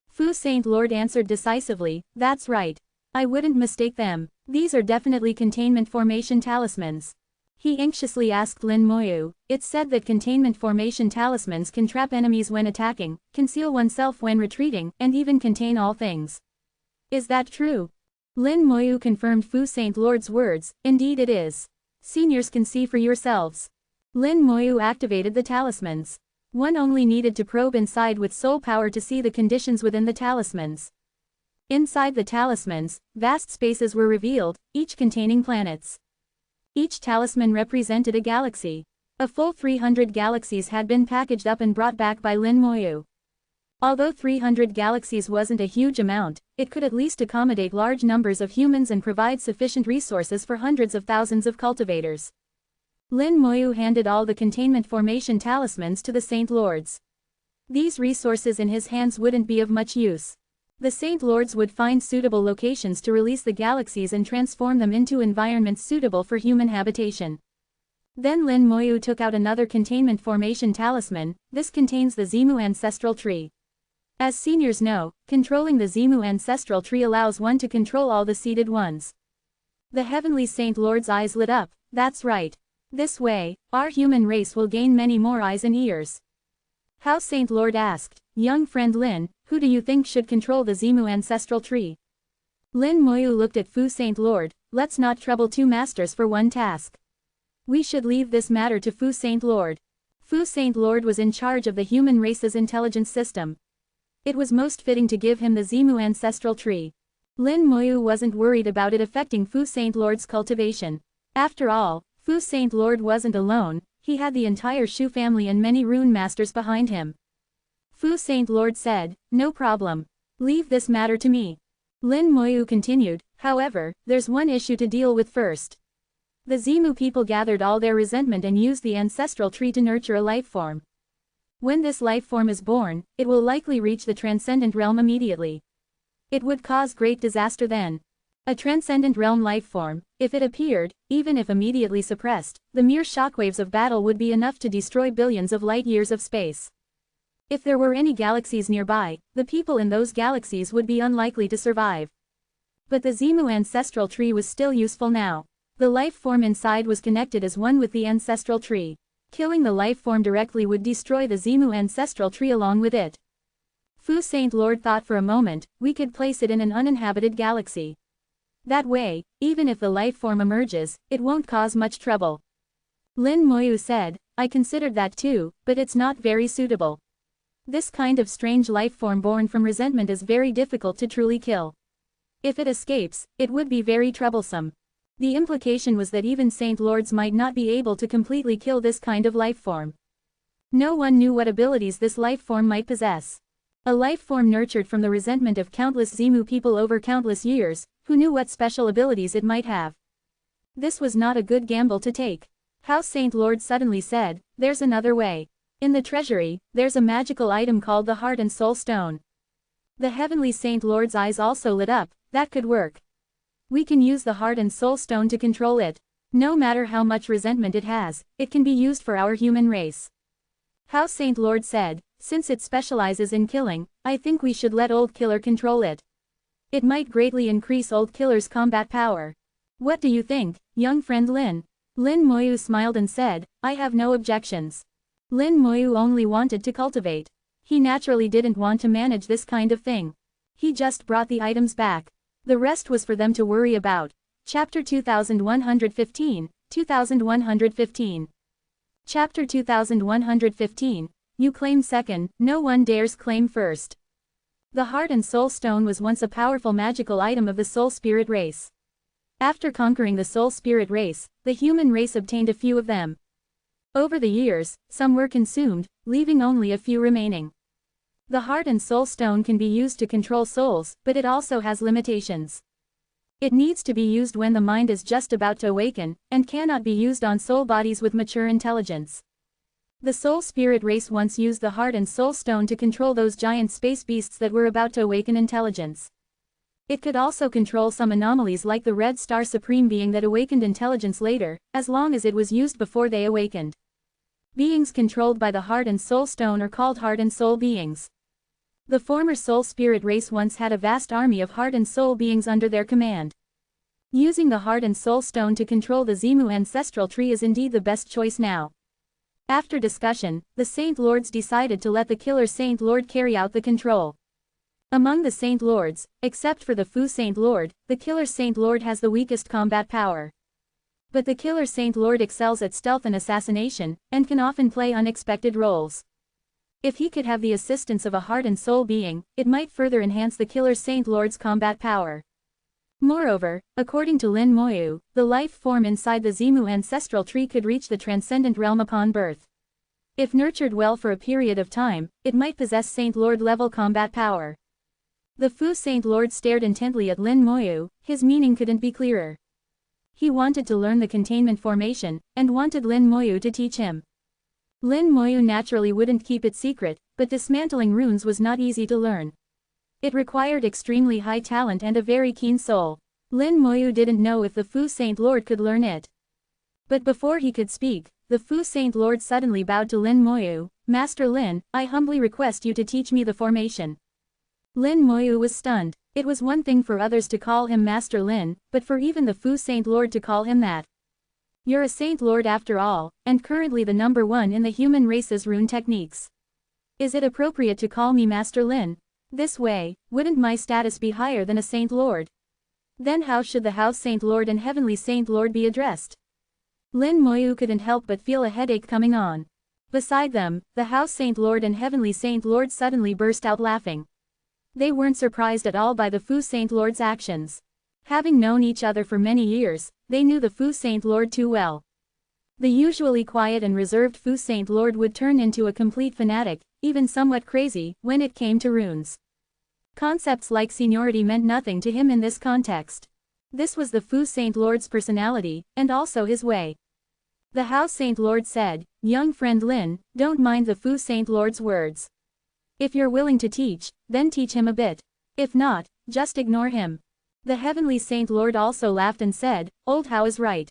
Fu Saint Lord answered decisively, that's right. I wouldn't mistake them. These are definitely containment formation talismans. He anxiously asked Lin Moyu, it's said that containment formation talismans can trap enemies when attacking, conceal oneself when retreating, and even contain all things. Is that true? Lin Moyu confirmed Fu Saint Lord's words, indeed it is. Seniors can see for yourselves. Lin Moyu activated the talismans. One only needed to probe inside with soul power to see the conditions within the talismans. Inside the talismans, vast spaces were revealed, each containing planets. Each talisman represented a galaxy. A full 300 galaxies had been packaged up and brought back by Lin Moyu. Although 300 galaxies wasn't a huge amount, it could at least accommodate large numbers of humans and provide sufficient resources for hundreds of thousands of cultivators. Lin Moyu handed all the containment formation talismans to the Saint Lords. These resources in his hands wouldn't be of much use. The Saint Lords would find suitable locations to release the galaxies and transform them into environments suitable for human habitation. Then Lin Moyu took out another containment formation talisman. This contains the Zimu ancestral tree. As seniors know, controlling the Zimu ancestral tree allows one to control all the seeded ones. The heavenly Saint Lord's eyes lit up. That's right. This way, our human race will gain many more eyes and ears. How Saint Lord asked, young friend Lin, who do you think should control the Zimu ancestral tree? Lin Moyu looked at Fu Saint Lord. Let's not trouble two masters for one task. We should leave this matter to Fu Saint Lord. Fu Saint Lord was in charge of the human race's intelligence system. It was most fitting to give him the Zimu ancestral tree. Lin Moyu wasn't worried about it affecting Fu Saint Lord's cultivation. After all, Fu Saint Lord wasn't alone, he had the entire Shu family and many rune masters behind him. Fu Saint Lord said, no problem. Leave this matter to me. Lin Moyu continued, however, there's one issue to deal with first. The Zimu people gathered all their resentment and used the ancestral tree to nurture a life form. When this life form is born, it will likely reach the transcendent realm immediately. It would cause great disaster then. A transcendent realm life form, if it appeared, even if immediately suppressed, the mere shockwaves of battle would be enough to destroy billions of light years of space. If there were any galaxies nearby, the people in those galaxies would be unlikely to survive. But the Zimu ancestral tree was still useful now. The life form inside was connected as one with the ancestral tree. Killing the life form directly would destroy the Zimu ancestral tree along with it. Fu Saint Lord thought for a moment, we could place it in an uninhabited galaxy. That way, even if the life form emerges, it won't cause much trouble. Lin Moyu said, I considered that too, but it's not very suitable. This kind of strange life form born from resentment is very difficult to truly kill. If it escapes, it would be very troublesome. The implication was that even Saint Lords might not be able to completely kill this kind of life form. No one knew what abilities this life form might possess. A life form nurtured from the resentment of countless Zimu people over countless years, who knew what special abilities it might have. This was not a good gamble to take. How Saint Lord suddenly said, there's another way. In the treasury, there's a magical item called the Heart and Soul Stone. The heavenly Saint Lord's eyes also lit up. That could work. We can use the Heart and Soul Stone to control it. No matter how much resentment it has, it can be used for our human race. How Saint Lord said, since it specializes in killing, I think we should let Old Killer control it. It might greatly increase Old Killer's combat power. What do you think, young friend Lin? Lin Moyu smiled and said, I have no objections. Lin Moyu only wanted to cultivate. He naturally didn't want to manage this kind of thing. He just brought the items back. The rest was for them to worry about. Chapter 2115, 2115. Chapter 2115, you claim second, no one dares claim first. The Heart and Soul Stone was once a powerful magical item of the Soul Spirit race. After conquering the Soul Spirit race, the human race obtained a few of them. Over the years, some were consumed, leaving only a few remaining. The Heart and Soul Stone can be used to control souls, but it also has limitations. It needs to be used when the mind is just about to awaken, and cannot be used on soul bodies with mature intelligence. The Soul Spirit race once used the Heart and Soul Stone to control those giant space beasts that were about to awaken intelligence. It could also control some anomalies like the Red Star Supreme Being that awakened intelligence later, as long as it was used before they awakened. Beings controlled by the Heart and Soul Stone are called Heart and Soul Beings. The former Soul Spirit race once had a vast army of Heart and Soul Beings under their command. Using the Heart and Soul Stone to control the Zimu ancestral tree is indeed the best choice now. After discussion, the Saint Lords decided to let the Killer Saint Lord carry out the control. Among the Saint Lords, except for the Fu Saint Lord, the Killer Saint Lord has the weakest combat power. But the Killer Saint Lord excels at stealth and assassination, and can often play unexpected roles. If he could have the assistance of a Heart and Soul Being, it might further enhance the Killer Saint Lord's combat power. Moreover, according to Lin Moyu, the life form inside the Zimu ancestral tree could reach the transcendent realm upon birth. If nurtured well for a period of time, it might possess Saint Lord level combat power. The Fu Saint Lord stared intently at Lin Moyu, his meaning couldn't be clearer. He wanted to learn the containment formation, and wanted Lin Moyu to teach him. Lin Moyu naturally wouldn't keep it secret, but dismantling runes was not easy to learn. It required extremely high talent and a very keen soul. Lin Moyu didn't know if the Fu Saint Lord could learn it. But before he could speak, the Fu Saint Lord suddenly bowed to Lin Moyu. Master Lin, I humbly request you to teach me the formation. Lin Moyu was stunned. It was one thing for others to call him Master Lin, but for even the Fu Saint Lord to call him that. You're a Saint Lord after all, and currently the number one in the human race's rune techniques. Is it appropriate to call me Master Lin? This way, wouldn't my status be higher than a Saint Lord? Then how should the House Saint Lord and Heavenly Saint Lord be addressed? Lin Moyu couldn't help but feel a headache coming on. Beside them, the House Saint Lord and Heavenly Saint Lord suddenly burst out laughing. They weren't surprised at all by the Fu Saint Lord's actions. Having known each other for many years, they knew the Fu Saint Lord too well. The usually quiet and reserved Fu Saint Lord would turn into a complete fanatic, even somewhat crazy, when it came to runes. Concepts like seniority meant nothing to him in this context. This was the Fu Saint Lord's personality, and also his way. The House Saint Lord said, "Young friend Lin, don't mind the Fu Saint Lord's words. If you're willing to teach, then teach him a bit. If not, just ignore him." The Heavenly Saint Lord also laughed and said, "Old Hao is right.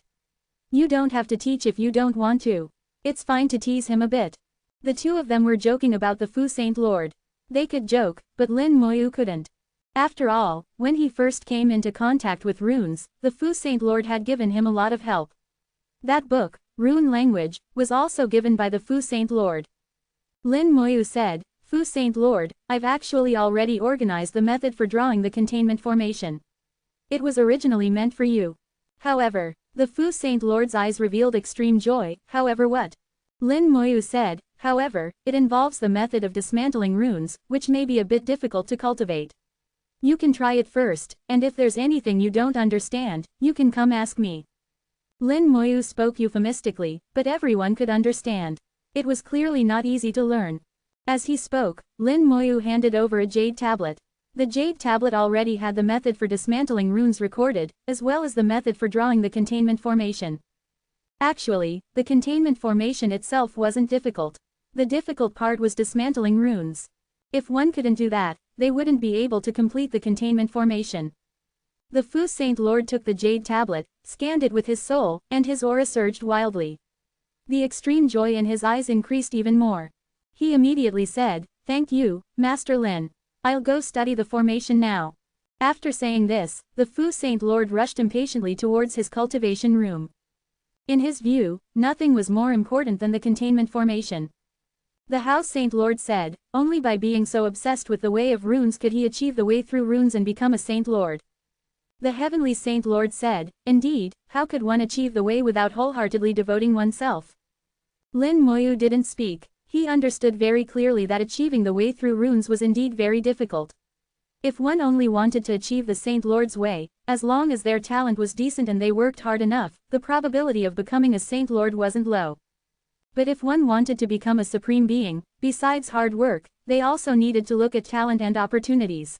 You don't have to teach if you don't want to. It's fine to tease him a bit." The two of them were joking about the Fu Saint Lord. They could joke, but Lin Moyu couldn't. After all, when he first came into contact with runes, the Fu Saint Lord had given him a lot of help. That book, Rune Language, was also given by the Fu Saint Lord. Lin Moyu said, "Fu Saint Lord, I've actually already organized the method for drawing the containment formation. It was originally meant for you." However, the Fu Saint Lord's eyes revealed extreme joy. "However what?" Lin Moyu said, "However, it involves the method of dismantling runes, which may be a bit difficult to cultivate. You can try it first, and if there's anything you don't understand, you can come ask me." Lin Moyu spoke euphemistically, but everyone could understand. It was clearly not easy to learn. As he spoke, Lin Moyu handed over a jade tablet. The jade tablet already had the method for dismantling runes recorded, as well as the method for drawing the containment formation. Actually, the containment formation itself wasn't difficult. The difficult part was dismantling runes. If one couldn't do that, they wouldn't be able to complete the containment formation. The Fu Saint Lord took the jade tablet, scanned it with his soul, and his aura surged wildly. The extreme joy in his eyes increased even more. He immediately said, "Thank you, Master Lin. I'll go study the formation now." After saying this, the Fu Saint Lord rushed impatiently towards his cultivation room. In his view, nothing was more important than the containment formation. The House Saint Lord said, only by being so obsessed with the way of runes could he achieve the way through runes and become a Saint Lord. The Heavenly Saint Lord said, "Indeed, how could one achieve the way without wholeheartedly devoting oneself?" Lin Moyu didn't speak. He understood very clearly that achieving the way through runes was indeed very difficult. If one only wanted to achieve the Saint Lord's way, as long as their talent was decent and they worked hard enough, the probability of becoming a Saint Lord wasn't low. But if one wanted to become a supreme being, besides hard work, they also needed to look at talent and opportunities.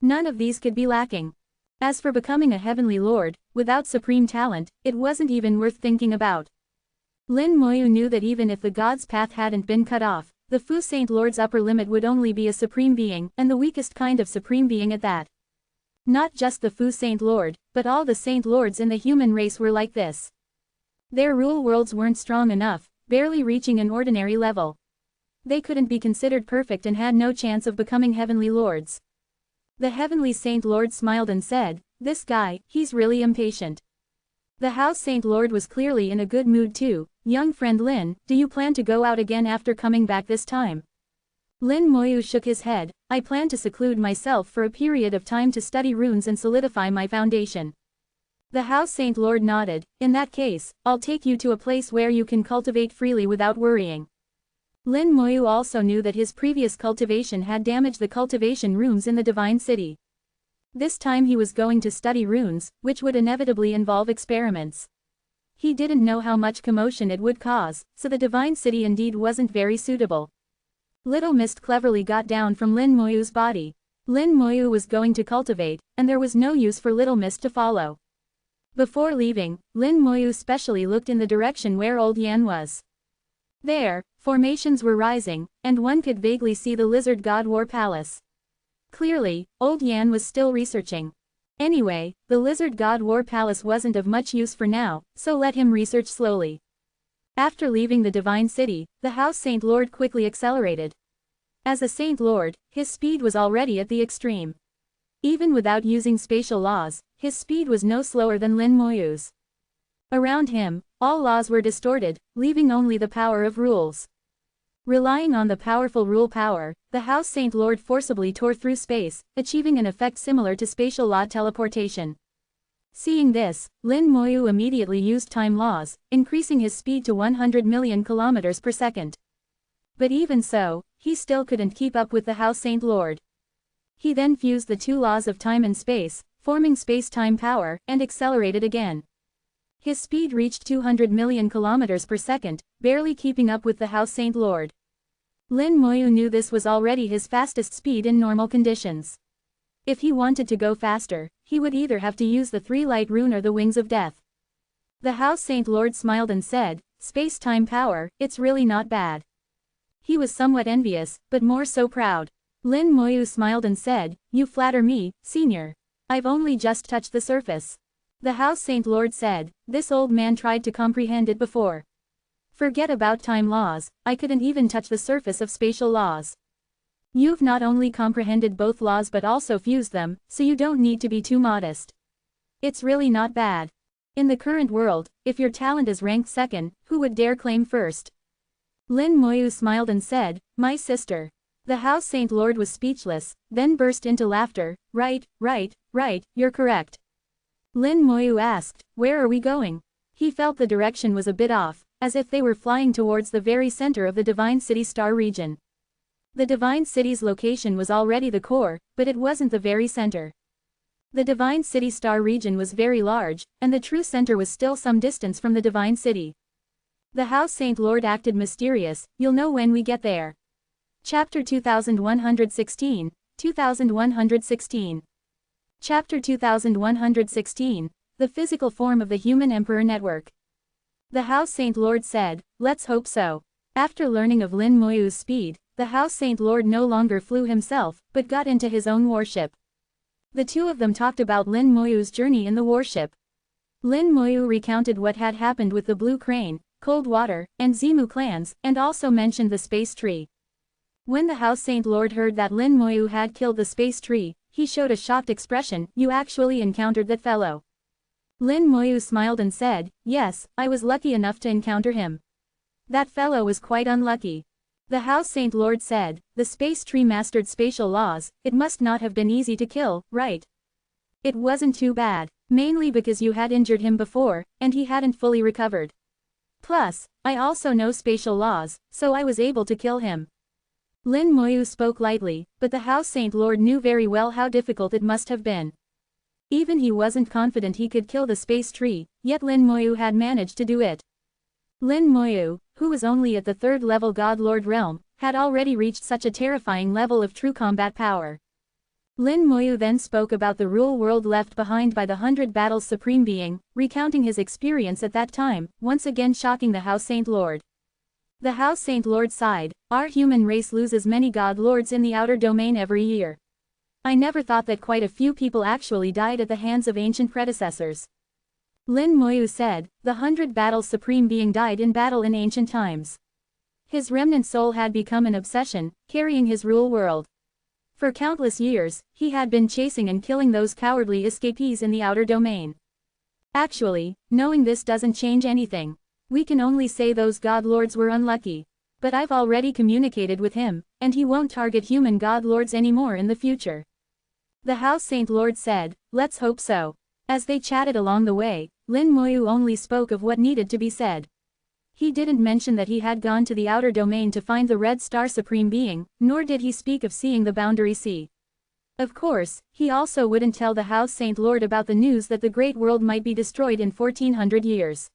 None of these could be lacking. As for becoming a heavenly lord, without supreme talent, it wasn't even worth thinking about. Lin Moyu knew that even if the god's path hadn't been cut off, the Fu Saint Lord's upper limit would only be a supreme being, and the weakest kind of supreme being at that. Not just the Fu Saint Lord, but all the Saint Lords in the human race were like this. Their rule worlds weren't strong enough, barely reaching an ordinary level. They couldn't be considered perfect and had no chance of becoming heavenly lords. The Heavenly Saint Lord smiled and said, "This guy, he's really impatient." The House Saint Lord was clearly in a good mood too. "Young friend Lin, do you plan to go out again after coming back this time?" Lin Moyu shook his head. "I plan to seclude myself for a period of time to study runes and solidify my foundation." The House Saint Lord nodded. "In that case, I'll take you to a place where you can cultivate freely without worrying." Lin Moyu also knew that his previous cultivation had damaged the cultivation rooms in the Divine City. This time he was going to study runes, which would inevitably involve experiments. He didn't know how much commotion it would cause, so the divine city indeed wasn't very suitable. Little Mist cleverly got down from Lin Moyu's body. Lin Moyu was going to cultivate, and there was no use for Little Mist to follow. Before leaving, Lin Moyu specially looked in the direction where Old Yan was. There, formations were rising, and one could vaguely see the Lizard God War Palace. Clearly, Old Yan was still researching. Anyway, the Lizard God War Palace wasn't of much use for now, so let him research slowly. After leaving the Divine City, the House Saint Lord quickly accelerated. As a Saint Lord, his speed was already at the extreme. Even without using spatial laws, his speed was no slower than Lin Moyu's. Around him, all laws were distorted, leaving only the power of rules. Relying on the powerful rule power, the House Saint Lord forcibly tore through space, achieving an effect similar to spatial law teleportation. Seeing this, Lin Moyu immediately used time laws, increasing his speed to 100 million kilometers per second. But even so, he still couldn't keep up with the House Saint Lord. He then fused the two laws of time and space, forming space-time power, and accelerated again. His speed reached 200 million kilometers per second, barely keeping up with the House Saint Lord. Lin Moyu knew this was already his fastest speed in normal conditions. If he wanted to go faster, he would either have to use the 3-light rune or the Wings of Death. The House Saint Lord smiled and said, "Space-time power, it's really not bad." He was somewhat envious, but more so proud. Lin Moyu smiled and said, "You flatter me, senior. I've only just touched the surface." The House Saint Lord said, "This old man tried to comprehend it before. Forget about time laws, I couldn't even touch the surface of spatial laws. You've not only comprehended both laws but also fused them, so you don't need to be too modest. It's really not bad. In the current world, if your talent is ranked second, who would dare claim first?" Lin Moyu smiled and said, "My sister." The House Saint Lord was speechless, then burst into laughter. Right, you're correct." Lin Moyu asked, "Where are we going?" He felt the direction was a bit off, as if they were flying towards the very center of the Divine City Star region. The Divine City's location was already the core, but it wasn't the very center. The Divine City Star region was very large, and the true center was still some distance from the Divine City. The House Saint Lord acted mysterious. "You'll know when we get there." Chapter 2116, 2116. Chapter 2116, The Physical Form of the Human Emperor Network. The House Saint Lord said, "Let's hope so." After learning of Lin Moyu's speed, the House Saint Lord no longer flew himself, but got into his own warship. The two of them talked about Lin Moyu's journey in the warship. Lin Moyu recounted what had happened with the Blue Crane, Cold Water, and Zimu clans, and also mentioned the space tree. When the House Saint Lord heard that Lin Moyu had killed the space tree, he showed a shocked expression. "You actually encountered that fellow?" Lin Moyu smiled and said, "Yes, I was lucky enough to encounter him. That fellow was quite unlucky." The House Saint Lord said, "The space tree mastered spatial laws, it must not have been easy to kill, right? It wasn't too bad, mainly because you had injured him before, and he hadn't fully recovered. Plus, I also know spatial laws, so I was able to kill him." Lin Moyu spoke lightly, but the House Saint Lord knew very well how difficult it must have been. Even he wasn't confident he could kill the space tree, yet Lin Moyu had managed to do it. Lin Moyu, who was only at the 3rd level God Lord realm, had already reached such a terrifying level of true combat power. Lin Moyu then spoke about the rule world left behind by the 100 Battles Supreme Being, recounting his experience at that time, once again shocking the House Saint Lord. The House Saint Lord sighed, "Our human race loses many God Lords in the outer domain every year. I never thought that quite a few people actually died at the hands of ancient predecessors." Lin Moyu said, "The 100 Battles Supreme Being died in battle in ancient times. His remnant soul had become an obsession, carrying his rule world. For countless years, he had been chasing and killing those cowardly escapees in the outer domain. Actually, knowing this doesn't change anything. We can only say those God Lords were unlucky. But I've already communicated with him, and he won't target human God Lords anymore in the future." The House Saint Lord said, "Let's hope so." As they chatted along the way, Lin Moyu only spoke of what needed to be said. He didn't mention that he had gone to the outer domain to find the Red Star Supreme Being, nor did he speak of seeing the Boundary Sea. Of course, he also wouldn't tell the House Saint Lord about the news that the great world might be destroyed in 1400 years.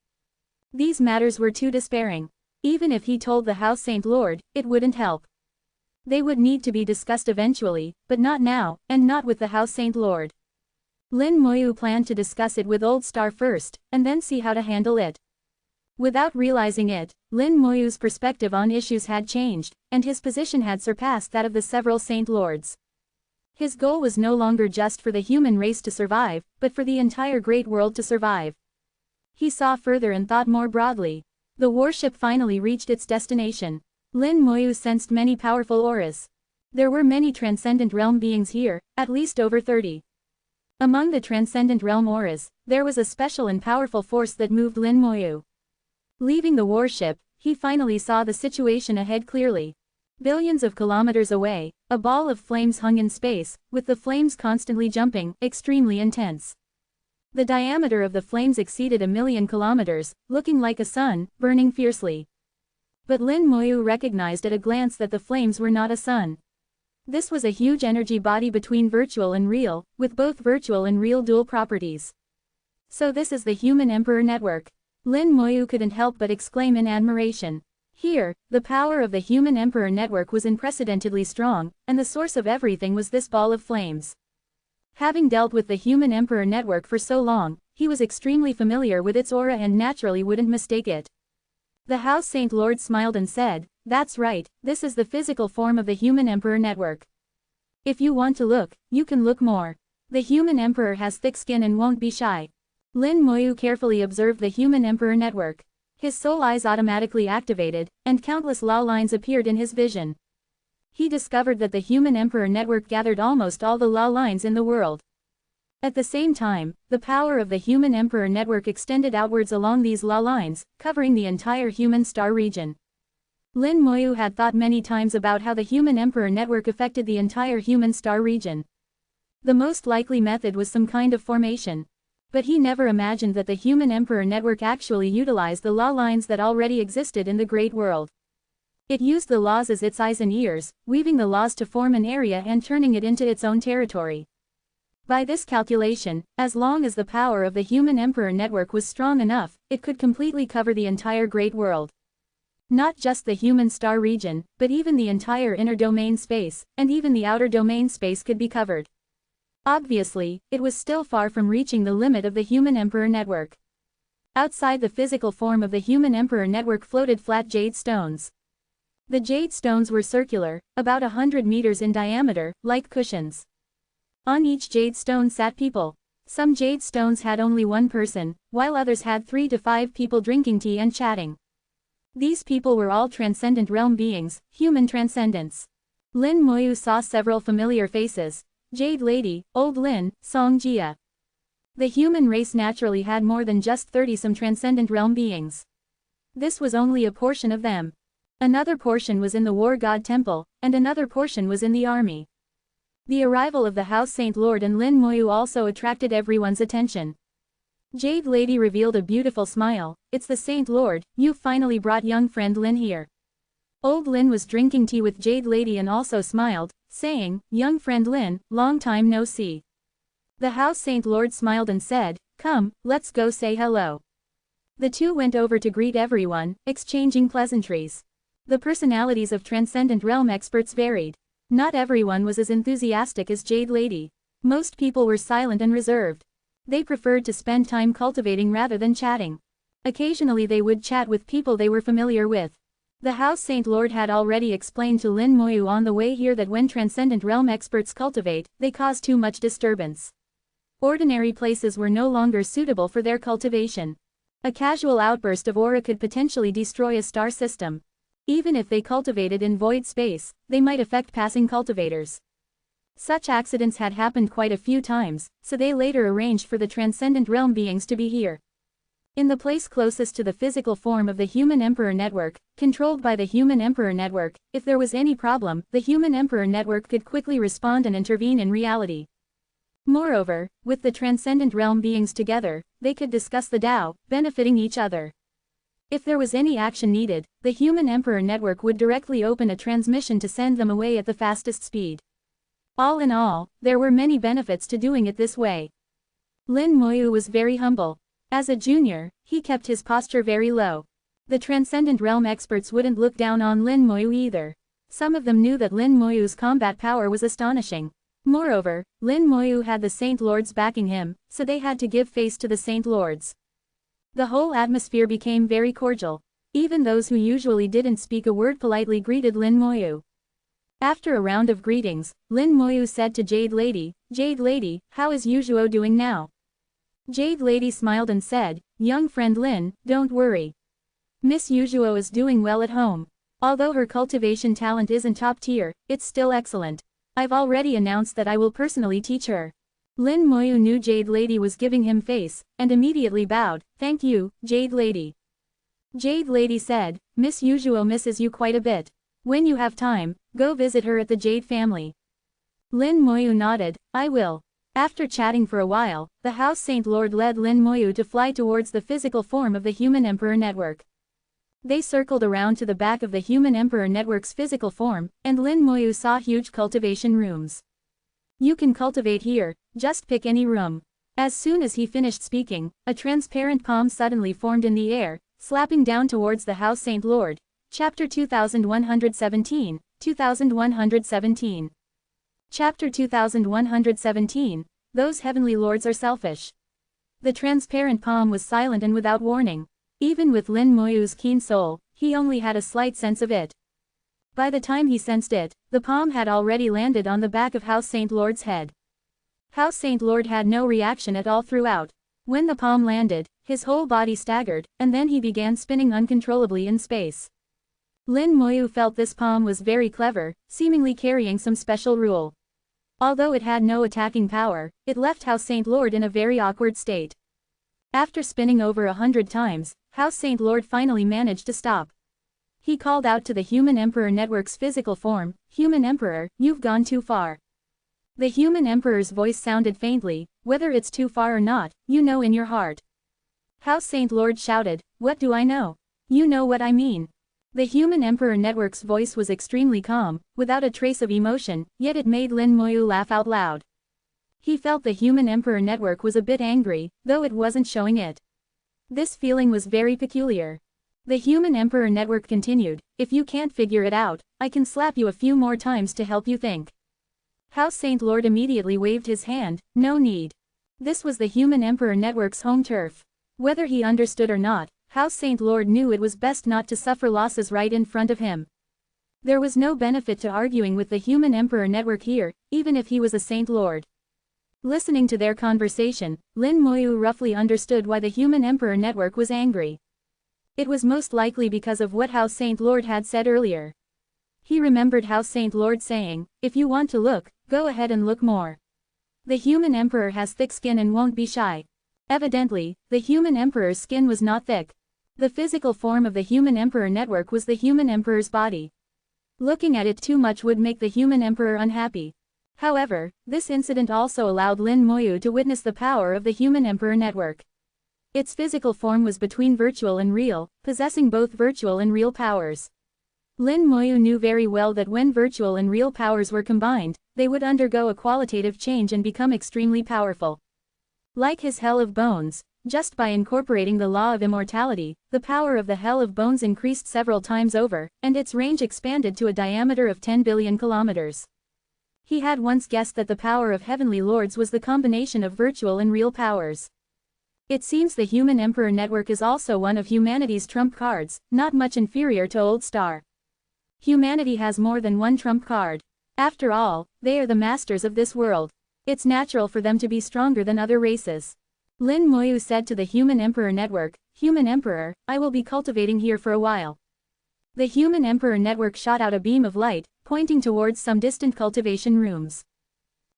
These matters were too despairing. Even if he told the House Saint Lord, it wouldn't help. They would need to be discussed eventually, but not now, and not with the House Saint Lord. Lin Moyu planned to discuss it with Old Star first, and then see how to handle it. Without realizing it, Lin Moyu's perspective on issues had changed, and his position had surpassed that of the several Saint Lords. His goal was no longer just for the human race to survive, but for the entire great world to survive. He saw further and thought more broadly. The warship finally reached its destination. Lin Moyu sensed many powerful auras. There were many transcendent realm beings here, at least over 30. Among the transcendent realm auras, there was a special and powerful force that moved Lin Moyu. Leaving the warship, he finally saw the situation ahead clearly. Billions of kilometers away, a ball of flames hung in space, with the flames constantly jumping, extremely intense. The diameter of the flames exceeded 1,000,000 kilometers, looking like a sun, burning fiercely. But Lin Moyu recognized at a glance that the flames were not a sun. This was a huge energy body between virtual and real, with both virtual and real dual properties. So this is the Human Emperor Network. Lin Moyu couldn't help but exclaim in admiration. Here, the power of the Human Emperor Network was unprecedentedly strong, and the source of everything was this ball of flames. Having dealt with the Human Emperor Network for so long, he was extremely familiar with its aura and naturally wouldn't mistake it. The House Saint Lord smiled and said, "That's right, this is the physical form of the Human Emperor Network. If you want to look, you can look more. The Human Emperor has thick skin and won't be shy." Lin Moyu carefully observed the Human Emperor Network. His soul eyes automatically activated, and countless law lines appeared in his vision. He discovered that the Human Emperor Network gathered almost all the law lines in the world. At the same time, the power of the Human Emperor Network extended outwards along these law lines, covering the entire human star region. Lin Moyu had thought many times about how the Human Emperor Network affected the entire human star region. The most likely method was some kind of formation. But he never imagined that the Human Emperor Network actually utilized the law lines that already existed in the great world. It used the laws as its eyes and ears, weaving the laws to form an area and turning it into its own territory. By this calculation, as long as the power of the Human Emperor Network was strong enough, it could completely cover the entire great world. Not just the human star region, but even the entire inner domain space, and even the outer domain space could be covered. Obviously, it was still far from reaching the limit of the Human Emperor Network. Outside the physical form of the Human Emperor Network floated flat jade stones. The jade stones were circular, about 100 meters in diameter, like cushions. On each jade stone sat people. Some jade stones had only one person, while others had 3 to 5 people drinking tea and chatting. These people were all transcendent realm beings, human transcendents. Lin Moyu saw several familiar faces: Jade Lady, Old Lin, Song Jia. The human race naturally had more than just 30-some transcendent realm beings. This was only a portion of them. Another portion was in the War God Temple, and another portion was in the army. The arrival of the House Saint Lord and Lin Moyu also attracted everyone's attention. Jade Lady revealed a beautiful smile. "It's the Saint Lord, you finally brought young friend Lin here." Old Lin was drinking tea with Jade Lady and also smiled, saying, "Young friend Lin, long time no see." The House Saint Lord smiled and said, "Come, let's go say hello." The two went over to greet everyone, exchanging pleasantries. The personalities of Transcendent Realm experts varied. Not everyone was as enthusiastic as Jade Lady. Most people were silent and reserved. They preferred to spend time cultivating rather than chatting. Occasionally they would chat with people they were familiar with. The House Saint Lord had already explained to Lin Moyu on the way here that when Transcendent Realm experts cultivate, they cause too much disturbance. Ordinary places were no longer suitable for their cultivation. A casual outburst of aura could potentially destroy a star system. Even if they cultivated in void space, they might affect passing cultivators. Such accidents had happened quite a few times, so they later arranged for the Transcendent Realm beings to be here. In the place closest to the physical form of the Human Emperor Network, controlled by the Human Emperor Network, if there was any problem, the Human Emperor Network could quickly respond and intervene in reality. Moreover, with the Transcendent Realm beings together, they could discuss the Tao, benefiting each other. If there was any action needed, the Human Emperor Network would directly open a transmission to send them away at the fastest speed. All in all, there were many benefits to doing it this way. Lin Moyu was very humble. As a junior, he kept his posture very low. The Transcendent Realm experts wouldn't look down on Lin Moyu either. Some of them knew that Lin Moyu's combat power was astonishing. Moreover, Lin Moyu had the Saint Lords backing him, so they had to give face to the Saint Lords. The whole atmosphere became very cordial. Even those who usually didn't speak a word politely greeted Lin Moyu. After a round of greetings, Lin Moyu said to Jade Lady, how is Yuzhuo doing now? Jade Lady smiled and said, young friend Lin, don't worry. Miss Yuzhuo is doing well at home. Although her cultivation talent isn't top tier, it's still excellent. I've already announced that I will personally teach her. Lin Moyu knew Jade Lady was giving him face, and immediately bowed, thank you, Jade Lady. Jade Lady said, Miss Yuzhuo misses you quite a bit. When you have time, go visit her at the Jade family. Lin Moyu nodded, I will. After chatting for a while, the House Saint Lord led Lin Moyu to fly towards the physical form of the Human Emperor Network. They circled around to the back of the Human Emperor Network's physical form, and Lin Moyu saw huge cultivation rooms. You can cultivate here, just pick any room. As soon as he finished speaking, a transparent palm suddenly formed in the air, slapping down towards the House Saint Lord. Chapter 2117, 2117. Chapter 2117, Those Heavenly Lords Are Selfish. The transparent palm was silent and without warning. Even with Lin Moyu's keen soul, he only had a slight sense of it. By the time he sensed it, the palm had already landed on the back of House Saint Lord's head. House Saint Lord had no reaction at all throughout. When the palm landed, his whole body staggered, and then he began spinning uncontrollably in space. Lin Moyu felt this palm was very clever, seemingly carrying some special rule. Although it had no attacking power, it left House Saint Lord in a very awkward state. After spinning over 100 times, House Saint Lord finally managed to stop. He called out to the Human Emperor Network's physical form, Human Emperor, you've gone too far. The Human Emperor's voice sounded faintly, whether it's too far or not, you know in your heart. House Saint Lord shouted, what do I know? You know what I mean. The Human Emperor Network's voice was extremely calm, without a trace of emotion, yet it made Lin Moyu laugh out loud. He felt the Human Emperor Network was a bit angry, though it wasn't showing it. This feeling was very peculiar. The Human Emperor Network continued, if you can't figure it out, I can slap you a few more times to help you think. House Saint Lord immediately waved his hand, no need. This was the Human Emperor Network's home turf. Whether he understood or not, House Saint Lord knew it was best not to suffer losses right in front of him. There was no benefit to arguing with the Human Emperor Network here, even if he was a Saint Lord. Listening to their conversation, Lin Moyu roughly understood why the Human Emperor Network was angry. It was most likely because of what House Saint Lord had said earlier. He remembered House Saint Lord saying, if you want to look, go ahead and look more. The Human Emperor has thick skin and won't be shy. Evidently, the Human Emperor's skin was not thick. The physical form of the Human Emperor Network was the Human Emperor's body. Looking at it too much would make the Human Emperor unhappy. However, this incident also allowed Lin Moyu to witness the power of the Human Emperor Network. Its physical form was between virtual and real, possessing both virtual and real powers. Lin Moyu knew very well that when virtual and real powers were combined, they would undergo a qualitative change and become extremely powerful. Like his Hell of Bones, just by incorporating the law of immortality, the power of the Hell of Bones increased several times over, and its range expanded to a diameter of 10 billion kilometers. He had once guessed that the power of Heavenly Lords was the combination of virtual and real powers. It seems the Human Emperor Network is also one of humanity's trump cards, not much inferior to Old Star. Humanity has more than one trump card. After all, they are the masters of this world. It's natural for them to be stronger than other races. Lin Moyu said to the Human Emperor Network, Human Emperor, I will be cultivating here for a while. The Human Emperor Network shot out a beam of light, pointing towards some distant cultivation rooms.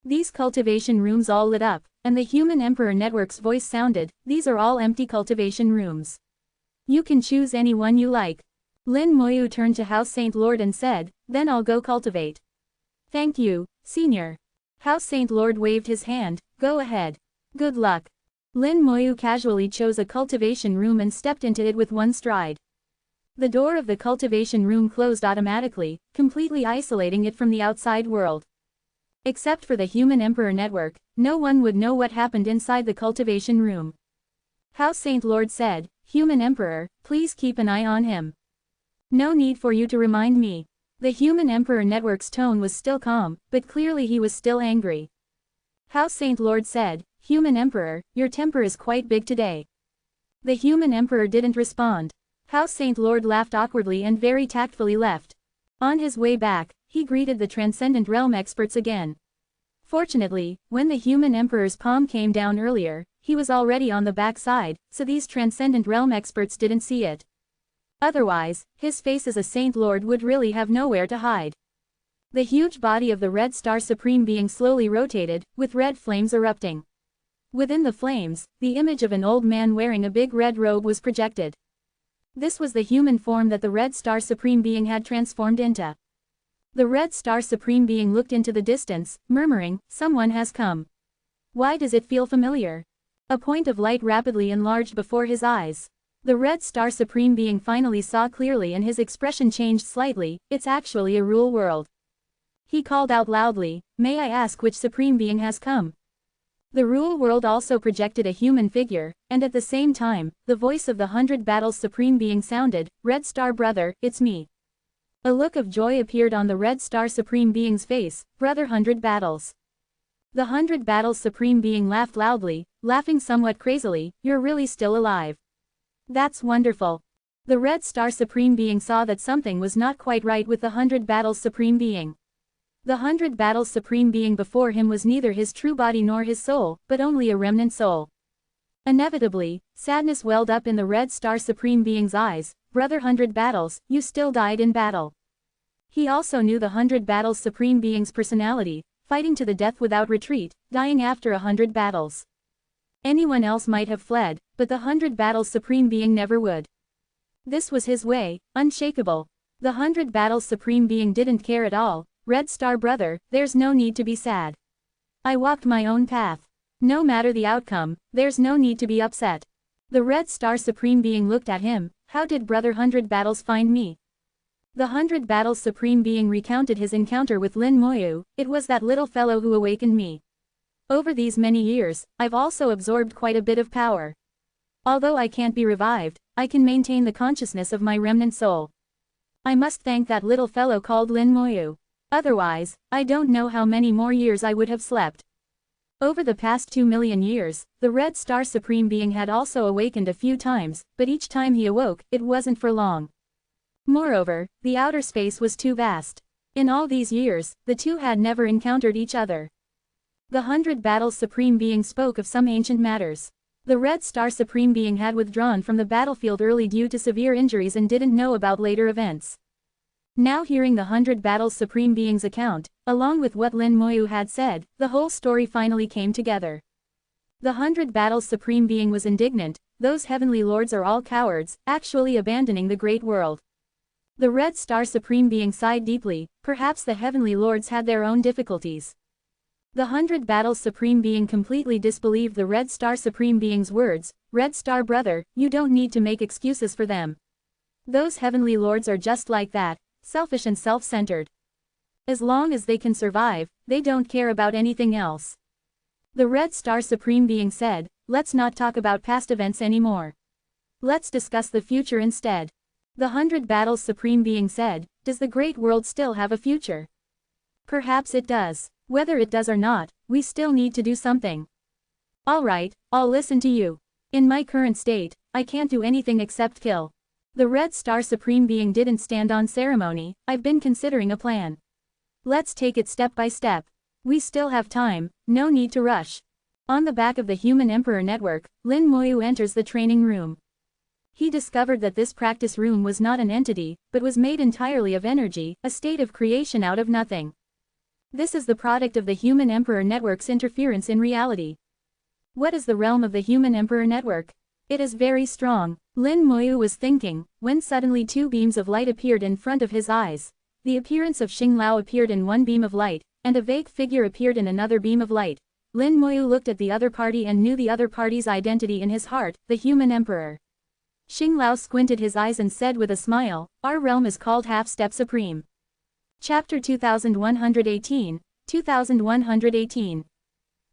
These cultivation rooms all lit up, and the Human Emperor Network's voice sounded, these are all empty cultivation rooms. You can choose any one you like. Lin Moyu turned to House Saint Lord and said, then I'll go cultivate. Thank you, Senior. House Saint Lord waved his hand, go ahead. Good luck. Lin Moyu casually chose a cultivation room and stepped into it with one stride. The door of the cultivation room closed automatically, completely isolating it from the outside world. Except for the Human Emperor network, no one would know what happened inside the cultivation room. How Saint Lord said, "Human Emperor, please keep an eye on him. No need for you to remind me." The Human Emperor network's tone was still calm, but clearly he was still angry. How Saint Lord said, "Human Emperor, your temper is quite big today." The Human Emperor didn't respond. How Saint Lord laughed awkwardly and very tactfully left. On his way back, he greeted the Transcendent Realm experts again. Fortunately, when the Human Emperor's palm came down earlier, he was already on the back side, so these Transcendent Realm experts didn't see it. Otherwise, his face as a Saint Lord would really have nowhere to hide. The huge body of the Red Star Supreme Being slowly rotated, with red flames erupting. Within the flames, the image of an old man wearing a big red robe was projected. This was the human form that the Red Star Supreme Being had transformed into. The Red Star Supreme Being looked into the distance, murmuring, "Someone has come. Why does it feel familiar?" A point of light rapidly enlarged before his eyes. The Red Star Supreme Being finally saw clearly and his expression changed slightly. "It's actually a rule world." He called out loudly, "May I ask which Supreme Being has come?" The rule world also projected a human figure, and at the same time, the voice of the 100 Battles Supreme Being sounded, "Red Star Brother, it's me." A look of joy appeared on the Red Star Supreme Being's face, "Brother 100 Battles." The 100 Battles Supreme Being laughed loudly, laughing somewhat crazily, "You're really still alive. That's wonderful." The Red Star Supreme Being saw that something was not quite right with the 100 Battles Supreme Being. The 100 Battles Supreme Being before him was neither his true body nor his soul, but only a remnant soul. Inevitably, sadness welled up in the Red Star Supreme Being's eyes. "Brother 100 Battles, you still died in battle." He also knew the 100 Battles Supreme Being's personality, fighting to the death without retreat, dying after 100 battles. Anyone else might have fled, but the 100 Battles Supreme Being never would. This was his way, unshakable. The 100 Battles Supreme Being didn't care at all. "Red Star Brother, there's no need to be sad. I walked my own path. No matter the outcome, there's no need to be upset." The Red Star Supreme Being looked at him. "How did Brother 100 Battles find me?" The 100 Battles Supreme Being recounted his encounter with Lin Moyu. "It was that little fellow who awakened me. Over these many years, I've also absorbed quite a bit of power. Although I can't be revived, I can maintain the consciousness of my remnant soul. I must thank that little fellow called Lin Moyu. Otherwise, I don't know how many more years I would have slept." Over the past 2 million years, the Red Star Supreme Being had also awakened a few times, but each time he awoke, it wasn't for long. Moreover, the outer space was too vast. In all these years, the two had never encountered each other. The 100 Battles Supreme Being spoke of some ancient matters. The Red Star Supreme Being had withdrawn from the battlefield early due to severe injuries and didn't know about later events. Now hearing the 100 Battles Supreme Being's account, along with what Lin Moyu had said, the whole story finally came together. The 100 Battles Supreme Being was indignant. "Those heavenly lords are all cowards, actually abandoning the great world." The Red Star Supreme Being sighed deeply. Perhaps the heavenly lords had their own difficulties. The 100 Battles Supreme Being completely disbelieved the Red Star Supreme Being's words. "Red Star Brother, you don't need to make excuses for them. Those heavenly lords are just like that, selfish and self-centered. As long as they can survive, they don't care about anything else." The Red Star Supreme Being said, "Let's not talk about past events anymore. Let's discuss the future instead." The 100 Battles Supreme Being said, "Does the great world still have a future?" "Perhaps it does. Whether it does or not, we still need to do something." "All right, I'll listen to you. In my current state, I can't do anything except kill." The Red Star Supreme Being didn't stand on ceremony. "I've been considering a plan. Let's take it step by step. We still have time, no need to rush." On the back of the Human Emperor network, Lin Moyu enters the training room. He discovered that this practice room was not an entity, but was made entirely of energy, a state of creation out of nothing. This is the product of the Human Emperor network's interference in reality. What is the realm of the Human Emperor network? It is very strong, Lin Moyu was thinking, when suddenly 2 beams of light appeared in front of his eyes. The appearance of Xing Lao appeared in one beam of light, and a vague figure appeared in another beam of light. Lin Moyu looked at the other party and knew the other party's identity in his heart, the Human Emperor. Xing Lao squinted his eyes and said with a smile, "Our realm is called Half-Step Supreme." Chapter 2118, 2118.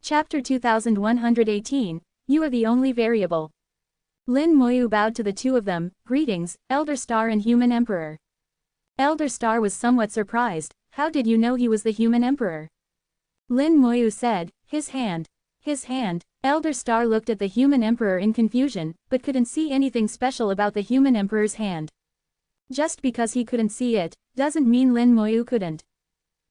Chapter 2118, You are the only variable. Lin Moyu bowed to the two of them. Greetings, Elder Star and Human Emperor. Elder Star was somewhat surprised. How did you know he was the Human Emperor? Lin Moyu said, His hand. His hand. Elder Star looked at the Human Emperor in confusion, but couldn't see anything special about the Human Emperor's hand. Just because he couldn't see it, doesn't mean Lin Moyu couldn't.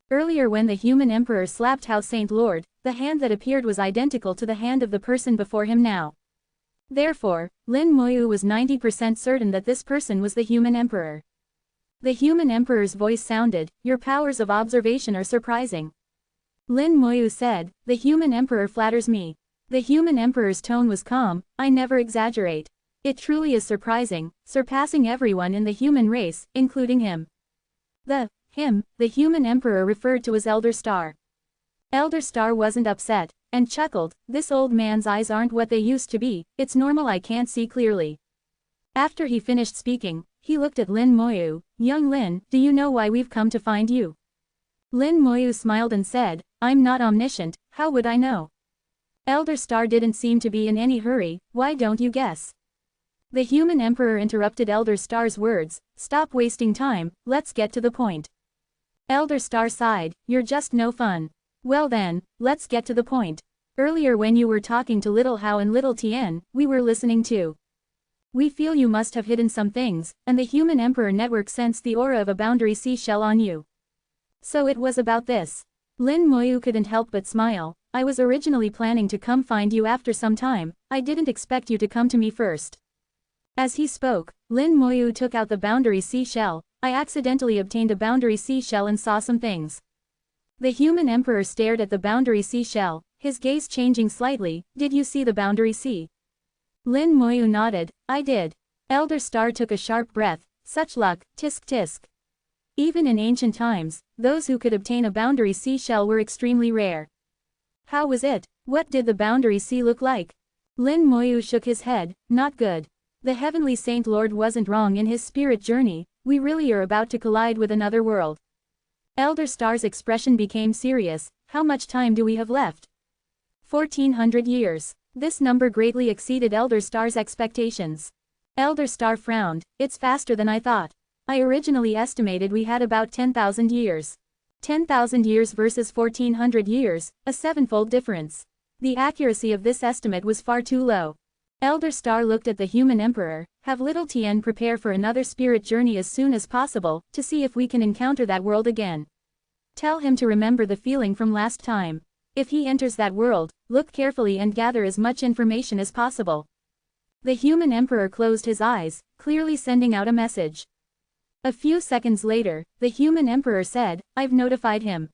Earlier when the Human Emperor slapped Hao Saint Lord, the hand that appeared was identical to the hand of the person before him now. Therefore, Lin Moyu was 90% certain that this person was the Human Emperor. The Human Emperor's voice sounded, Your powers of observation are surprising. Lin Moyu said, The Human Emperor flatters me. The Human Emperor's tone was calm, I never exaggerate. It truly is surprising, surpassing everyone in the human race, including him. The Human Emperor referred to as Elder Star. Elder Star wasn't upset, and chuckled, This old man's eyes aren't what they used to be, it's normal I can't see clearly. After he finished speaking, he looked at Lin Moyu, Young Lin, do you know why we've come to find you? Lin Moyu smiled and said, I'm not omniscient, how would I know? Elder Star didn't seem to be in any hurry, why don't you guess? The Human Emperor interrupted Elder Star's words, Stop wasting time, let's get to the point. Elder Star sighed, You're just no fun. Well then, let's get to the point. Earlier when you were talking to Little Hao and Little Tien, we were listening too. We feel you must have hidden some things, and the Human Emperor network sensed the aura of a boundary seashell on you. So it was about this. Lin Moyu couldn't help but smile, I was originally planning to come find you after some time, I didn't expect you to come to me first. As he spoke, Lin Moyu took out the boundary seashell, I accidentally obtained a boundary seashell and saw some things. The Human Emperor stared at the boundary seashell, his gaze changing slightly, Did you see the boundary sea? Lin Moyu nodded, I did. Elder Star took a sharp breath, Such luck, tisk tisk. Even in ancient times, those who could obtain a boundary seashell were extremely rare. How was it? What did the boundary sea look like? Lin Moyu shook his head, Not good. The Heavenly Saint Lord wasn't wrong in his spirit journey, we really are about to collide with another world. Elder Star's expression became serious, How much time do we have left? 1400 years. This number greatly exceeded Elder Star's expectations. Elder Star frowned, It's faster than I thought. I originally estimated we had about 10,000 years. 10,000 years versus 1400 years, a sevenfold difference. The accuracy of this estimate was far too low. Elder Star looked at the Human Emperor, Have Little Tien prepare for another spirit journey as soon as possible, to see if we can encounter that world again. Tell him to remember the feeling from last time. If he enters that world, look carefully and gather as much information as possible. The Human Emperor closed his eyes, clearly sending out a message. A few seconds later, the Human Emperor said, I've notified him.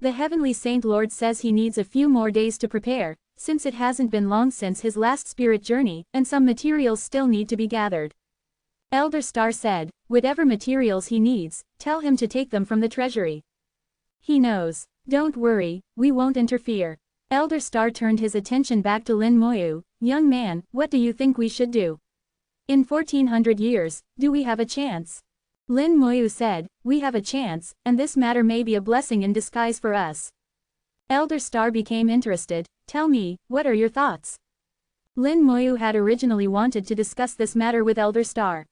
The Heavenly Saint Lord says he needs a few more days to prepare, since it hasn't been long since his last spirit journey, and some materials still need to be gathered. Elder Star said, Whatever materials he needs, tell him to take them from the treasury. He knows. Don't worry, we won't interfere. Elder Star turned his attention back to Lin Moyu, Young man, what do you think we should do? In 1400 years, do we have a chance? Lin Moyu said, We have a chance, and this matter may be a blessing in disguise for us. Elder Star became interested, Tell me, what are your thoughts? Lin Moyu had originally wanted to discuss this matter with Elder Star.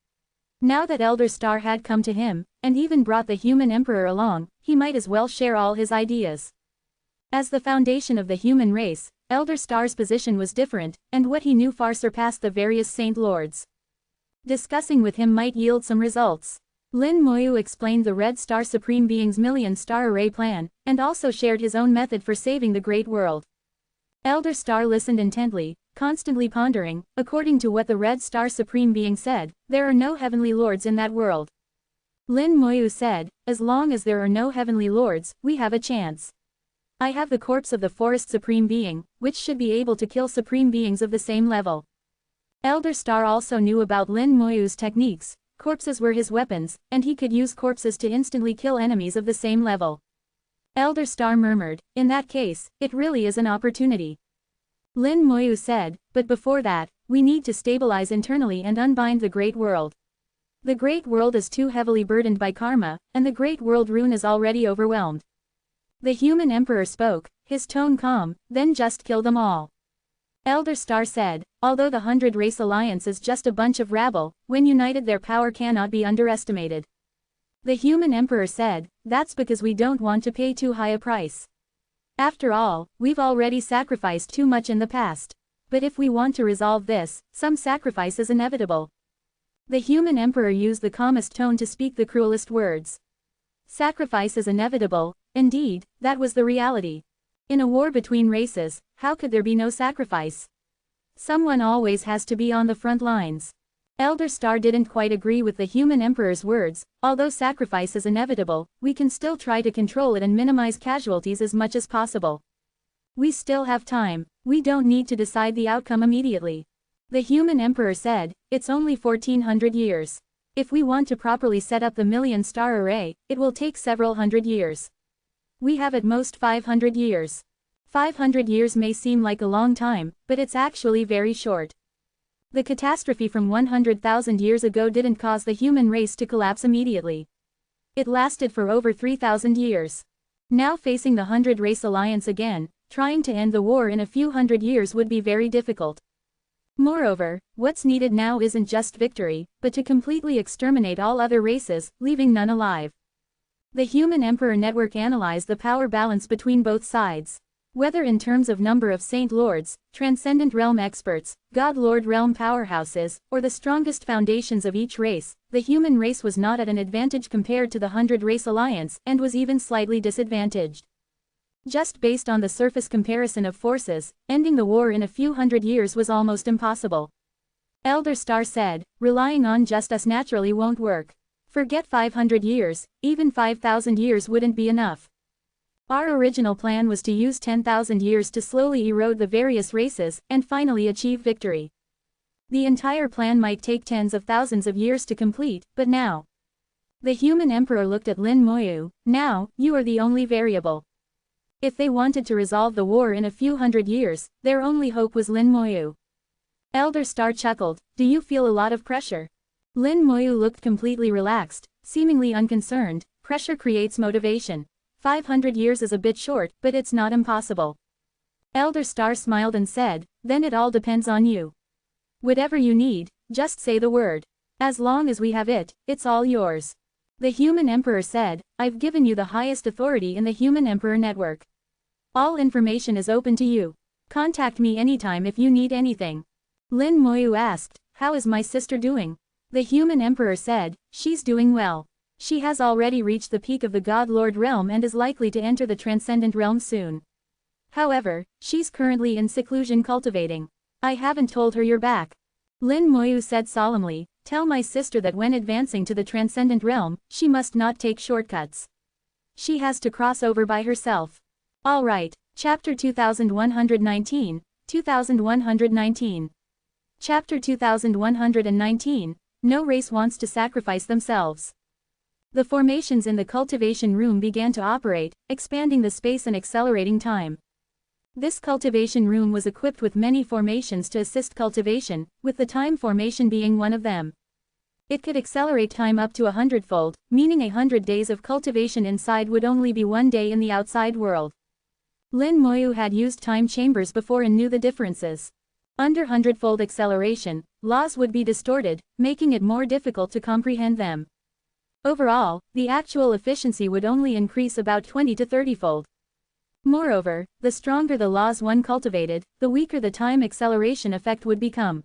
Now that Elder Star had come to him, and even brought the Human Emperor along, he might as well share all his ideas. As the foundation of the human race, Elder Star's position was different, and what he knew far surpassed the various Saint Lords. Discussing with him might yield some results. Lin Moyu explained the Red Star Supreme Being's million-star array plan, and also shared his own method for saving the Great World. Elder Star listened intently, constantly pondering, according to what the Red Star Supreme Being said, there are no heavenly lords in that world. Lin Moyu said, As long as there are no heavenly lords, we have a chance. I have the corpse of the Forest Supreme Being, which should be able to kill Supreme Beings of the same level. Elder Star also knew about Lin Moyu's techniques. Corpses were his weapons, and he could use corpses to instantly kill enemies of the same level. Elder Star murmured, In that case, it really is an opportunity. Lin Moyu said, But before that, we need to stabilize internally and unbind the Great World. The Great World is too heavily burdened by karma, and the Great World rune is already overwhelmed. The human emperor spoke, his tone calm, then just kill them all. Elder Star said, although the 100-race alliance is just a bunch of rabble, when united their power cannot be underestimated. The human emperor said, that's because we don't want to pay too high a price. After all, we've already sacrificed too much in the past. But if we want to resolve this, some sacrifice is inevitable. The human emperor used the calmest tone to speak the cruelest words. Sacrifice is inevitable, indeed, that was the reality. In a war between races, how could there be no sacrifice? Someone always has to be on the front lines. Elder Star didn't quite agree with the human emperor's words, although sacrifice is inevitable, we can still try to control it and minimize casualties as much as possible. We still have time, we don't need to decide the outcome immediately. The human emperor said, it's only 1400 years. If we want to properly set up the million-star array, it will take several hundred years. We have at most 500 years. 500 years may seem like a long time, but it's actually very short. The catastrophe from 100,000 years ago didn't cause the human race to collapse immediately. It lasted for over 3,000 years. Now facing the 100-race alliance again, trying to end the war in a few hundred years would be very difficult. Moreover, what's needed now isn't just victory, but to completely exterminate all other races, leaving none alive. The Human Emperor Network analyzed the power balance between both sides. Whether in terms of number of Saint Lords, Transcendent Realm experts, God Lord Realm powerhouses, or the strongest foundations of each race, the human race was not at an advantage compared to the 100-race alliance, and was even slightly disadvantaged. Just based on the surface comparison of forces, ending the war in a few hundred years was almost impossible. Elder Star said, relying on just us naturally won't work. Forget 500 years, even 5,000 years wouldn't be enough. Our original plan was to use 10,000 years to slowly erode the various races, and finally achieve victory. The entire plan might take tens of thousands of years to complete, but now. The human emperor looked at Lin Moyu, now, you are the only variable. If they wanted to resolve the war in a few hundred years, their only hope was Lin Moyu. Elder Star chuckled, do you feel a lot of pressure? Lin Moyu looked completely relaxed, seemingly unconcerned. Pressure creates motivation. 500 years is a bit short, but it's not impossible. Elder Star smiled and said, then it all depends on you. Whatever you need, just say the word. As long as we have it, it's all yours. The human emperor said, I've given you the highest authority in the Human Emperor Network. All information is open to you. Contact me anytime if you need anything. Lin Moyu asked, how is my sister doing? The human emperor said, she's doing well. She has already reached the peak of the God Lord realm and is likely to enter the Transcendent realm soon. However, she's currently in seclusion cultivating. I haven't told her you're back. Lin Moyu said solemnly, tell my sister that when advancing to the Transcendent realm, she must not take shortcuts. She has to cross over by herself. Alright, Chapter 2119, 2119. Chapter 2119, no race wants to sacrifice themselves. The formations in the cultivation room began to operate, expanding the space and accelerating time. This cultivation room was equipped with many formations to assist cultivation, with the time formation being one of them. It could accelerate time up to 100-fold, meaning 100 days of cultivation inside would only be 1 day in the outside world. Lin Moyu had used time chambers before and knew the differences. Under 100-fold acceleration, laws would be distorted, making it more difficult to comprehend them. Overall, the actual efficiency would only increase about 20 to 30-fold. Moreover, the stronger the laws one cultivated, the weaker the time acceleration effect would become.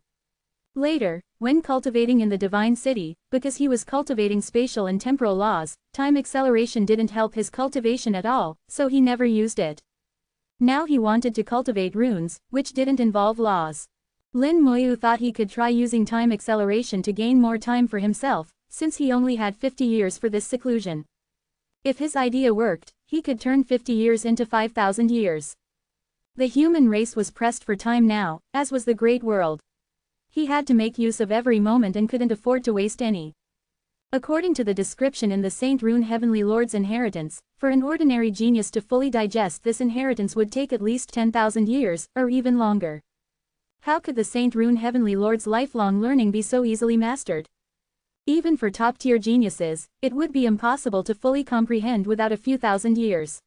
Later, when cultivating in the Divine City, because he was cultivating spatial and temporal laws, time acceleration didn't help his cultivation at all, so he never used it. Now he wanted to cultivate runes, which didn't involve laws. Lin Moyu thought he could try using time acceleration to gain more time for himself, since he only had 50 years for this seclusion. If his idea worked, he could turn 50 years into 5,000 years. The human race was pressed for time now, as was the great world. He had to make use of every moment and couldn't afford to waste any. According to the description in the Saint Rune Heavenly Lord's inheritance, for an ordinary genius to fully digest this inheritance would take at least 10,000 years, or even longer. How could the Saint Rune Heavenly Lord's lifelong learning be so easily mastered? Even for top-tier geniuses, it would be impossible to fully comprehend without a few thousand years.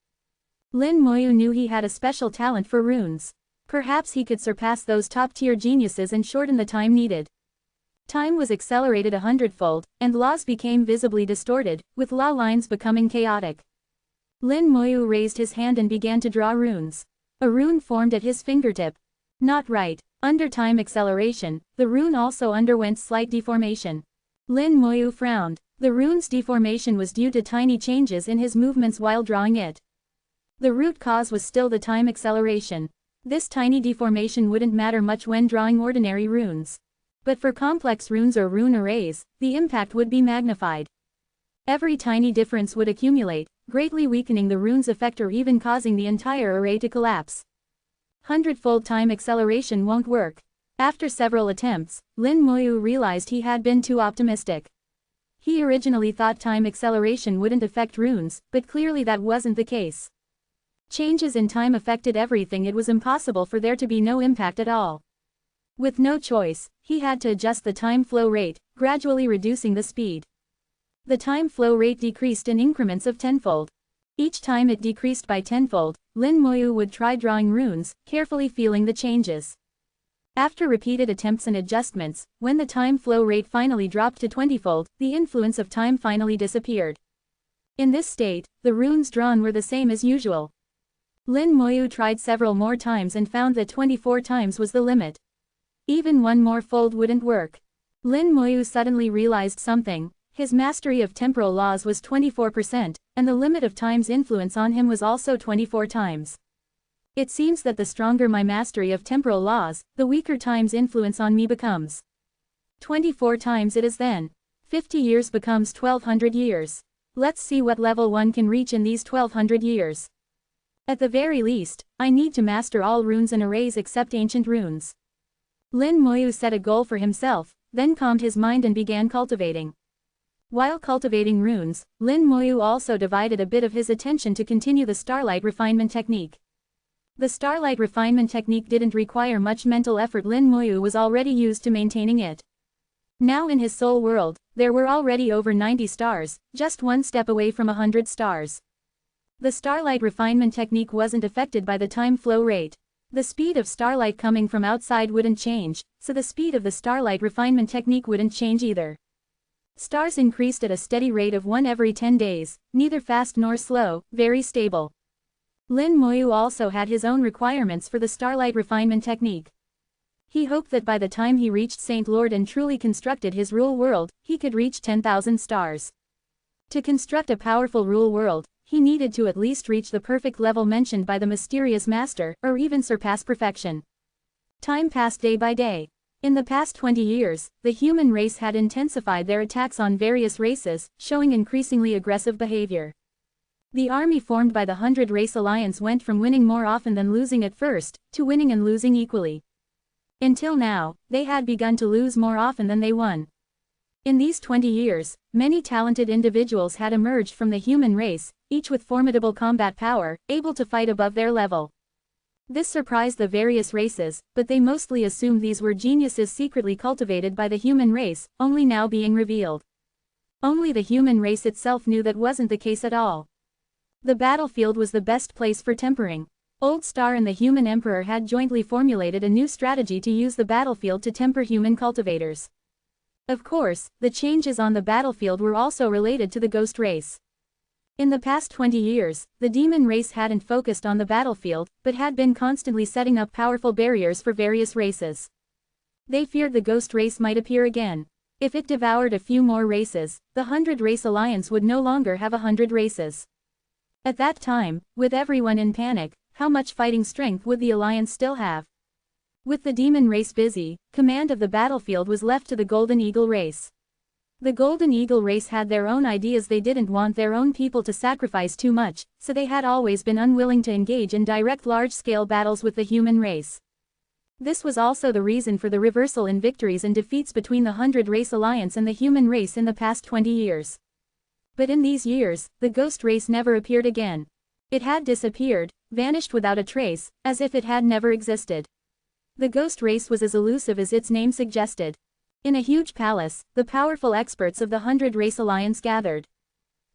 Lin Moyu knew he had a special talent for runes. Perhaps he could surpass those top-tier geniuses and shorten the time needed. Time was accelerated 100-fold, and laws became visibly distorted, with law lines becoming chaotic. Lin Moyu raised his hand and began to draw runes. A rune formed at his fingertip. Not right. Under time acceleration, the rune also underwent slight deformation. Lin Moyu frowned. The rune's deformation was due to tiny changes in his movements while drawing it. The root cause was still the time acceleration. This tiny deformation wouldn't matter much when drawing ordinary runes. But for complex runes or rune arrays, the impact would be magnified. Every tiny difference would accumulate, greatly weakening the rune's effect or even causing the entire array to collapse. 100-fold time acceleration won't work. After several attempts, Lin Moyu realized he had been too optimistic. He originally thought time acceleration wouldn't affect runes, but clearly that wasn't the case. Changes in time affected everything. It was impossible for there to be no impact at all. With no choice, he had to adjust the time flow rate, gradually reducing the speed. The time flow rate decreased in increments of tenfold. Each time it decreased by tenfold, Lin Moyu would try drawing runes, carefully feeling the changes. After repeated attempts and adjustments, when the time flow rate finally dropped to 20-fold, the influence of time finally disappeared. In this state, the runes drawn were the same as usual. Lin Moyu tried several more times and found that 24 times was the limit. Even one more fold wouldn't work. Lin Moyu suddenly realized something. His mastery of temporal laws was 24%, and the limit of time's influence on him was also 24 times. It seems that the stronger my mastery of temporal laws, the weaker time's influence on me becomes. 24 times it is then. 50 years becomes 1200 years. Let's see what level 1 can reach in these 1200 years. At the very least, I need to master all runes and arrays except ancient runes. Lin Moyu set a goal for himself, then calmed his mind and began cultivating. While cultivating runes, Lin Moyu also divided a bit of his attention to continue the starlight refinement technique. The starlight refinement technique didn't require much mental effort. Lin Moyu was already used to maintaining it. Now in his soul world, there were already over 90 stars, just one step away from 100 stars. The starlight refinement technique wasn't affected by the time flow rate. The speed of starlight coming from outside wouldn't change, so the speed of the starlight refinement technique wouldn't change either. Stars increased at a steady rate of 1 every 10 days, neither fast nor slow, very stable. Lin Moyu also had his own requirements for the starlight refinement technique. He hoped that by the time he reached Saint Lord and truly constructed his rule world, he could reach 10,000 stars. To construct a powerful rule world, he needed to at least reach the perfect level mentioned by the mysterious master, or even surpass perfection. Time passed day by day. In the past 20 years, the human race had intensified their attacks on various races, showing increasingly aggressive behavior. The army formed by the 100 Race Alliance went from winning more often than losing at first, to winning and losing equally. Until now, they had begun to lose more often than they won. In these 20 years, many talented individuals had emerged from the human race, each with formidable combat power, able to fight above their level. This surprised the various races, but they mostly assumed these were geniuses secretly cultivated by the human race, only now being revealed. Only the human race itself knew that wasn't the case at all. The battlefield was the best place for tempering. Old Star and the human emperor had jointly formulated a new strategy to use the battlefield to temper human cultivators. Of course, the changes on the battlefield were also related to the ghost race. In the past 20 years, the demon race hadn't focused on the battlefield, but had been constantly setting up powerful barriers for various races. They feared the ghost race might appear again. If it devoured a few more races, the 100 Race Alliance would no longer have 100 races. At that time, with everyone in panic, how much fighting strength would the Alliance still have? With the demon race busy, command of the battlefield was left to the Golden Eagle race. The Golden Eagle race had their own ideas. They didn't want their own people to sacrifice too much, so they had always been unwilling to engage in direct large-scale battles with the human race. This was also the reason for the reversal in victories and defeats between the 100 Race Alliance and the human race in the past 20 years. But in these years, the ghost race never appeared again. It had disappeared, vanished without a trace, as if it had never existed. The ghost race was as elusive as its name suggested. In a huge palace, the powerful experts of the 100 Race Alliance gathered.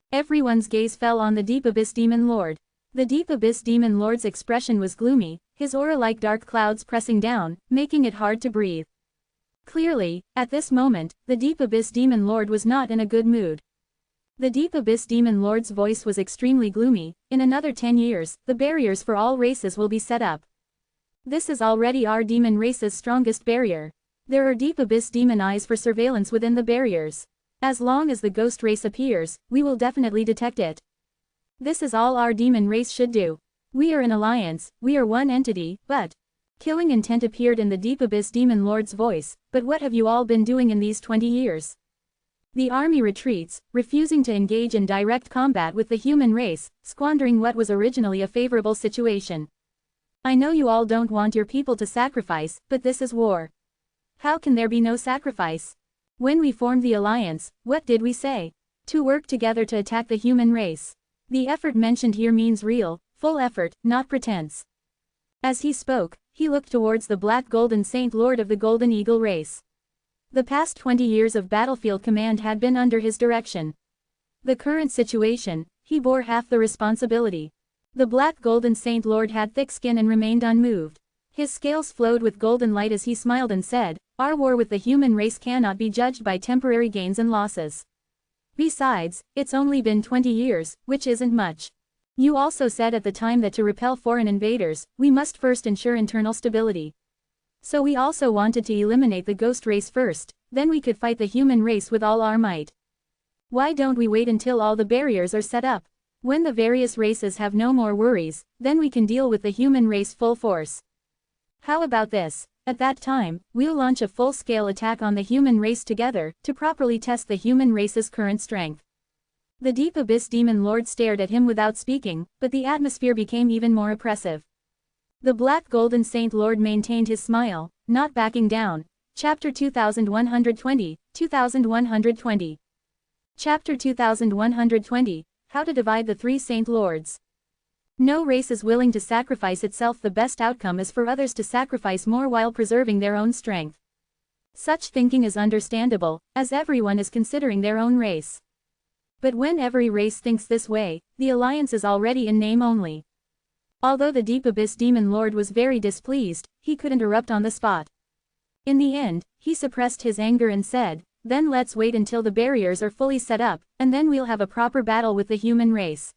Everyone's gaze fell on the Deep Abyss Demon Lord. The deep abyss demon lord's expression was gloomy, his aura like dark clouds pressing down, making it hard to breathe. Clearly, at this moment, the deep abyss demon lord was not in a good mood. The deep abyss demon lord's voice was extremely gloomy. In another 10 years, the barriers for all races will be set up. This is already our demon race's strongest barrier. There are deep abyss demon eyes for surveillance within the barriers. As long as the ghost race appears, we will definitely detect it. This is all our demon race should do. We are an alliance, we are one entity, but killing intent appeared in the deep abyss demon lord's voice. But what have you all been doing in these 20 years? The army retreats, refusing to engage in direct combat with the human race, squandering what was originally a favorable situation. I know you all don't want your people to sacrifice, but this is war. How can there be no sacrifice? When we formed the alliance, what did we say? To work together to attack the human race. The effort mentioned here means real, full effort, not pretense. As he spoke, he looked towards the Black Golden Saint Lord of the Golden Eagle race. The past 20 years of battlefield command had been under his direction. The current situation, he bore half the responsibility. The Black Golden Saint Lord had thick skin and remained unmoved. His scales flowed with golden light as he smiled and said, "Our war with the human race cannot be judged by temporary gains and losses. Besides, it's only been 20 years, which isn't much. You also said at the time that to repel foreign invaders, we must first ensure internal stability. So we also wanted to eliminate the ghost race first, then we could fight the human race with all our might. Why don't we wait until all the barriers are set up? When the various races have no more worries, then we can deal with the human race full force. How about this? At that time, we'll launch a full-scale attack on the human race together, to properly test the human race's current strength." The deep abyss demon lord stared at him without speaking, but the atmosphere became even more oppressive. The Black Golden Saint Lord maintained his smile, not backing down. Chapter 2120, 2120. Chapter 2120, How to Divide the Three Saint Lords. No race is willing to sacrifice itself. The best outcome is for others to sacrifice more while preserving their own strength. Such thinking is understandable, as everyone is considering their own race. But when every race thinks this way, the alliance is already in name only. Although the Deep Abyss Demon Lord was very displeased, he couldn't erupt on the spot. In the end, he suppressed his anger and said, "Then let's wait until the barriers are fully set up, and then we'll have a proper battle with the human race.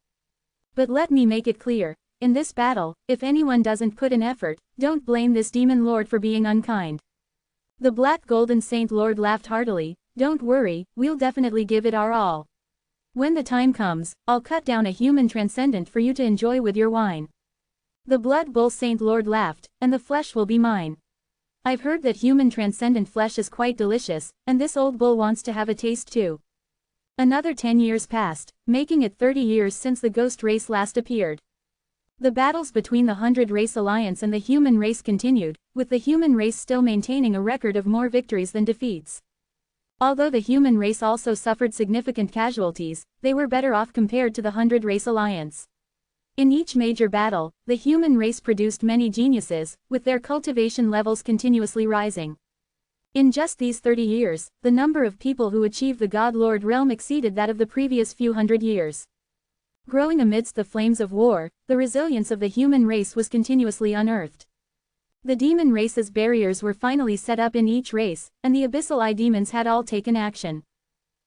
But let me make it clear, in this battle, if anyone doesn't put in effort, don't blame this Demon Lord for being unkind." The Black Golden Saint Lord laughed heartily. "Don't worry, we'll definitely give it our all. When the time comes, I'll cut down a human transcendent for you to enjoy with your wine." The Blood Bull Saint Lord laughed, "And the flesh will be mine. I've heard that human transcendent flesh is quite delicious, and this old bull wants to have a taste too." Another 10 years passed, making it 30 years since the ghost race last appeared. The battles between the 100 Race Alliance and the human race continued, with the human race still maintaining a record of more victories than defeats. Although the human race also suffered significant casualties, they were better off compared to the 100 Race Alliance. In each major battle, the human race produced many geniuses, with their cultivation levels continuously rising. In just these 30 years, the number of people who achieved the God Lord realm exceeded that of the previous few hundred years. Growing amidst the flames of war, the resilience of the human race was continuously unearthed. The demon race's barriers were finally set up in each race, and the abyssal eye demons had all taken action.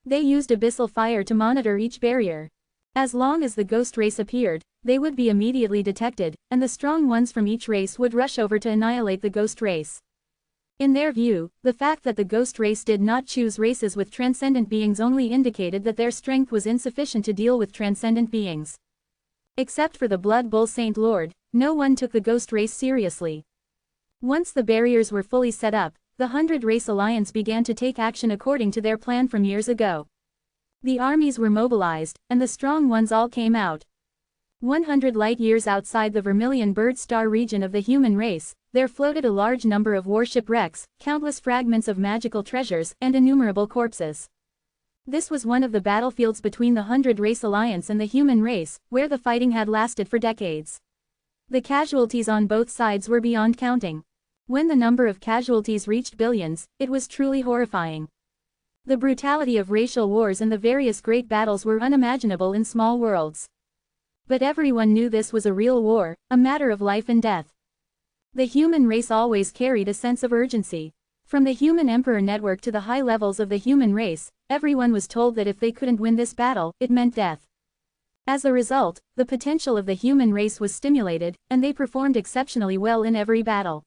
They used abyssal fire to monitor each barrier. As long as the ghost race appeared, they would be immediately detected, and the strong ones from each race would rush over to annihilate the ghost race. In their view, the fact that the ghost race did not choose races with transcendent beings only indicated that their strength was insufficient to deal with transcendent beings. Except for the Blood Bull Saint Lord, no one took the ghost race seriously. Once the barriers were fully set up, the 100 Race Alliance began to take action according to their plan from years ago. The armies were mobilized, and the strong ones all came out. 100 light-years outside the Vermilion Bird Star region of the human race, there floated a large number of warship wrecks, countless fragments of magical treasures, and innumerable corpses. This was one of the battlefields between the 100 Race Alliance and the human race, where the fighting had lasted for decades. The casualties on both sides were beyond counting. When the number of casualties reached billions, it was truly horrifying. The brutality of racial wars and the various great battles were unimaginable in small worlds. But everyone knew this was a real war, a matter of life and death. The human race always carried a sense of urgency. From the human emperor network to the high levels of the human race, everyone was told that if they couldn't win this battle, it meant death. As a result, the potential of the human race was stimulated, and they performed exceptionally well in every battle.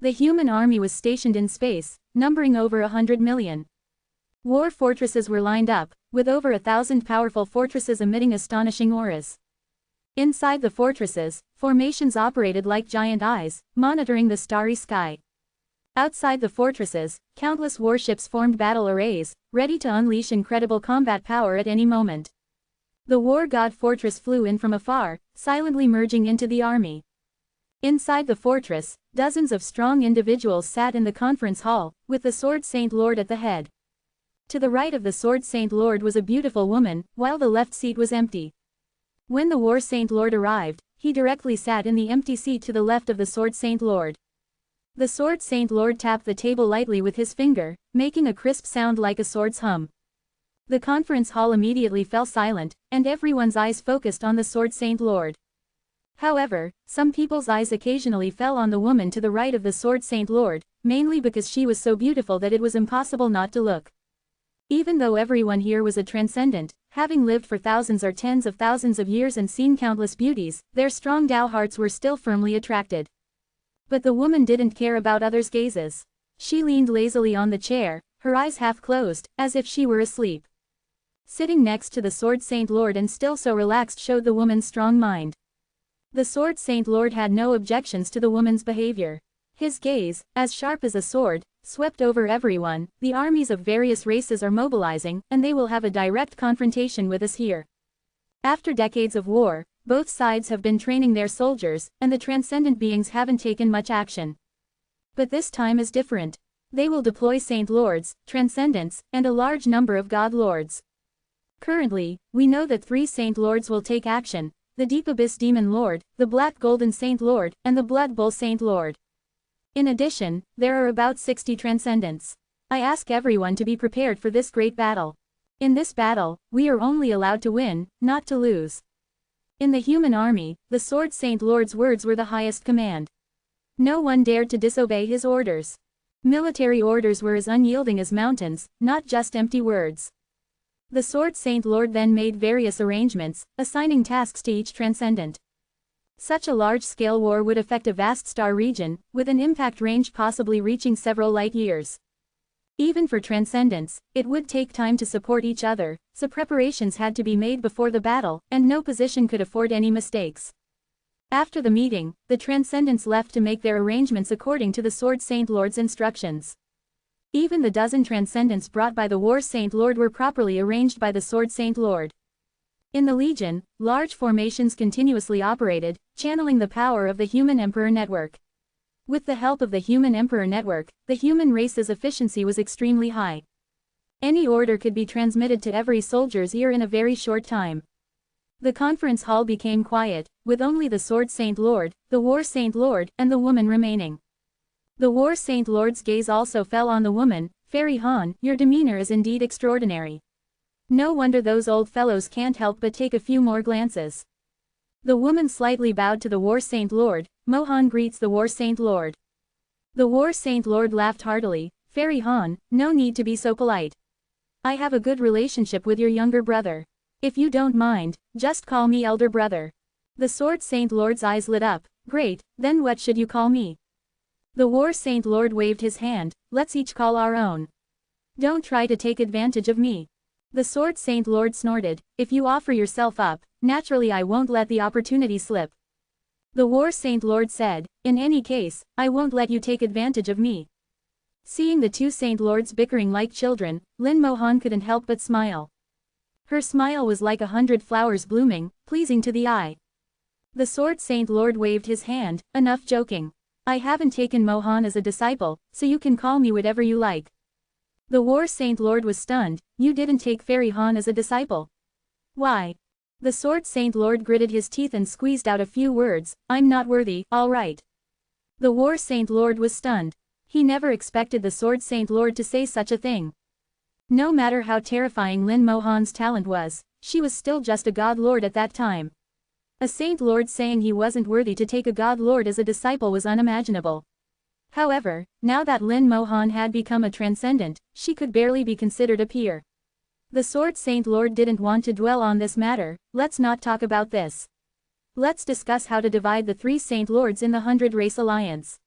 The human army was stationed in space, numbering over 100 million. War fortresses were lined up, with over 1,000 powerful fortresses emitting astonishing auras. Inside the fortresses, formations operated like giant eyes, monitoring the starry sky. Outside the fortresses, countless warships formed battle arrays, ready to unleash incredible combat power at any moment. The war god fortress flew in from afar, silently merging into the army. Inside the fortress, dozens of strong individuals sat in the conference hall, with the Sword Saint Lord at the head. To the right of the Sword Saint Lord was a beautiful woman, while the left seat was empty. When the War Saint Lord arrived, he directly sat in the empty seat to the left of the Sword Saint Lord. The Sword Saint Lord tapped the table lightly with his finger, making a crisp sound like a sword's hum. The conference hall immediately fell silent, and everyone's eyes focused on the Sword Saint Lord. However, some people's eyes occasionally fell on the woman to the right of the Sword Saint Lord, mainly because she was so beautiful that it was impossible not to look. Even though everyone here was a transcendent, having lived for thousands or tens of thousands of years and seen countless beauties, their strong Tao hearts were still firmly attracted. But the woman didn't care about others' gazes. She leaned lazily on the chair, her eyes half closed, as if she were asleep. Sitting next to the Sword Saint Lord and still so relaxed showed the woman's strong mind. The Sword Saint Lord had no objections to the woman's behavior. His gaze, as sharp as a sword, swept over everyone. The armies of various races are mobilizing, and they will have a direct confrontation with us here. After decades of war, both sides have been training their soldiers, and the transcendent beings haven't taken much action. But this time is different. They will deploy Saint Lords, Transcendents, and a large number of God Lords. Currently, we know that 3 Saint Lords will take action: the Deep Abyss Demon Lord, the Black Golden Saint Lord, and the Blood Bull Saint Lord. In addition, there are about 60 Transcendents. I ask everyone to be prepared for this great battle. In this battle, we are only allowed to win, not to lose. In the human army, the Sword Saint Lord's words were the highest command. No one dared to disobey his orders. Military orders were as unyielding as mountains, not just empty words. The Sword Saint Lord then made various arrangements, assigning tasks to each transcendent. Such a large-scale war would affect a vast star region, with an impact range possibly reaching several light years. Even for transcendents, it would take time to support each other, so preparations had to be made before the battle, and no position could afford any mistakes. After the meeting, the transcendents left to make their arrangements according to the Sword Saint Lord's instructions. Even the dozen transcendents brought by the War Saint Lord were properly arranged by the Sword Saint Lord. In the Legion, large formations continuously operated, channeling the power of the Human Emperor Network. With the help of the Human Emperor Network, the human race's efficiency was extremely high. Any order could be transmitted to every soldier's ear in a very short time. The conference hall became quiet, with only the Sword Saint Lord, the War Saint Lord, and the woman remaining. The War Saint Lord's gaze also fell on the woman. "Fairy Han, your demeanor is indeed extraordinary. No wonder those old fellows can't help but take a few more glances." The woman slightly bowed to the War Saint Lord. "Mohan greets the War Saint Lord." The War Saint Lord laughed heartily. "Fairy Han, no need to be so polite. I have a good relationship with your younger brother. If you don't mind, just call me Elder Brother." The Sword Saint Lord's eyes lit up. "Great, then what should you call me?" The War Saint Lord waved his hand. "Let's each call our own. Don't try to take advantage of me." The Sword Saint Lord snorted. "If you offer yourself up, naturally I won't let the opportunity slip." The War Saint Lord said, "In any case, I won't let you take advantage of me." Seeing the 2 Saint Lords bickering like children, Lin Mohan couldn't help but smile. Her smile was like 100 flowers blooming, pleasing to the eye. The Sword Saint Lord waved his hand. "Enough joking. I haven't taken Mohan as a disciple, so you can call me whatever you like." The War Saint Lord was stunned. "You didn't take Fairy Han as a disciple? Why?" The Sword Saint Lord gritted his teeth and squeezed out a few words. "I'm not worthy, all right." The War Saint Lord was stunned. He never expected the Sword Saint Lord to say such a thing. No matter how terrifying Lin Mohan's talent was, she was still just a God Lord at that time. A Saint Lord saying he wasn't worthy to take a God Lord as a disciple was unimaginable. However, now that Lin Mohan had become a transcendent, she could barely be considered a peer. The Sword Saint Lord didn't want to dwell on this matter. Let's not talk about this. Let's discuss how to divide the 3 Saint Lords in the 100 Race Alliance.